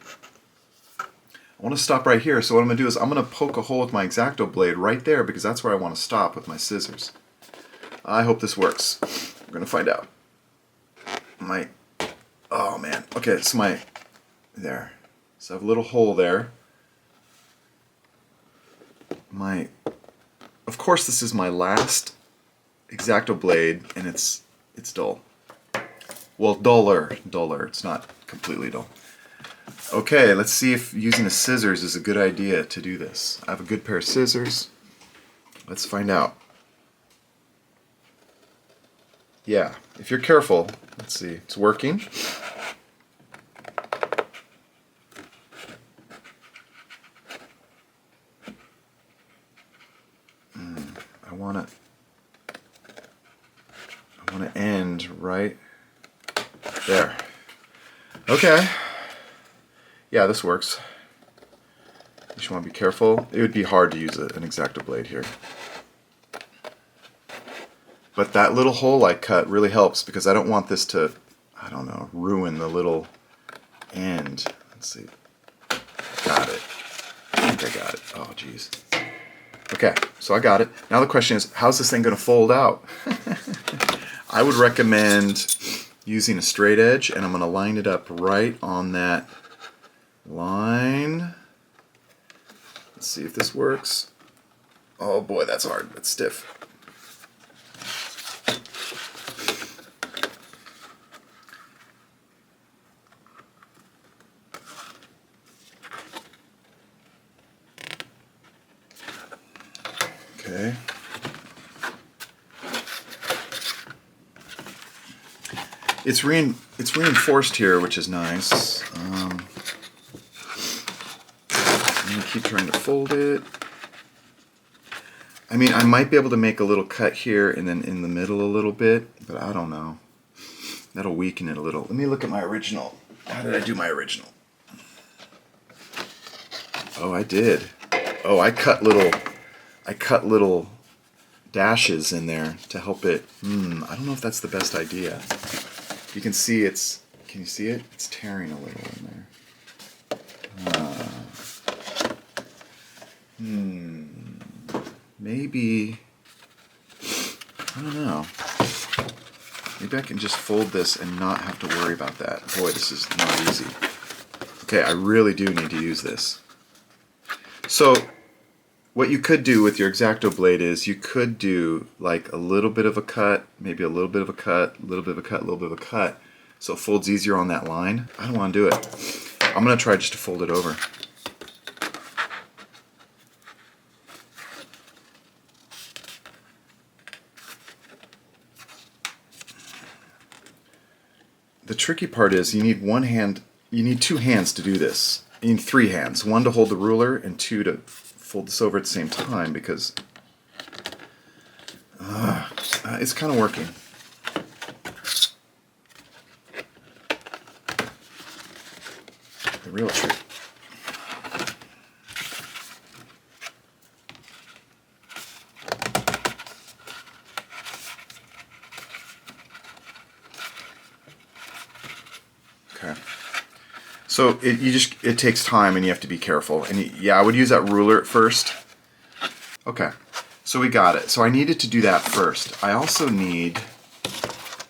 I want to stop right here, so what I'm going to do is I'm going to poke a hole with my X-Acto blade right there because that's where I want to stop with my scissors. I hope this works. We're going to find out. Oh man. Okay, so there. So I have a little hole there. Of course this is my last X-Acto blade and it's dull. Well, duller. It's not completely dull. Okay, let's see if using the scissors is a good idea to do this. I have a good pair of scissors. Let's find out. Yeah, if you're careful, let's see, it's working. I want to end right there. Okay. Yeah, this works. You just want to be careful. It would be hard to use an X-Acto blade here. But that little hole I cut really helps because I don't want this to, ruin the little end. Let's see. Got it. I think I got it. Oh, jeez. Okay, so I got it. Now the question is, how's this thing going to fold out? I would recommend using a straight edge, and I'm going to line it up right on that line. Let's see if this works. Oh boy, that's hard. That's stiff. Okay. It's reinforced here, which is nice. I'm going to keep trying to fold it. I mean, I might be able to make a little cut here and then in the middle a little bit, but I don't know. That'll weaken it a little. Let me look at my original. How did I do my original? Oh, I did. Oh, I cut little dashes in there to help it. I don't know if that's the best idea. You can see can you see it? It's tearing a little in there. Maybe, I don't know. Maybe I can just fold this and not have to worry about that. Boy, this is not easy. Okay, I really do need to use this. So, what you could do with your X-Acto blade is you could do like a little bit of a cut, maybe a little bit of a cut, a little bit of a cut, a little bit of a cut, so it folds easier on that line. I don't want to do it. I'm going to try just to fold it over. the tricky part is you need one hand, you need two hands to do this. You need three hands, one to hold the ruler and two to fold this over at the same time, because it's kind of working. The real trick. Okay. So it takes time and you have to be careful. And yeah, I would use that ruler at first. Okay. So we got it. So I needed to do that first. I also need,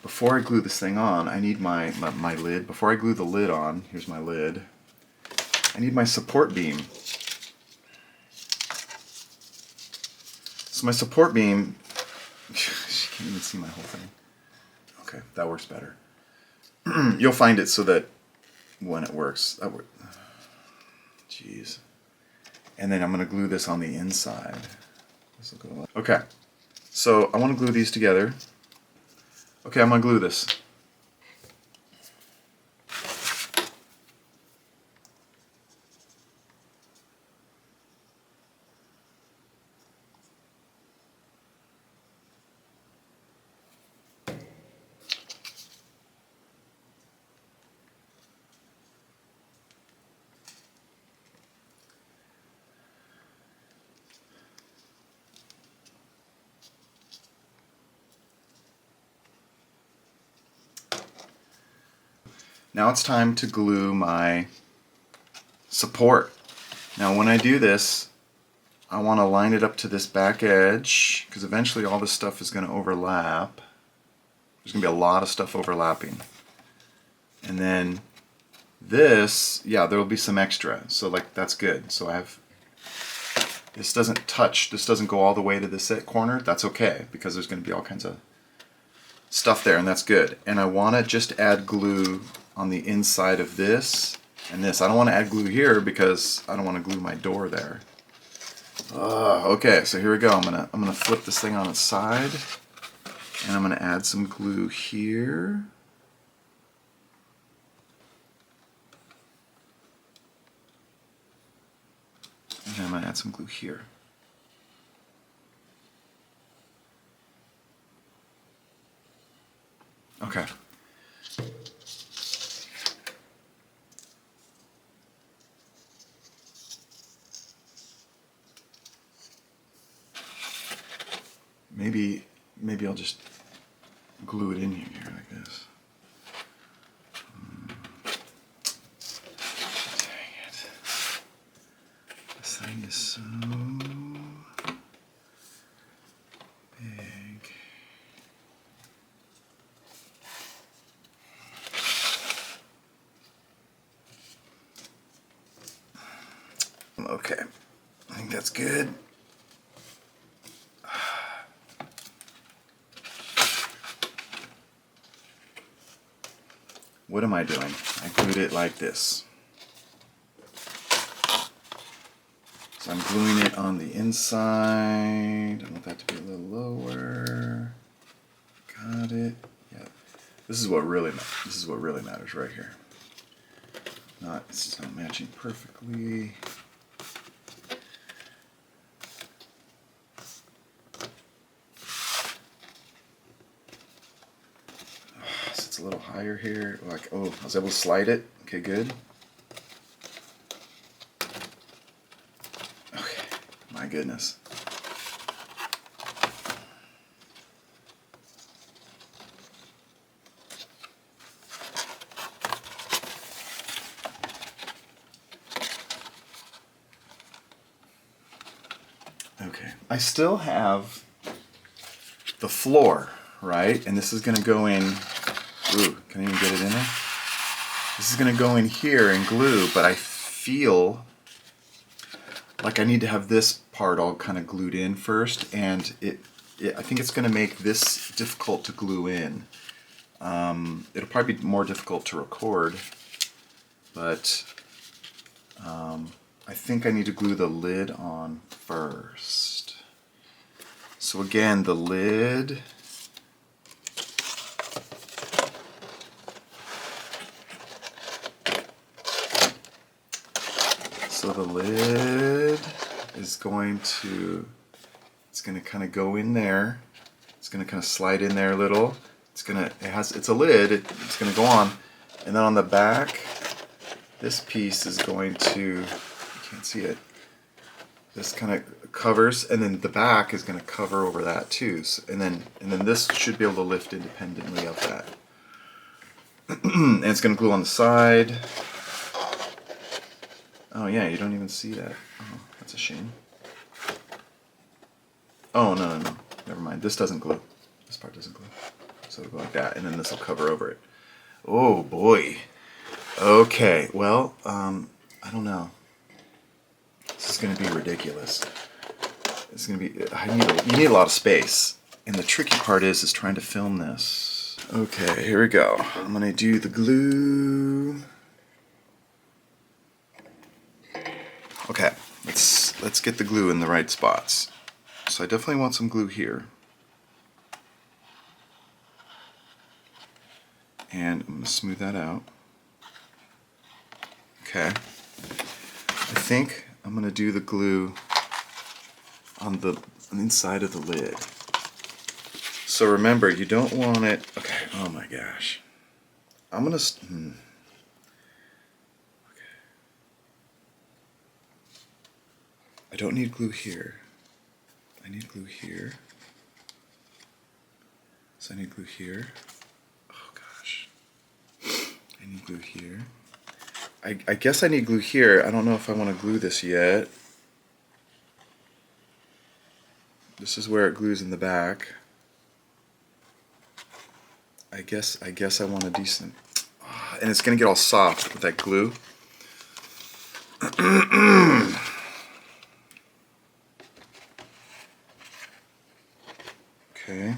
before I glue this thing on, I need my lid. Before I glue the lid on, here's my lid. I need my support beam. So my support beam, you can't even see my whole thing. Okay, that works better. You'll find it so that when it works, jeez. And then I'm going to glue this on the inside. This will go. Okay, so I want to glue these together. Okay, I'm going to glue this. Now it's time to glue my support. Now when I do this, I want to line it up to this back edge, because eventually all this stuff is going to overlap. There's going to be a lot of stuff overlapping. And then this, yeah, there will be some extra. So like that's good. So I have, this doesn't touch, this doesn't go all the way to this corner. That's okay, because there's going to be all kinds of stuff there, and that's good. And I want to just add glue on the inside of this and this. I don't want to add glue here because I don't want to glue my door there. Okay, so here we go. I'm gonna flip this thing on its side, and I'm gonna add some glue here. And then I'm gonna add some glue here. Okay. Maybe I'll just glue it in here like this. Dang it. This thing is so big. Okay, I think that's good. What am I doing? I glued it like this. So I'm gluing it on the inside. I want that to be a little lower. Got it. Yeah. This is what really matters right here. It's not matching perfectly. It's a little higher here. Like, oh, I was able to slide it. Okay, good. Okay, my goodness. Okay, I still have the floor, right? And this is going to go in. Ooh, can I even get it in there? This is going to go in here and glue, but I feel like I need to have this part all kind of glued in first, and I think it's going to make this difficult to glue in. It'll probably be more difficult to record, but I think I need to glue the lid on first. So again, the lid. So the lid is going to, it's going to kind of go in there. It's going to kind of slide in there a little. It's a lid. It's going to go on. And then on the back, this piece is going to, you can't see it. This kind of covers, and then the back is going to cover over that too. So, and then this should be able to lift independently of that. And it's going to glue on the side. Oh yeah, you don't even see that. Oh, that's a shame. Oh no, never mind. This doesn't glue. This part doesn't glue. So it'll go like that, and then this will cover over it. Oh boy. Okay, well, I don't know. This is going to be ridiculous. It's going to be. You need a lot of space, and the tricky part is trying to film this. Okay, here we go. I'm going to do the glue. Okay, let's get the glue in the right spots. So I definitely want some glue here. And I'm going to smooth that out. Okay. I think I'm going to do the glue on the inside of the lid. So remember, you don't want it... Okay, oh my gosh. I'm going to... Okay. I don't need glue here. I need glue here. So I need glue here. Oh gosh. I need glue here. I guess I need glue here. I don't know if I want to glue this yet. This is where it glues in the back. I guess I want a decent... And it's going to get all soft with that glue. Okay.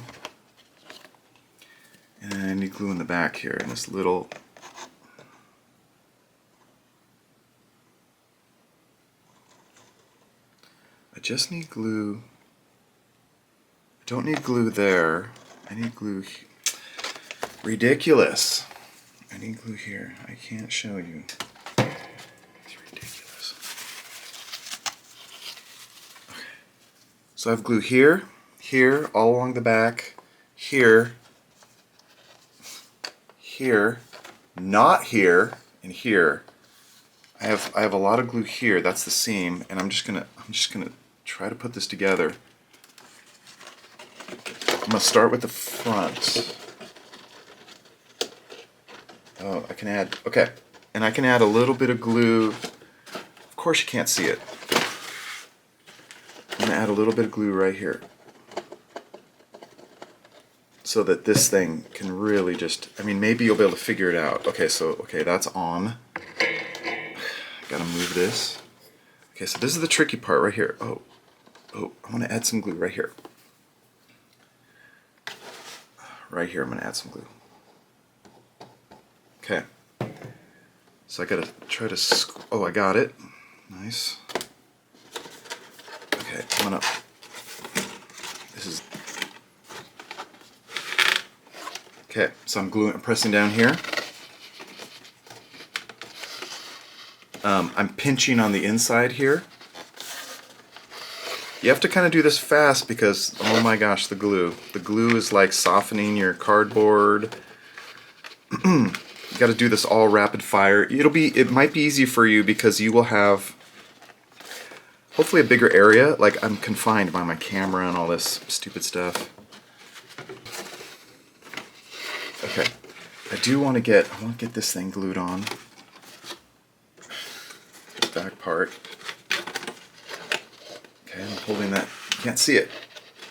And I need glue in the back here in this little... I just need glue. I don't need glue there. I need glue. Ridiculous. I need glue here. I can't show you. It's ridiculous. Okay. So I have glue here, here, all along the back, here, here, not here, and here. I have a lot of glue here. That's the seam, and I'm just gonna try to put this together. I'm gonna start with the front. Oh, I can add, okay. And I can add a little bit of glue. Of course you can't see it. I'm gonna add a little bit of glue right here. So that this thing can really just, I mean, maybe you'll be able to figure it out. Okay, so, okay, that's on. Gotta move this. Okay, so this is the tricky part right here. Oh, I want to add some glue right here. Right here, I'm going to add some glue. Okay. So I gotta try to, oh, I got it. Nice. Okay, I'm gonna, this is, okay, so I'm pressing down here. I'm pinching on the inside here. You have to kind of do this fast because, oh my gosh, the glue. The glue is like softening your cardboard. You got to do this all rapid fire. It might be easy for you because you will have hopefully a bigger area. Like I'm confined by my camera and all this stupid stuff. Okay, I want to get this thing glued on. The back part. Okay, I'm holding that. You can't see it.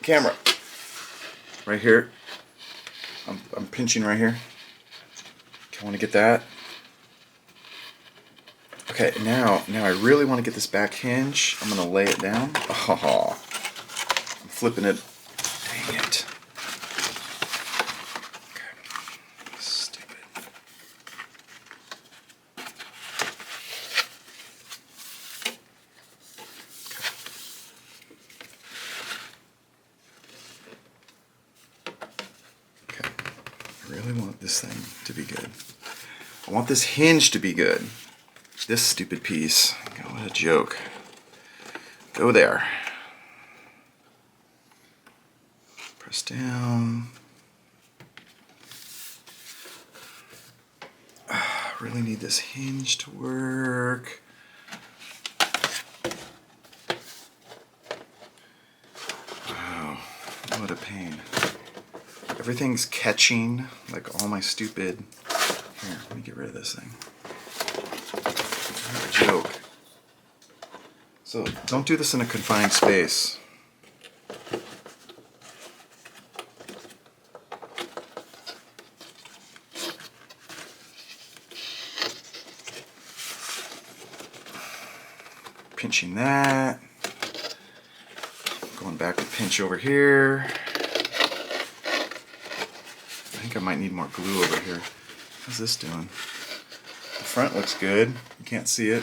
Camera. Right here. I'm pinching right here. Okay, I want to get that. Okay, now I really want to get this back hinge. I'm going to lay it down. Oh, I'm flipping it. Dang it. Okay. Stupid. Okay. I really want this thing to be good. I want this hinge to be good. This stupid piece. Go What a joke. Go there. Press down. Really need this hinge to work. Wow, what a pain. Everything's catching, like all my stupid... Here, let me get rid of this thing. What a joke. So, don't do this in a confined space. Pinching that. Going back to pinch over here. I think I might need more glue over here. How's this doing? The front looks good. You can't see it.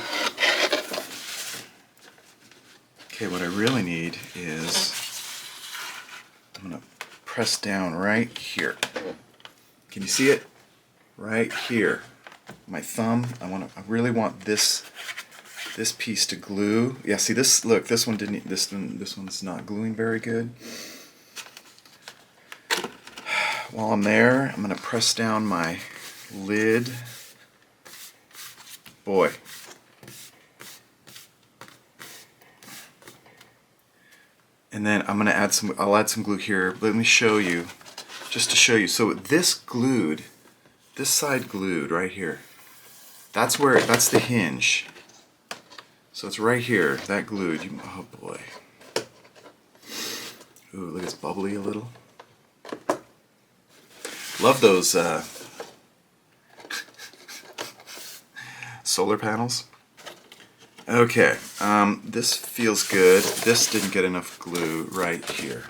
Okay, what I really need is I'm going to press down right here. Can you see it? Right here. My thumb. I really want this piece to glue. Yeah, see this, look, this one's not gluing very good. While I'm there, I'm going to press down my lid. Boy. And then I'm going to add I'll add some glue here. Let me show you, just to show you. So this side glued right here. That's the hinge. So it's right here, that glued. Oh boy. Ooh, look, it's bubbly a little. Love those solar panels. Okay, this feels good. This didn't get enough glue right here.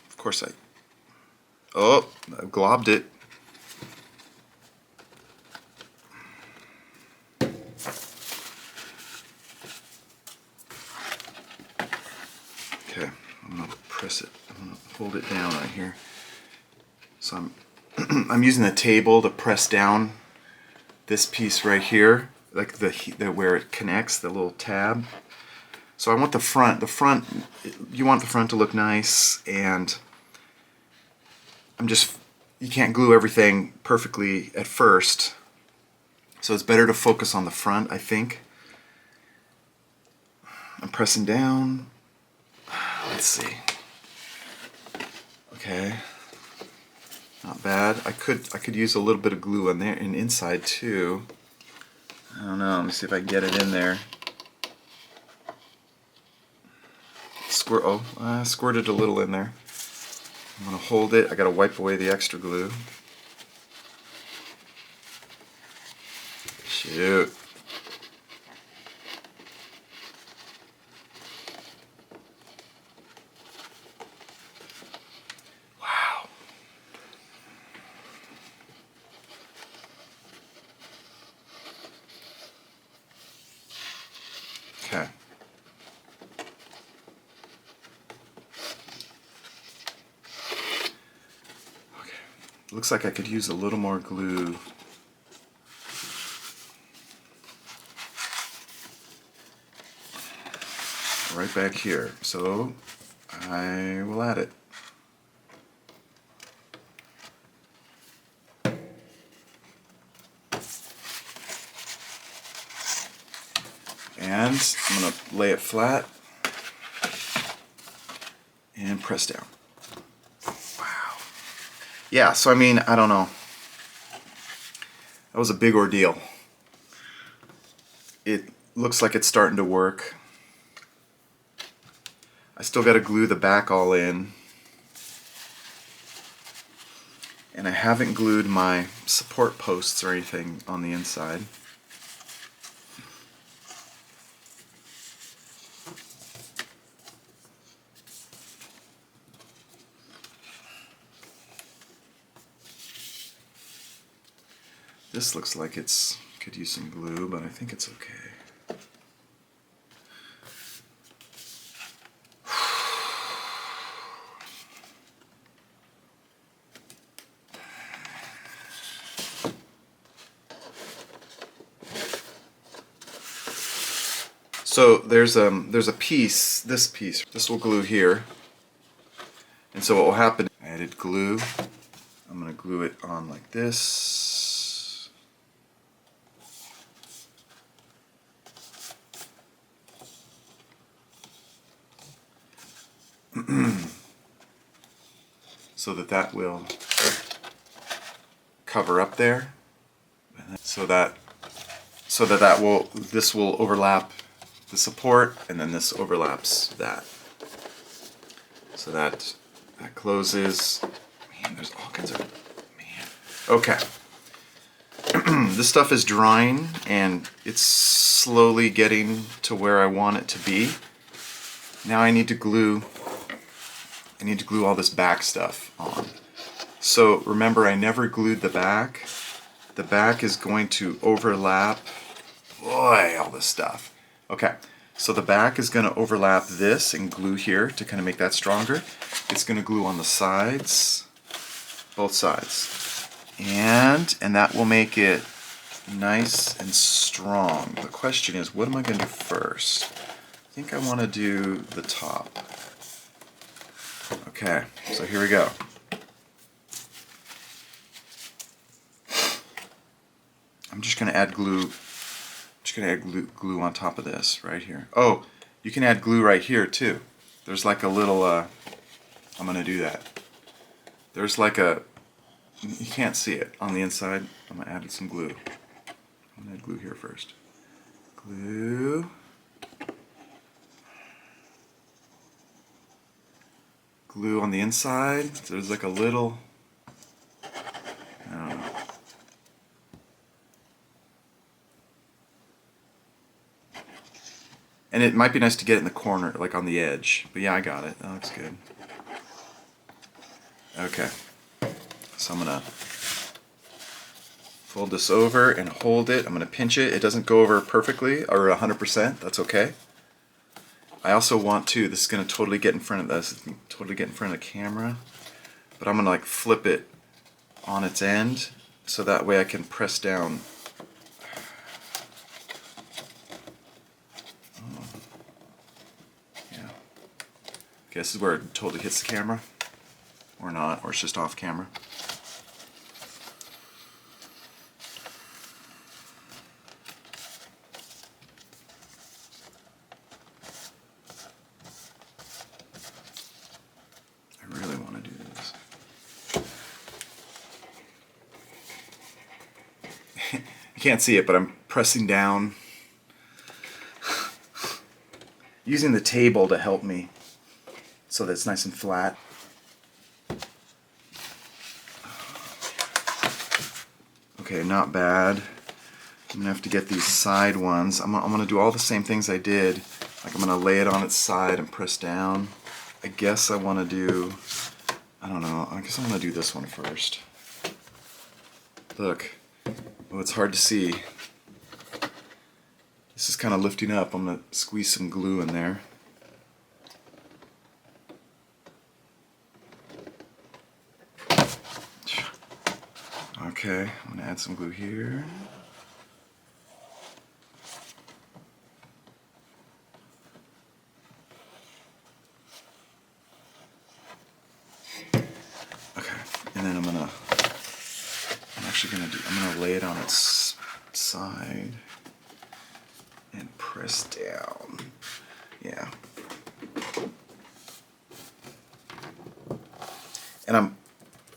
Of course I globbed it. Okay, I'm gonna press it. I'm gonna hold it down right here. So I'm using the table to press down this piece right here, like the where it connects, the little tab. So I want the front. You want the front to look nice, and you can't glue everything perfectly at first. So it's better to focus on the front, I think. I'm pressing down. Let's see. Okay. Not bad. I could use a little bit of glue on there and inside too. I don't know. Let me see if I can get it in there. Squirted a little in there. I'm gonna hold it. I gotta wipe away the extra glue. Shoot. Wow. Okay. Looks like I could use a little more glue. Right back here. So I will add it. And I'm going to lay it flat and press down. Wow. Yeah, so I mean, I don't know. That was a big ordeal. It looks like it's starting to work. I still got to glue the back all in. And I haven't glued my support posts or anything on the inside. This looks like it's could use some glue, but I think it's okay. So there's a piece, this will glue here. And so what will happen, I added glue. I'm going to glue it on like this. So that will cover up there. So that this will overlap the support, and then this overlaps that. So that closes. Man, there's all kinds of, man. Okay. This stuff is drying and it's slowly getting to where I want it to be. Now I need to glue all this back stuff on. So remember, I never glued the back. The back is going to overlap, boy, all this stuff. Okay, so the back is going to overlap this and glue here to kind of make that stronger. It's going to glue on the sides, both sides. And that will make it nice and strong. The question is, what am I going to do first? I think I want to do the top. Okay, so here we go. I'm just going to add glue. Glue on top of this right here. Oh, you can add glue right here too. There's like a little. I'm going to do that. There's like a. You can't see it on the inside. I'm going to add some glue. I'm going to add glue here first. Glue. Glue on the inside. So there's like a little. I don't know. And it might be nice to get it in the corner, like on the edge. But yeah, I got it. That looks good. Okay. So I'm going to fold this over and hold it. I'm going to pinch it. It doesn't go over perfectly or 100%. That's okay. I also want to, this is going to totally get in front of this. It's going to totally get in front of the camera. But I'm going to like flip it on its end so that way I can press down. Okay, this is where it totally hits the camera, or not, or it's just off camera. I really want to do this. You can't see it, but I'm pressing down, using the table to help me, so that it's nice and flat. Okay, not bad. I'm gonna have to get these side ones. I'm gonna do all the same things I did. Like I'm gonna lay it on its side and press down. I guess I wanna do, I don't know, I guess I'm gonna do this one first. Look, oh, it's hard to see. This is kind of lifting up. I'm gonna squeeze some glue in there. Okay, I'm going to add some glue here. Okay, and then I'm going to lay it on its side and press down. Yeah. And I'm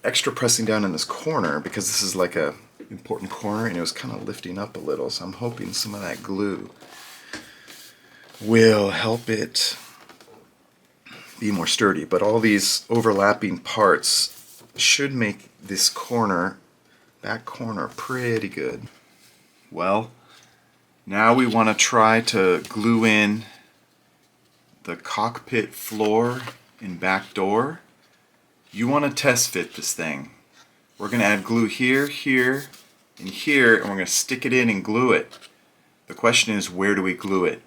extra pressing down in this corner because this is like a important corner and it was kind of lifting up a little, so I'm hoping some of that glue will help it be more sturdy. But all these overlapping parts should make this corner, back corner, pretty good. Well, now we want to try to glue in the cockpit floor and back door. You want to test fit this thing. We're going to add glue here, here, and here, and we're going to stick it in and glue it. The question is, where do we glue it?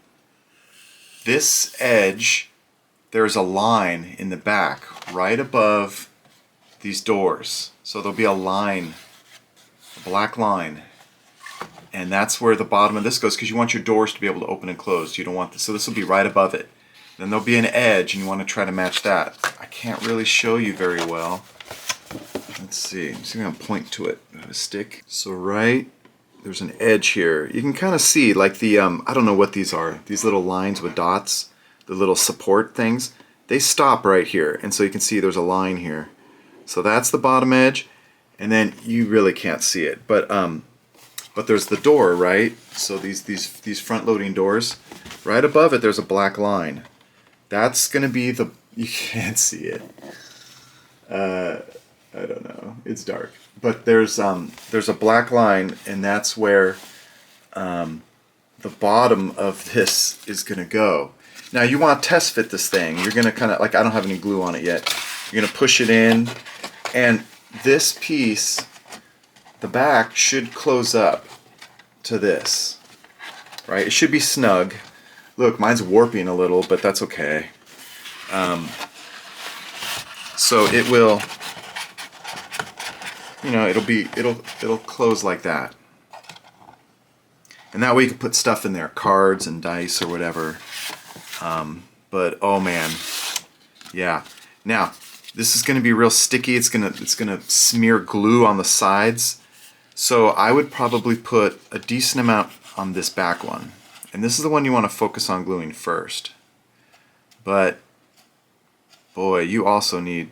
This edge, there's a line in the back right above these doors. So there'll be a line, a black line, and that's where the bottom of this goes, because you want your doors to be able to open and close. You don't want this, so this will be right above it. Then there'll be an edge, and you want to try to match that. I can't really show you very well. Let's see. I'm just going to point to it with a stick. So there's an edge here. You can kind of see like the, I don't know what these are. These little lines with dots, the little support things, they stop right here. And so you can see there's a line here. So that's the bottom edge, and then you really can't see it. But there's the door, right? So these front-loading doors, right above it there's a black line. That's going to be the, you can't see it. I don't know. It's dark. But there's a black line, and that's where the bottom of this is going to go. Now you want to test fit this thing. You're going to kind of, like, I don't have any glue on it yet. You're going to push it in, and this piece, the back, should close up to this. Right? It should be snug. Look, mine's warping a little, but that's okay. So it will, you know, it'll close like that. And that way you can put stuff in there, cards and dice or whatever. But oh man, yeah. Now this is going to be real sticky. It's gonna smear glue on the sides. So I would probably put a decent amount on this back one. And this is the one you want to focus on gluing first. But boy, you also need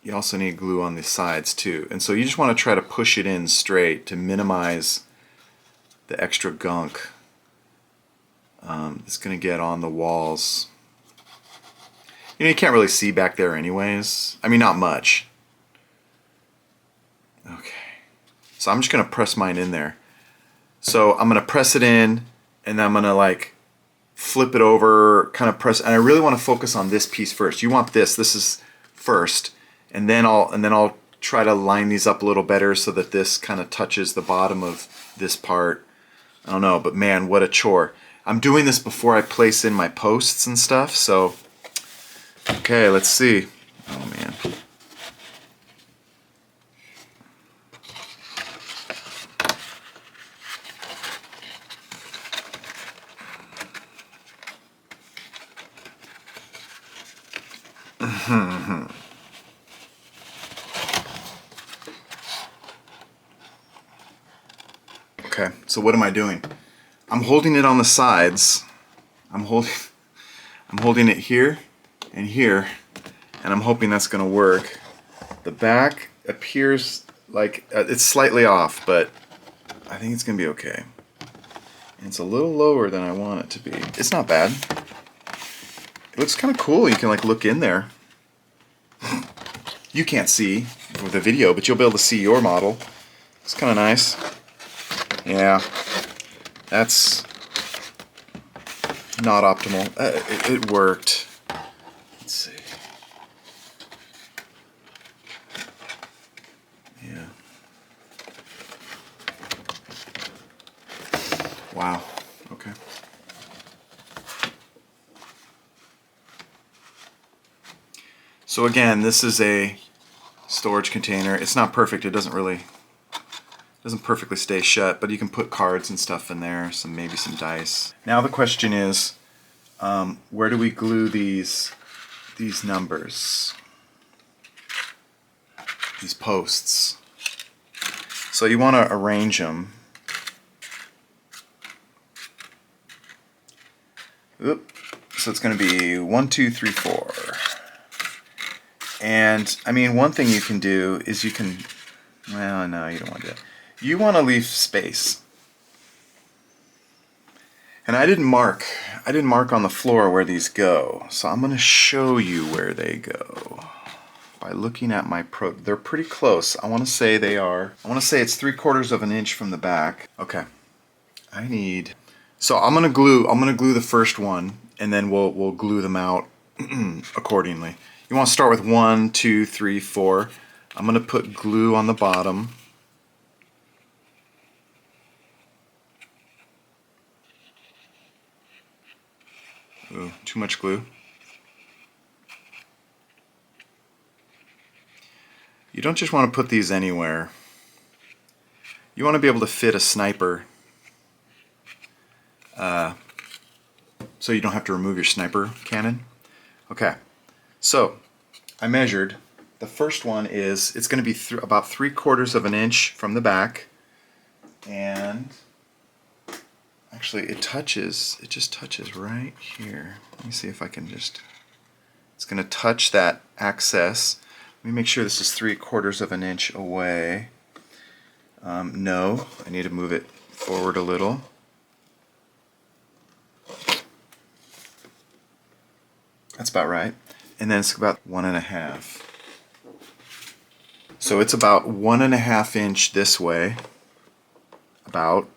glue on the sides too. And so you just want to try to push it in straight to minimize the extra gunk that's going to get on the walls. You know, you can't really see back there anyways. I mean, not much. Okay. So I'm just going to press mine in there. So I'm going to press it in, and then I'm going to like flip it over, kind of press, and I really want to focus on this piece first. You want this is first, and then I'll try to line these up a little better so that this kind of touches the bottom of this part. I don't know, but man, what a chore. I'm doing this before I place in my posts and stuff, so okay, let's see. Oh man. Okay, so what am I doing? I'm holding it on the sides. I'm holding it here and here, and I'm hoping that's going to work. The back appears like it's slightly off, but I think it's going to be okay. And it's a little lower than I want it to be. It's not bad. It looks kind of cool. You can like look in there. You can't see with the video, but you'll be able to see your model. It's kind of nice. Yeah, that's not optimal. It worked. Let's see. Yeah. Wow. Okay. So again, this is a storage container. It's not perfect. It doesn't perfectly stay shut, but you can put cards and stuff in there, maybe some dice. Now the question is, where do we glue these numbers, these posts? So you want to arrange them. Oop. So it's going to be 1, 2, 3, 4. And I mean, one thing you can do is you can, well, no, you don't want to do that. You want to leave space. And I didn't mark on the floor where these go, so I'm going to show you where they go by looking at my they're pretty close. I want to say it's 3/4 of an inch from the back. Okay. So I'm going to glue the first one, and then we'll glue them out accordingly. You want to start with 1, 2, 3, 4. I'm going to put glue on the bottom. Ooh, too much glue. You don't just want to put these anywhere. You want to be able to fit a sniper so you don't have to remove your sniper cannon. Okay, so I measured. The first one is, it's going to be about 3/4 of an inch from the back, and actually it just touches right here. Let me see if I can just, it's going to touch that access. Let me make sure this is 3/4 of an inch away. No, I need to move it forward a little. That's about right. And then it's about 1.5. So it's about 1.5 inch this way, about,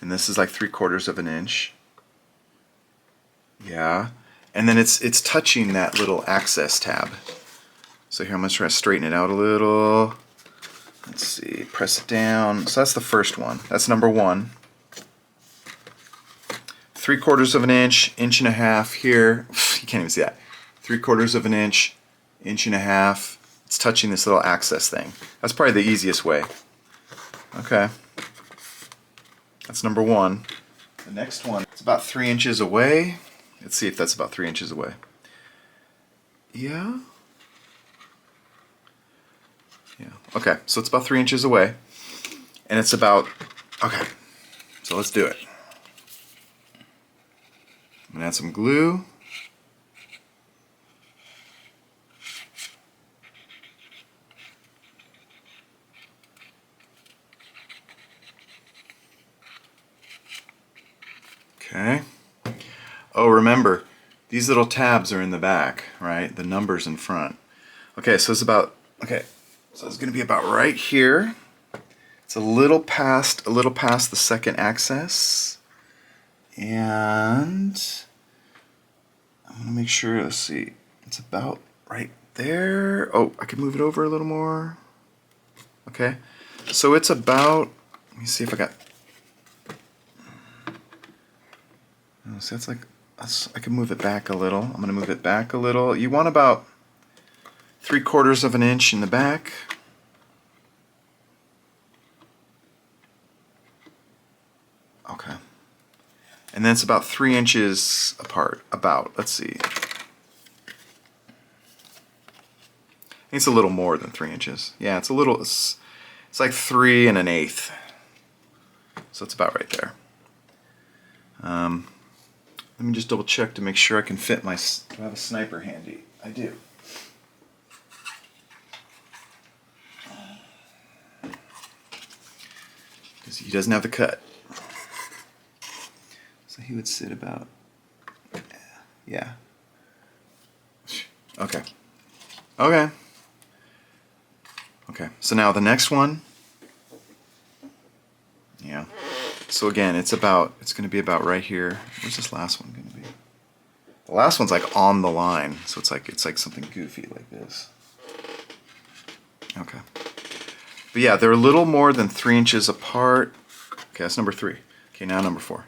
and this is like 3/4 of an inch. Yeah, and then it's touching that little access tab. So here I'm going to try to straighten it out a little. Let's see, press it down. So that's the first one. That's number 1. 3/4 of an inch, 1.5 here. You can't even see that. 3/4 of an inch, 1.5. It's touching this little access thing. That's probably the easiest way. Okay. That's number 1. The next one, it's about 3 inches away. Let's see if that's about 3 inches away. Yeah. Yeah. Okay, so it's about 3 inches away. And it's about, okay, so let's do it. I'm gonna add some glue. Okay. Oh, remember, these little tabs are in the back, right? The numbers in front. Okay, so it's about, okay, so it's gonna be about right here. It's a little past the second axis. And I'm gonna make sure, let's see, it's about right there. Oh, I can move it over a little more. Okay, so it's about, let me see if I got, oh, so that's like, I can move it back a little. I'm gonna move it back a little. You want about 3/4 of an inch in the back. Okay. And then it's about 3 inches apart, about, let's see. I think it's a little more than 3 inches. Yeah, it's a little, it's like 3 1/8. So it's about right there. Let me just double check to make sure I can fit my, do I have a sniper handy? I do. Because he doesn't have the cut. So he would sit about, yeah. Okay. Okay. Okay, so now the next one, yeah. So again, it's going to be about right here. Where's this last one going to be? The last one's like on the line, so it's like something goofy like this. Okay. But yeah, they're a little more than 3 inches apart. Okay, that's number 3. Okay, now number 4.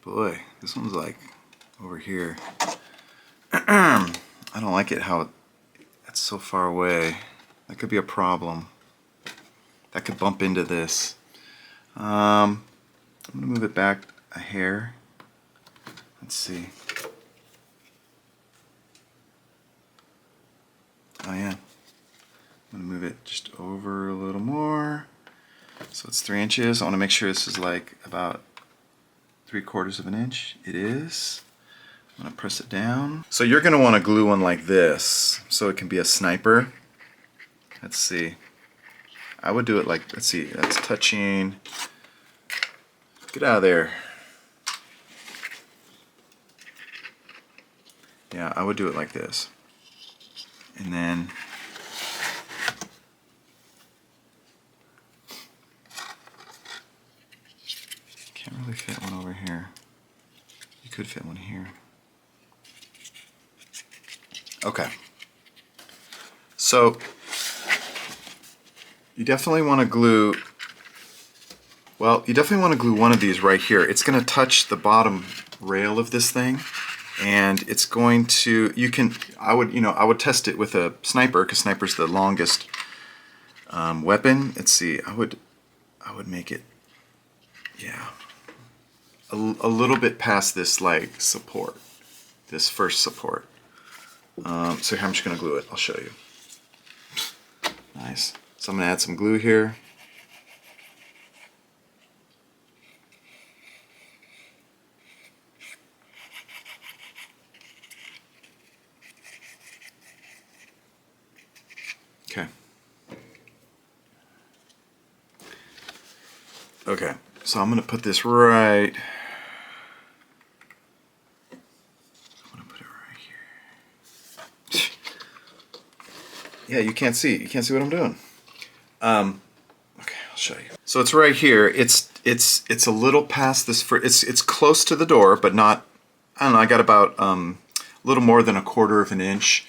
Boy, this one's like over here. I don't like it how it's so far away. That could be a problem. That could bump into this. I'm gonna move it back a hair. Let's see. Oh yeah. I'm gonna move it just over a little more. So it's 3 inches. I want to make sure this is like about 3/4 of an inch. It is. I'm gonna press it down. So you're gonna want to glue one like this so it can be a sniper. Let's see. I would do it like, let's see, that's touching. Get out of there. Yeah, I would do it like this. And then camera over here. You could fit one here. Okay. So you definitely want to glue, well, you definitely want to glue one of these right here. It's going to touch the bottom rail of this thing, and it's going to, I would test it with a sniper, because sniper's the longest weapon. Let's see, I would make it, yeah, a little bit past this like support, this first support. So I'm just going to glue it. I'll show you. Nice. So I'm going to add some glue here. Okay. Okay, so I'm going to put this right. I'm going to put it right here. Yeah, you can't see. You can't see what I'm doing. Okay, I'll show you. So it's right here. It's a little past this. It's close to the door, but not. I don't know. I got about a little more than 1/4 of an inch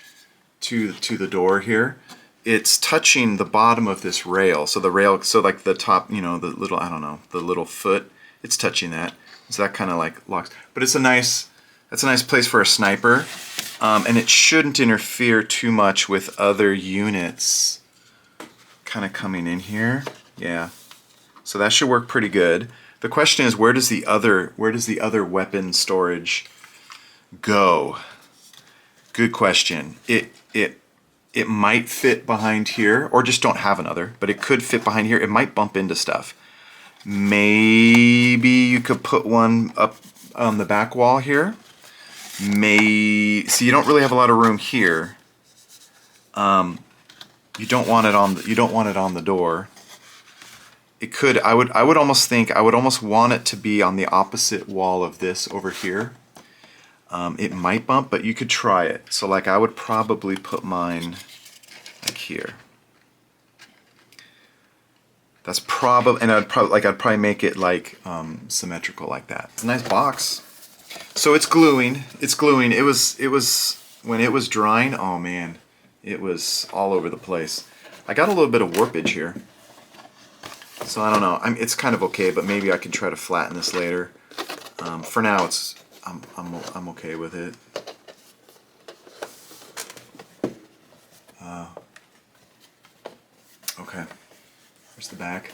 to the door here. It's touching the bottom of this rail. So the rail, so like the top, the little, I don't know, the little foot. It's touching that. So that kind of like locks. But it's a nice. That's a nice place for a sniper, and it shouldn't interfere too much with other units kind of coming in here. Yeah, so that should work pretty good. The question is, where does the other weapon storage go? Good question. It might fit behind here, or just don't have another, but it could fit behind here. It might bump into stuff. Maybe you could put one up on the back wall here. See, you don't really have a lot of room here. You don't want it on the door. It could. I would almost want it to be on the opposite wall of this over here. It might bump, but you could try it. So like I would probably put mine like here. That's probably, and I'd probably make it like symmetrical like that. It's a nice box. So it's gluing. It's gluing. It was when it was drying. Oh man, it was all over the place. I got a little bit of warpage here, so I don't know. It's kind of okay, but maybe I can try to flatten this later. For now, I'm okay with it. Okay, here's the back.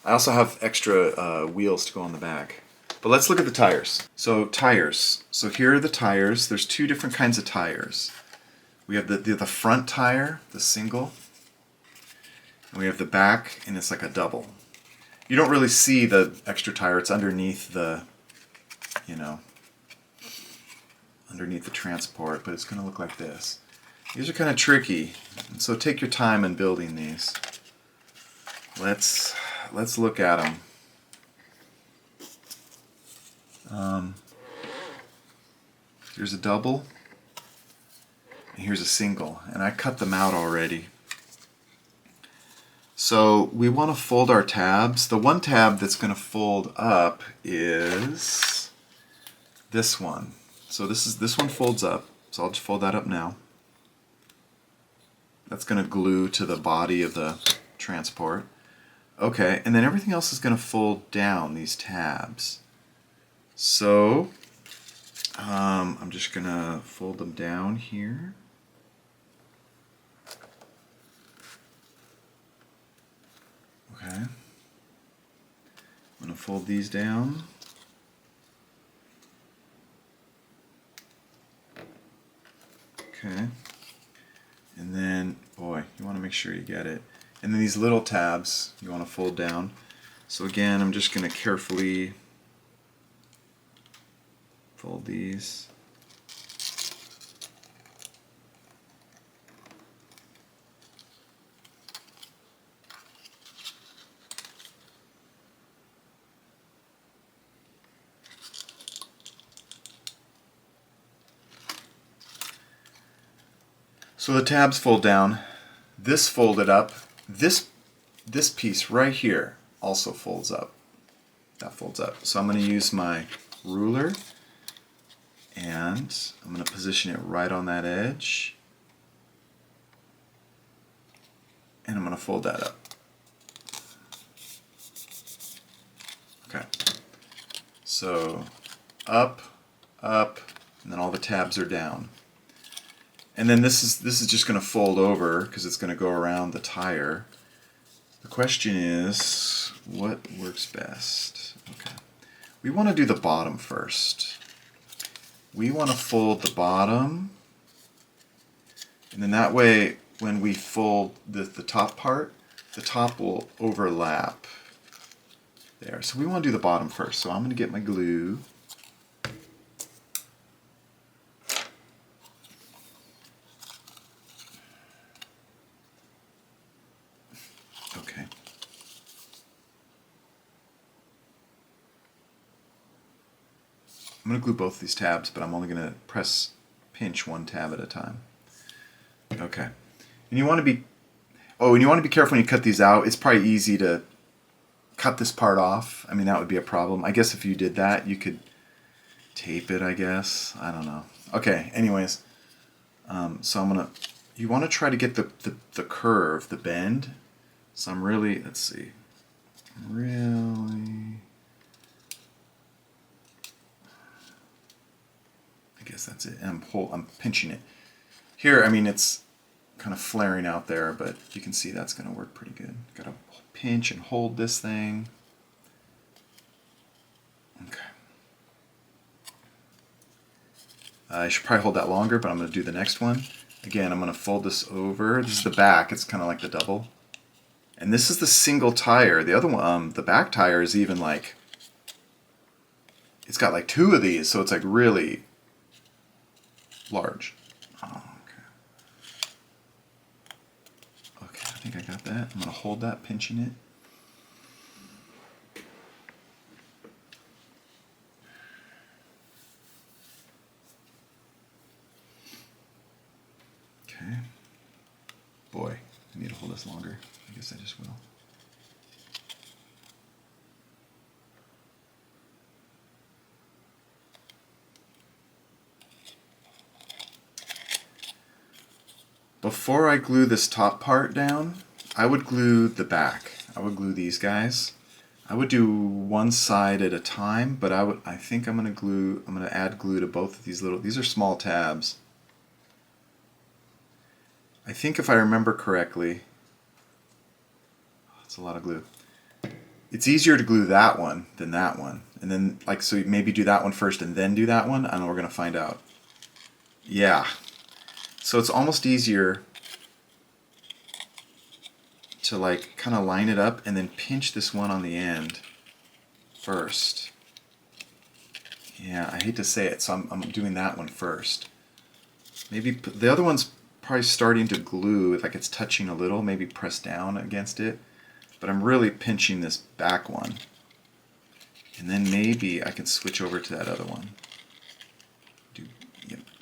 I also have extra wheels to go on the back. But let's look at the tires. So tires. So here are the tires. There's two different kinds of tires. We have the front tire, the single, and we have the back, and it's like a double. You don't really see the extra tire. It's underneath the, underneath the transport, but it's going to look like this. These are kind of tricky, so take your time in building these. Let's look at them. Here's a double, and here's a single, and I cut them out already. So we want to fold our tabs. The one tab that's going to fold up is this one. So this one folds up, so I'll just fold that up now. That's going to glue to the body of the transport. Okay, and then everything else is going to fold down, these tabs. So I'm just going to fold them down here. Okay. I'm going to fold these down. Okay. And then, boy, you want to make sure you get it. And then these little tabs you want to fold down. So again, I'm just going to carefully fold these. So the tabs fold down. This folded up. This piece right here also folds up. that folds up. So I'm going to use my ruler and I'm going to position it right on that edge. And I'm going to fold that up. Okay. So up, up, and then all the tabs are down. And then this is just going to fold over because it's going to go around the tire. The question is, what works best? Okay. We want to do the bottom first. We want to fold the bottom, and then that way when we fold the top part, the top will overlap there. So we want to do the bottom first. So I'm going to get my glue. Okay. I'm going to glue both of these tabs, but I'm only going to pinch one tab at a time. Okay. And you want to be careful when you cut these out. It's probably easy to cut this part off. I mean, that would be a problem. I guess if you did that, you could tape it, I guess. I don't know. Okay, anyways. So you want to try to get the curve, the bend. So I'm really, let's see. I guess that's it. And I'm pinching it. Here, I mean, it's kind of flaring out there, but you can see that's going to work pretty good. Got to pinch and hold this thing. Okay. I should probably hold that longer, but I'm going to do the next one. Again, I'm going to fold this over. This is the back. It's kind of like the double. And this is the single tire. The other one, the back tire is even like, it's got like 2 of these, so it's like really large. Oh, okay, I think I got that. I'm going to hold that, pinching it. Okay. Boy, I need to hold this longer. I guess I just will. Before I glue this top part down, I would glue the back. I would glue these guys. I would do one side at a time, but I think I'm gonna add glue to both of these are small tabs. I think if I remember correctly, that's a lot of glue. It's easier to glue that one than that one. And then, like, so maybe do that one first and then do that one, and we're gonna find out. Yeah. So it's almost easier to like kind of line it up and then pinch this one on the end first. Yeah, I hate to say it, so I'm doing that one first. Maybe the other one's probably starting to glue, like it's touching a little, maybe press down against it. But I'm really pinching this back one. And then maybe I can switch over to that other one.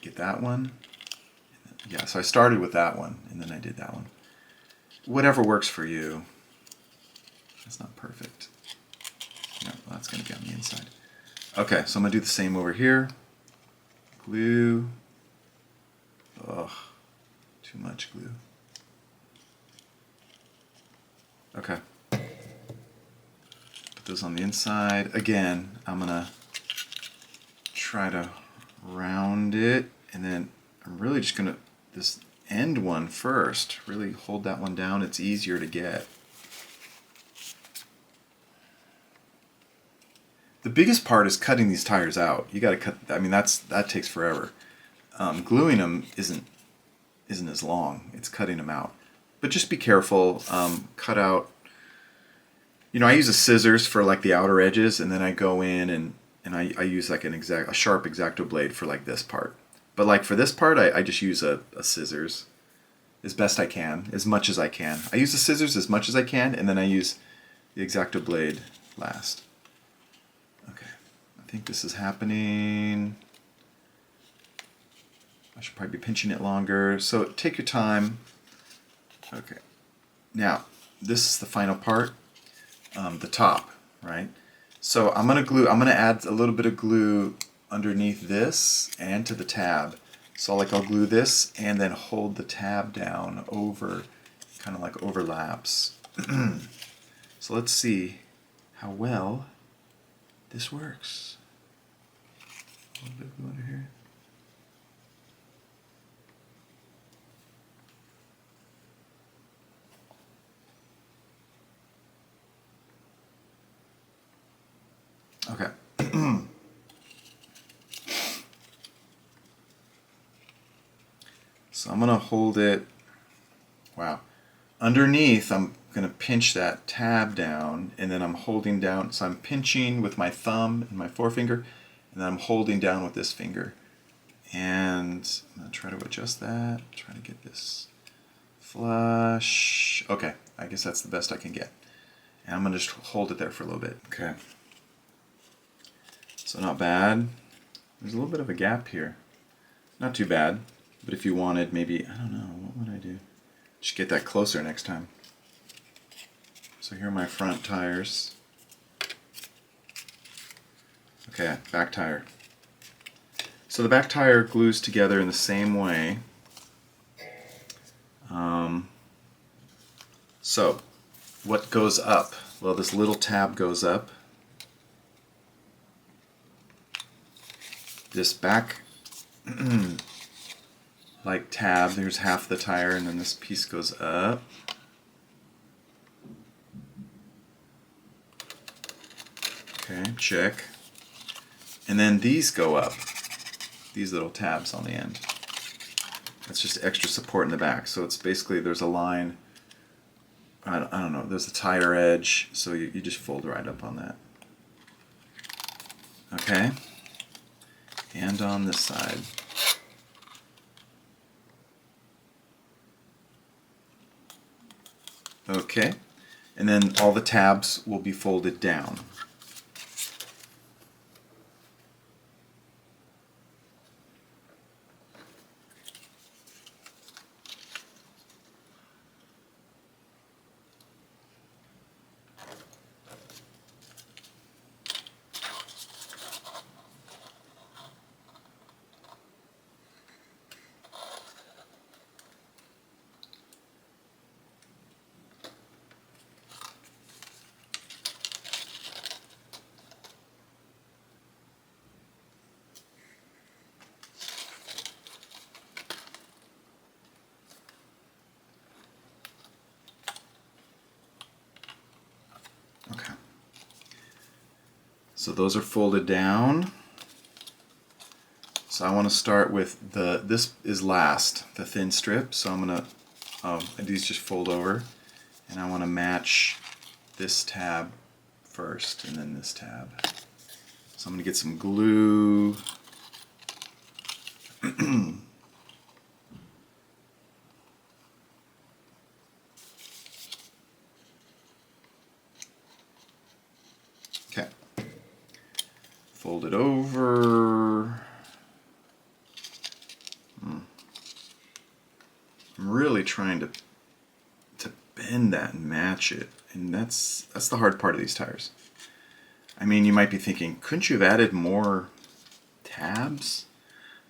Get that one. Yeah, so I started with that one, and then I did that one. Whatever works for you. That's not perfect. No, that's going to be on the inside. Okay, so I'm going to do the same over here. Glue. Ugh, too much glue. Okay. Put those on the inside. Again, I'm going to try to round it, and then I'm really just going to, this end one first, really hold that one down. It's easier to get. The biggest part is cutting these tires out. You got to cut, I mean, that takes forever. Gluing them isn't as long. It's cutting them out. But just be careful. Cut out, you know, I use a scissors for like the outer edges, and then I go in and I use like a sharp X-Acto blade for like this part. But like for this part, I just use a scissors as best I can, as much as I can. I use the scissors as much as I can, and then I use the X-Acto blade last. Okay, I think this is happening. I should probably be pinching it longer. So take your time. Okay, now this is the final part, the top, right? So I'm gonna add a little bit of glue underneath this and to the tab. So I'll glue this and then hold the tab down over, kind of like overlaps. So let's see how well this works. A little bit of glue under here. Okay. So I'm going to hold it, wow, underneath I'm going to pinch that tab down, and then I'm holding down, so I'm pinching with my thumb and my forefinger, and then I'm holding down with this finger. And I'm going to try to adjust that, try to get this flush. Okay, I guess that's the best I can get. And I'm going to just hold it there for a little bit. Okay. So not bad. There's a little bit of a gap here. Not too bad, but if you wanted maybe, I don't know, what would I do? Just get that closer next time. So here are my front tires. Okay, back tire. So the back tire glues together in the same way. So what goes up? Well, this little tab goes up. This back like tab, there's half the tire, and then this piece goes up. Okay, check. And then these go up, these little tabs on the end. That's just extra support in the back. So it's basically, there's a line, I don't know, there's a tire edge, so you just fold right up on that. Okay. And on this side. Okay, and then all the tabs will be folded down. Okay. So those are folded down. So I want to start with this is last, the thin strip. So I'm going to, these just fold over. And I want to match this tab first and then this tab. So I'm going to get some glue. Okay. Fold it over. I'm really trying to bend that and match it, and that's the hard part of these tires. I mean, you might be thinking, couldn't you have added more tabs?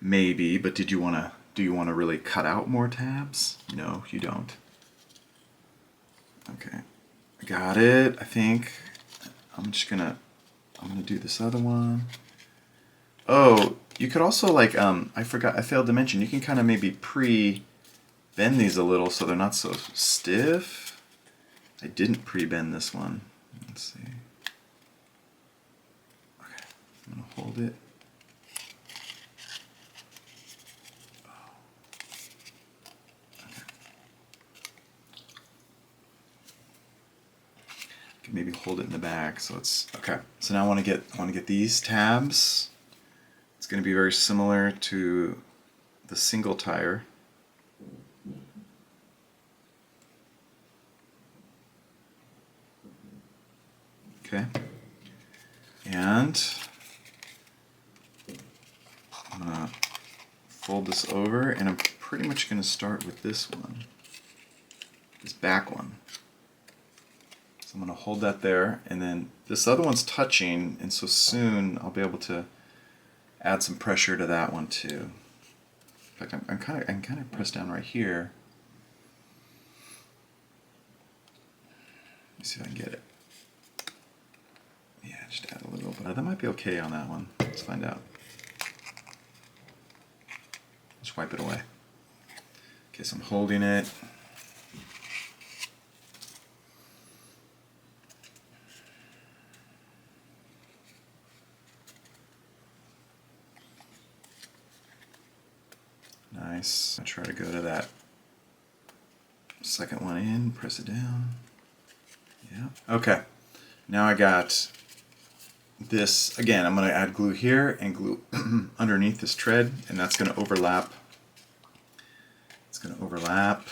Maybe, but do you want to really cut out more tabs? No, you don't. Okay, I got it, I think. I'm gonna do this other one. Oh, you could also I failed to mention, you can kind of maybe bend these a little so they're not so stiff. I didn't pre-bend this one. Let's see. Okay, I'm gonna hold it. Maybe hold it in the back so it's okay. So now I want to get these tabs. It's going to be very similar to the single tire. Okay. And I'm going to fold this over, and I'm pretty much going to start with this one, this back one. So I'm going to hold that there, and then this other one's touching, and so soon I'll be able to add some pressure to that one too. In fact, I can kind of press down right here. Let me see if I can get it. Yeah, just add a little bit. That might be okay on that one. Let's find out. Just wipe it away. Okay, so I'm holding it. Nice. I try to go to that second one in, press it down. Yeah. Okay. Now I got this. Again, I'm going to add glue here and glue underneath this tread, and that's going to overlap. It's going to overlap.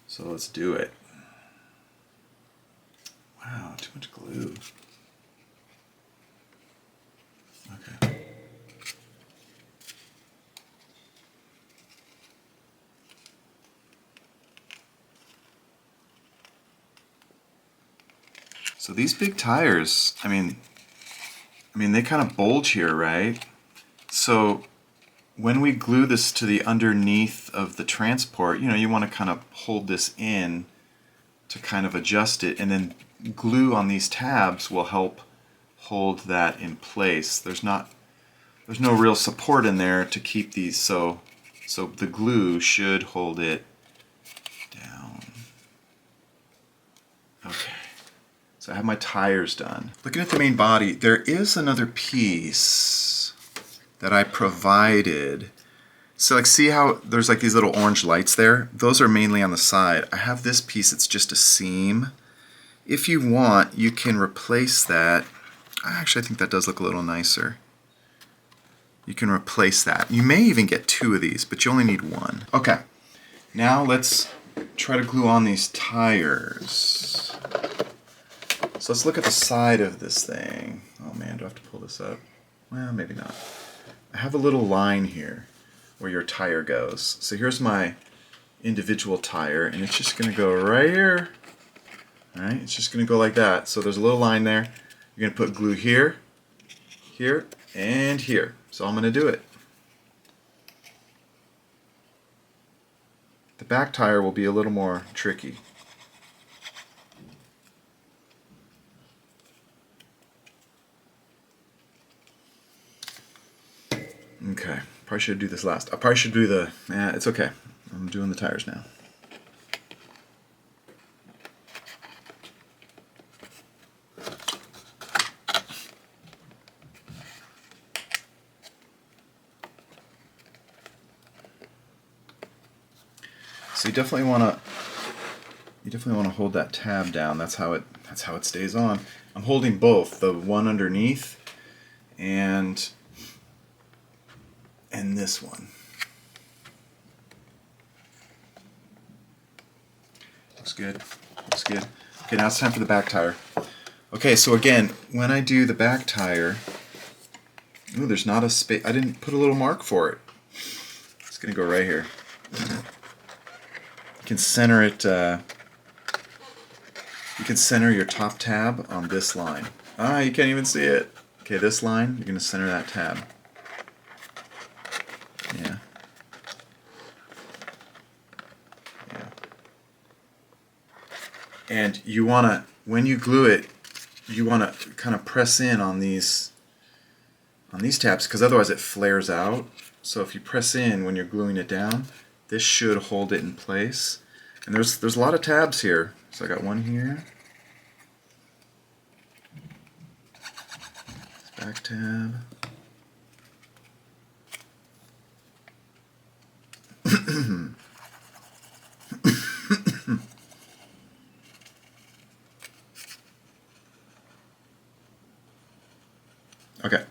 So let's do it. Wow, too much glue. Okay. So these big tires, I mean they kind of bulge here, right? So when we glue this to the underneath of the transport, you want to kind of hold this in to kind of adjust it, and then glue on these tabs will help hold that in place. There's no real support in there to keep these, so the glue should hold it down. Okay. So I have my tires done. Looking at the main body, there is another piece that I provided. So like, see how there's like these little orange lights there? Those are mainly on the side. I have this piece, it's just a seam. If you want, you can replace that. Actually, I think that does look a little nicer. You can replace that. You may even get two of these, but you only need one. Okay, now let's try to glue on these tires. So let's look at the side of this thing. Oh man, do I have to pull this up? Well, maybe not. I have a little line here where your tire goes. So here's my individual tire, and it's just going to go right here. All right, it's just going to go like that. So there's a little line there. You're going to put glue here, here, and here. So I'm going to do it. The back tire will be a little more tricky. Okay, probably should do this last. I probably should do the, it's okay. I'm doing the tires now. So you definitely want to hold that tab down. That's how it stays on. I'm holding both, the one underneath and this one. Looks good. Looks good. Okay, now it's time for the back tire. Okay, so again, when I do the back tire, ooh, there's not a space. I didn't put a little mark for it. It's gonna go right here. You can center it. You can center your top tab on this line. Ah, you can't even see it. Okay, this line, you're gonna center that tab. Yeah. Yeah. And you want to, when you glue it, you want to kind of press in on these tabs, because otherwise it flares out. So if you press in when you're gluing it down, this should hold it in place. And there's a lot of tabs here. So I got one here. Back tab. Okay,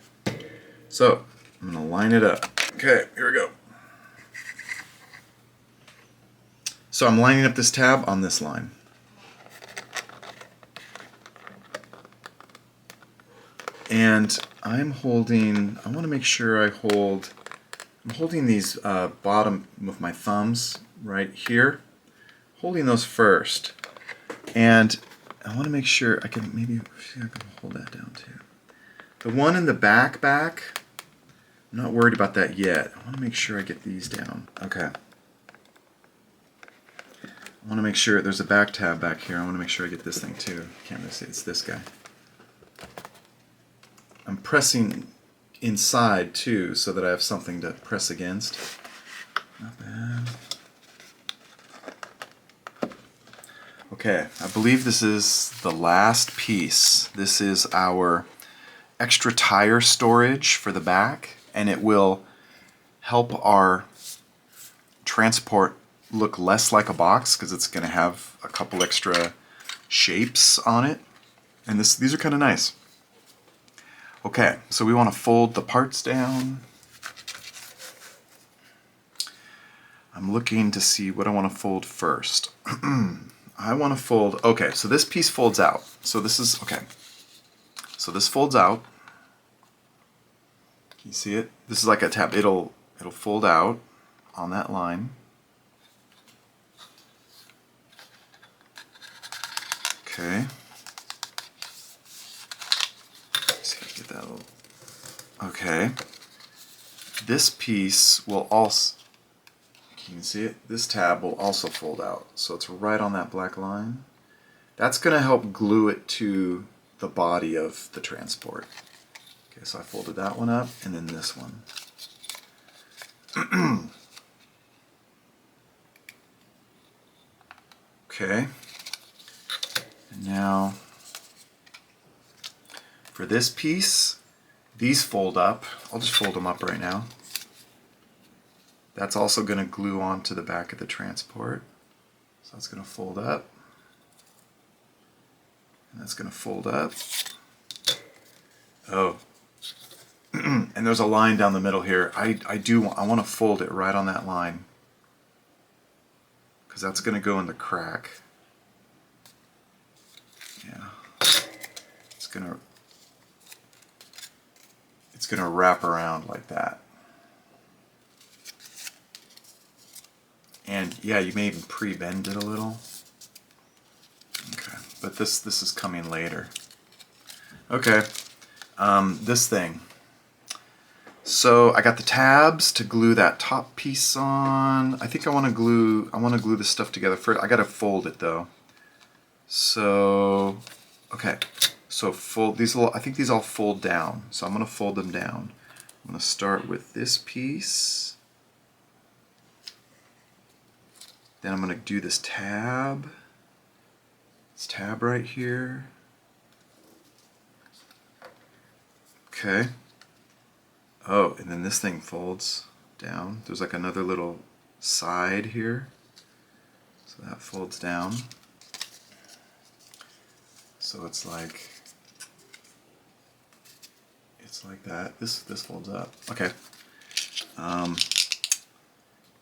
so I'm going to line it up. Okay, here we go. So I'm lining up this tab on this line. And I'm holding, I want to make sure I'm holding these bottom with my thumbs right here. Holding those first. And I want to make sure I can maybe see if I can hold that down too. The one in the back, I'm not worried about that yet. I want to make sure I get these down. Okay. I want to make sure there's a back tab back here. I want to make sure I get this thing too. Can't really see it's this guy. I'm pressing inside too so that I have something to press against. Not bad. Okay, I believe this is the last piece. This is our extra tire storage for the back, and it will help our transport look less like a box because it's going to have a couple extra shapes on it, and these are kind of nice. Okay, so we want to fold the parts down. I'm looking to see what I want to fold first. I want to fold, okay, so this piece folds out. So this is, okay. So this folds out. Can you see it? This is like a tab. It'll fold out on that line. Okay. Let's see if I get that little. Okay. This piece will also, can you see it? This tab will also fold out. So it's right on that black line. That's going to help glue it to the body of the transport. Okay, so I folded that one up, and then this one. Okay. And now, for this piece, these fold up. I'll just fold them up right now. That's also going to glue onto the back of the transport. So that's going to fold up. And that's going to fold up. Oh. And there's a line down the middle here. I want to fold it right on that line, because that's going to go in the crack. Yeah. It's going to wrap around like that. And yeah, you may even pre-bend it a little. Okay, but this is coming later. Okay, this thing. So I got the tabs to glue that top piece on. I think I want to glue this stuff together first. I got to fold it though. So okay, so fold these little. I think these all fold down. So I'm going to fold them down. I'm going to start with this piece. Then I'm going to do this tab. This tab right here. Okay. Oh, and then this thing folds down. There's like another little side here. So that folds down. So it's like that. This folds up. Okay.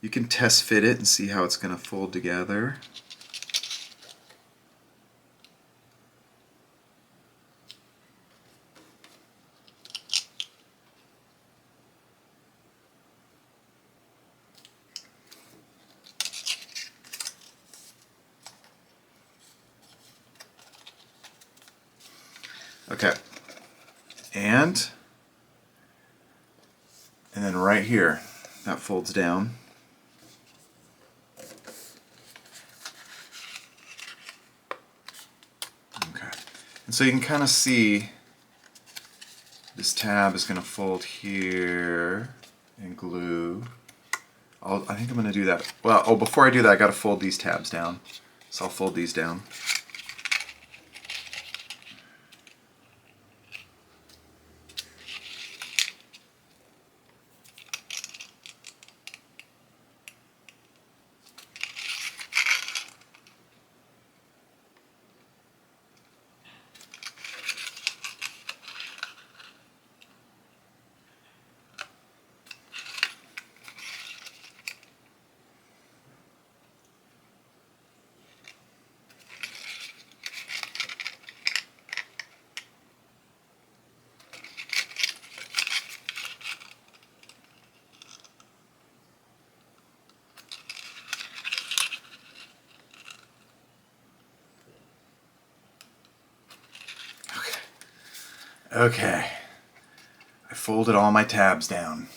You can test fit it and see how it's going to fold together. Okay. And then right here, that folds down. Okay. And so you can kind of see this tab is going to fold here and glue. I think I'm going to do that. Well, oh, before I do that, I got to fold these tabs down. So I'll fold these down. Okay, I folded all my tabs down.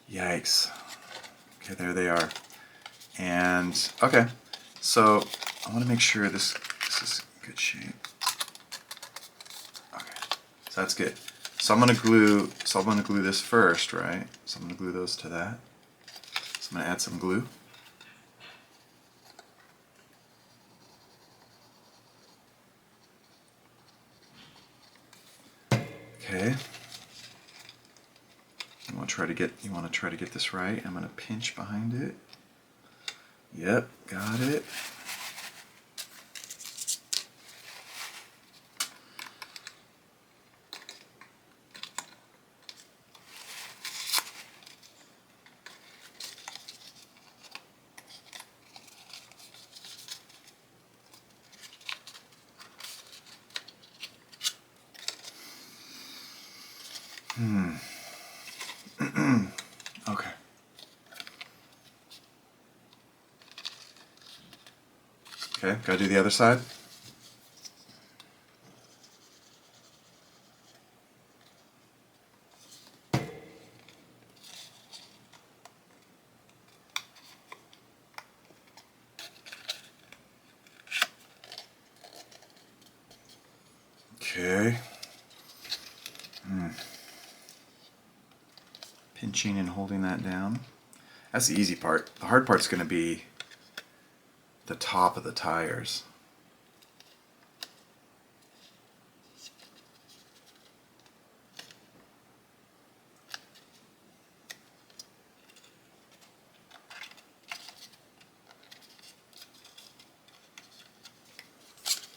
Yikes. Okay, there they are. And, okay, so I want to make sure this is in good shape. Okay, so that's good. So I'm going to glue this first, right? So I'm going to glue those to that. So I'm going to add some glue. Okay. You want to try to get this right. I'm going to pinch behind it. Yep, got it. Okay. Okay, gotta do the other side. Okay. Pinching and holding that down. That's the easy part. The hard part's going to be the top of the tires.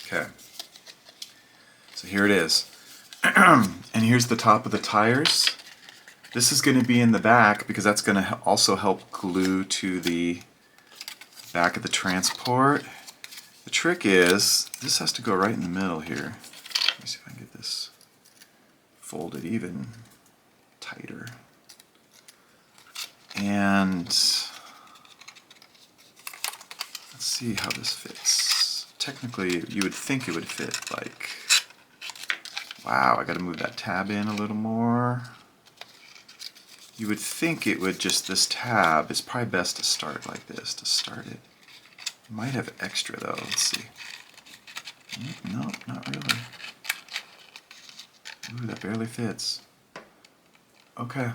Okay. So here it is. And here's the top of the tires. This is going to be in the back because that's going to also help glue to the back of the transport. The trick is, this has to go right in the middle here. Let me see if I can get this folded even tighter. And let's see how this fits. Technically, you would think it would fit like, wow, I gotta move that tab in a little more. You would think it would just, this tab is probably best to start like this, to start it. Might have extra though, let's see. No, not really. Ooh, that barely fits. Okay.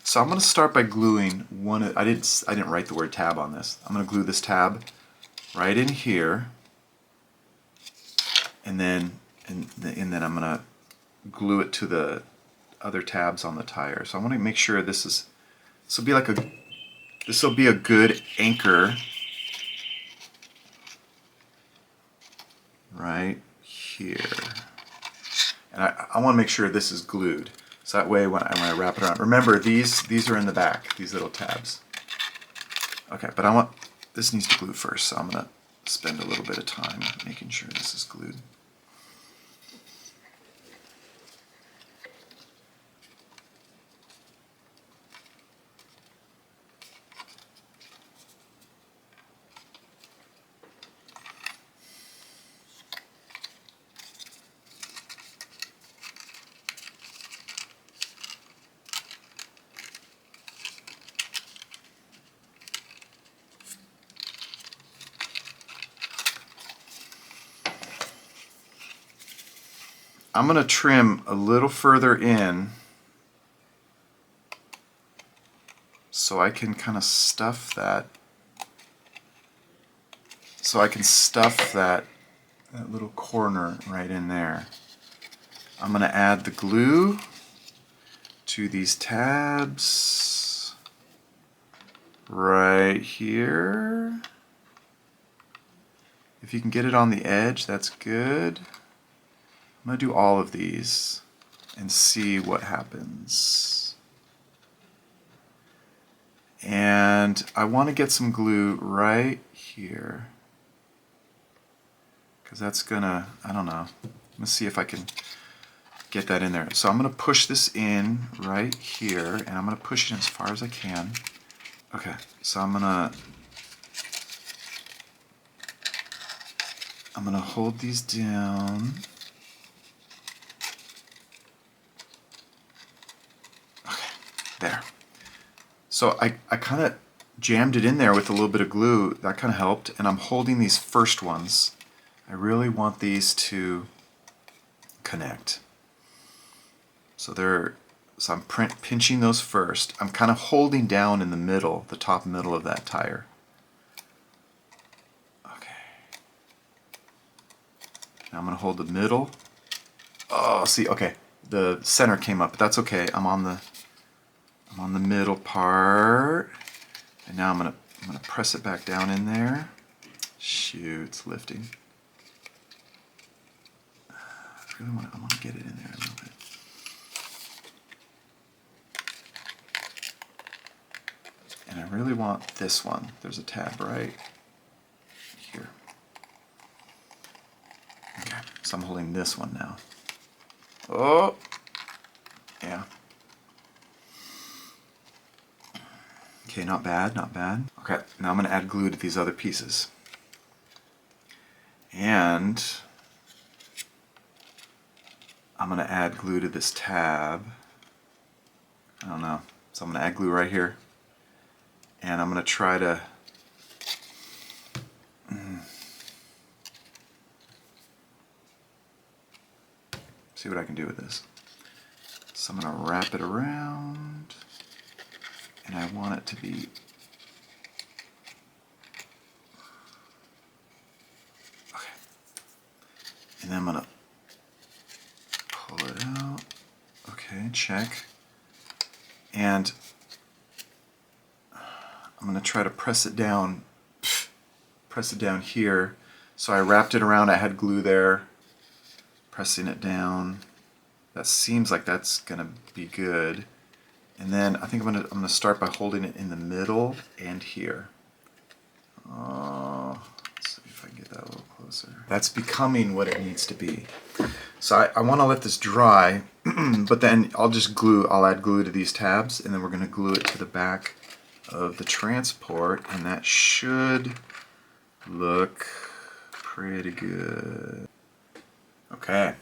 So I'm gonna start by gluing one, I didn't write the word tab on this. I'm gonna glue this tab right in here, and then I'm gonna glue it to the other tabs on the tire. So I want to make sure this will be a good anchor right here. And I want to make sure this is glued. So that way when I wrap it around, remember these are in the back, these little tabs. Okay, but this needs to glue first, so I'm gonna spend a little bit of time making sure this is glued. I'm going to trim a little further in so I can kind of stuff that. So I can stuff that little corner right in there. I'm going to add the glue to these tabs right here. If you can get it on the edge, that's good. I'm going to do all of these and see what happens. And I want to get some glue right here, because that's gonna, I don't know, let's see if I can get that in there. So I'm going to push this in right here, and I'm going to push it as far as I can. Okay, so I'm going to hold these down. So I kind of jammed it in there with a little bit of glue. That kind of helped. And I'm holding these first ones. I really want these to connect. So I'm pinching those first. I'm kind of holding down in the middle, the top middle of that tire. Okay. Now I'm going to hold the middle. Oh, see, okay. The center came up, but that's okay. I'm on the middle part. And now I'm gonna press it back down in there. Shoot, it's lifting. I want to get it in there a little bit. And I really want this one. There's a tab right here. Okay, so I'm holding this one now. Oh, yeah. Okay, not bad, not bad. Okay, now I'm going to add glue to these other pieces. And I'm going to add glue to this tab. I don't know. So I'm going to add glue right here. And I'm going to try to see what I can do with this. So I'm going to wrap it around. And I want it to be okay. And then I'm going to pull it out. Okay, check. And I'm going to try to press it down here. So I wrapped it around, I had glue there, pressing it down. That seems like that's going to be good. And then I think I'm gonna start by holding it in the middle and here. Let's see if I can get that a little closer. That's becoming what it needs to be. So I want to let this dry, but then I'll add glue to these tabs, and then we're gonna glue it to the back of the transport, and that should look pretty good. Okay,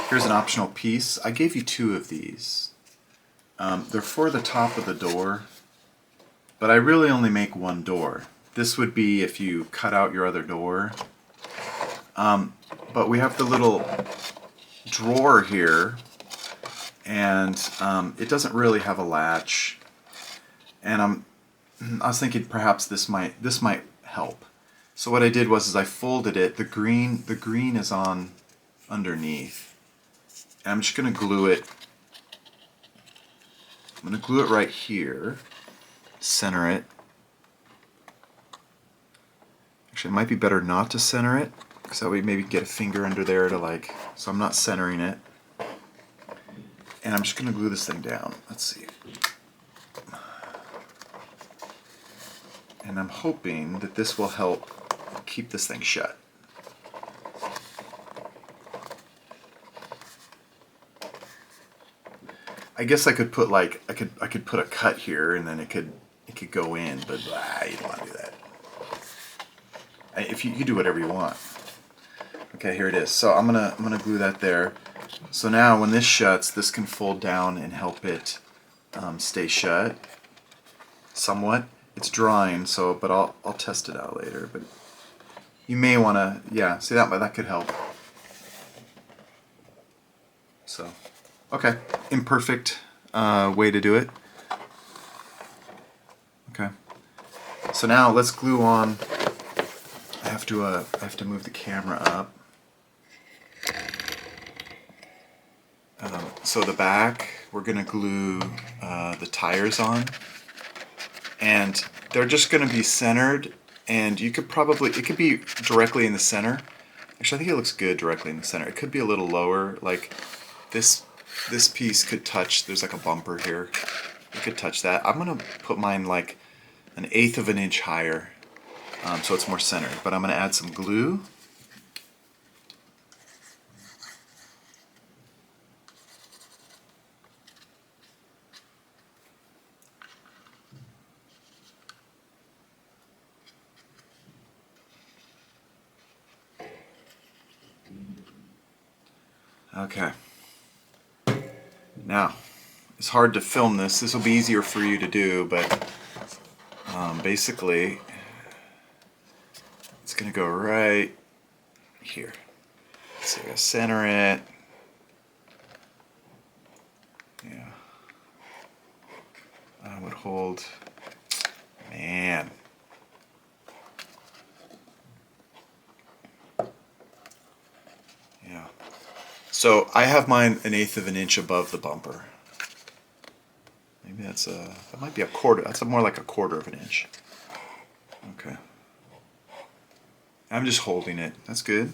here's an optional piece. I gave you 2 of these. They're for the top of the door, but I really only make 1 door. This would be if you cut out your other door. But we have the little drawer here, and it doesn't really have a latch. And I was thinking perhaps this might help. So what I did was I folded it. The green is on underneath. And I'm just going to glue it. I'm going to glue it right here, center it. Actually, it might be better not to center it, because that way maybe get a finger under there to so I'm not centering it. And I'm just going to glue this thing down. Let's see. And I'm hoping that this will help keep this thing shut. I guess I could put I could put a cut here, and then it could go in, but you don't want to do that. If you do whatever you want. Okay, here it is. So I'm gonna glue that there. So now when this shuts, this can fold down and help it stay shut somewhat. It's drying, but I'll test it out later. But you may want to, see that could help. So. Okay, imperfect way to do it. Okay, so now let's glue on. I have to move the camera up. So the back, we're gonna glue the tires on, and they're just gonna be centered. And it could be directly in the center. Actually, I think it looks good directly in the center. It could be a little lower, like this. This piece could touch, there's like a bumper here. You could touch that. I'm going to put mine like 1/8 of an inch higher, so it's more centered. But I'm going to add some glue. Okay. Now, It's hard to film this. This will be easier for you to do, but basically it's going to go right here. So I gotta center it. Yeah. I would hold. Man. Yeah. So I have mine 1/8 of an inch above the bumper. Maybe that might be a quarter. That's more like a quarter of an inch. Okay. I'm just holding it. That's good.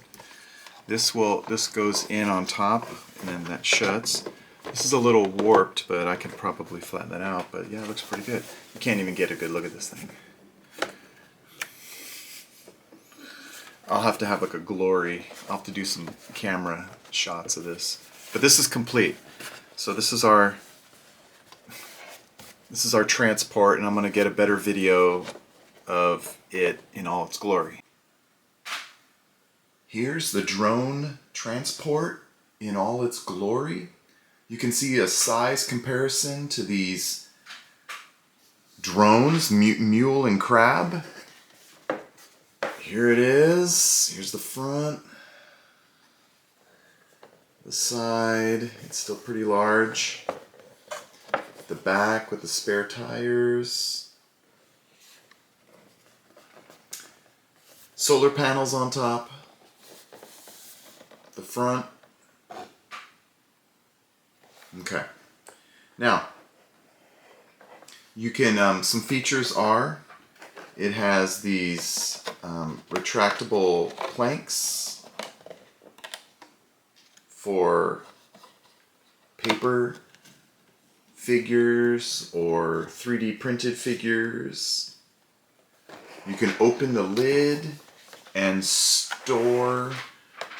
This goes in on top, and then that shuts. This is a little warped, but I could probably flatten that out. But yeah, it looks pretty good. You can't even get a good look at this thing. I'll have to have like a glory. I'll have to do some camera shots of this. But this is complete. So this is our transport, and I'm going to get a better video of it in all its glory. Here's the drone transport in all its glory. You can see a size comparison to these drones, mule and crab. Here it is. Here's the front. The side, it's still pretty large. The back with the spare tires. Solar panels on top. The front. Okay. Now, you can, some features are, it has these retractable planks for paper figures or 3D printed figures. You can open the lid and store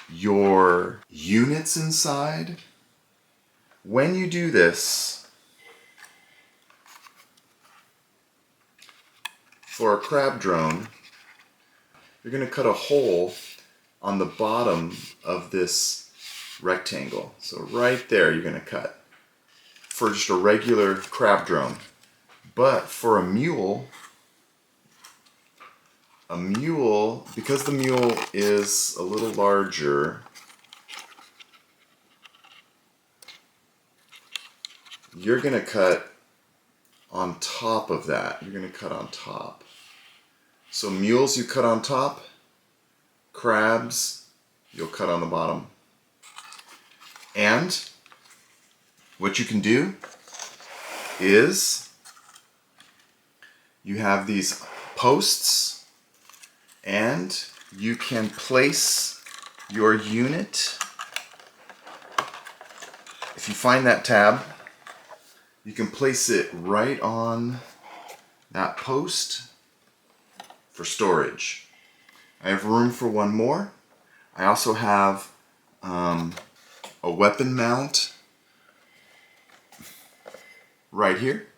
your units inside. When you do this, for a crab drone, you're going to cut a hole on the bottom of this rectangle. So right there you're going to cut for just a regular crab drone. But for a mule, because the mule is a little larger, you're going to cut on top of that. You're going to cut on top. So mules you cut on top, crabs you'll cut on the bottom. And what you can do is you have these posts, and you can place your unit. If you find that tab, you can place it right on that post for storage. I have room for one more. I also have a weapon mount right here.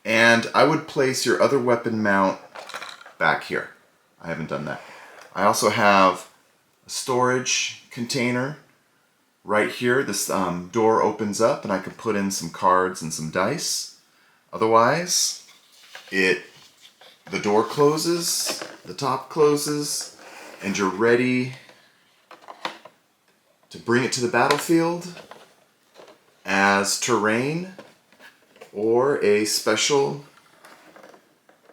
And I would place your other weapon mount back here. I haven't done that. I also have a storage container right here. This door opens up and I can put in some cards and some dice. Otherwise, the door closes, the top closes, and you're ready to bring it to the battlefield as terrain or a special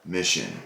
mission.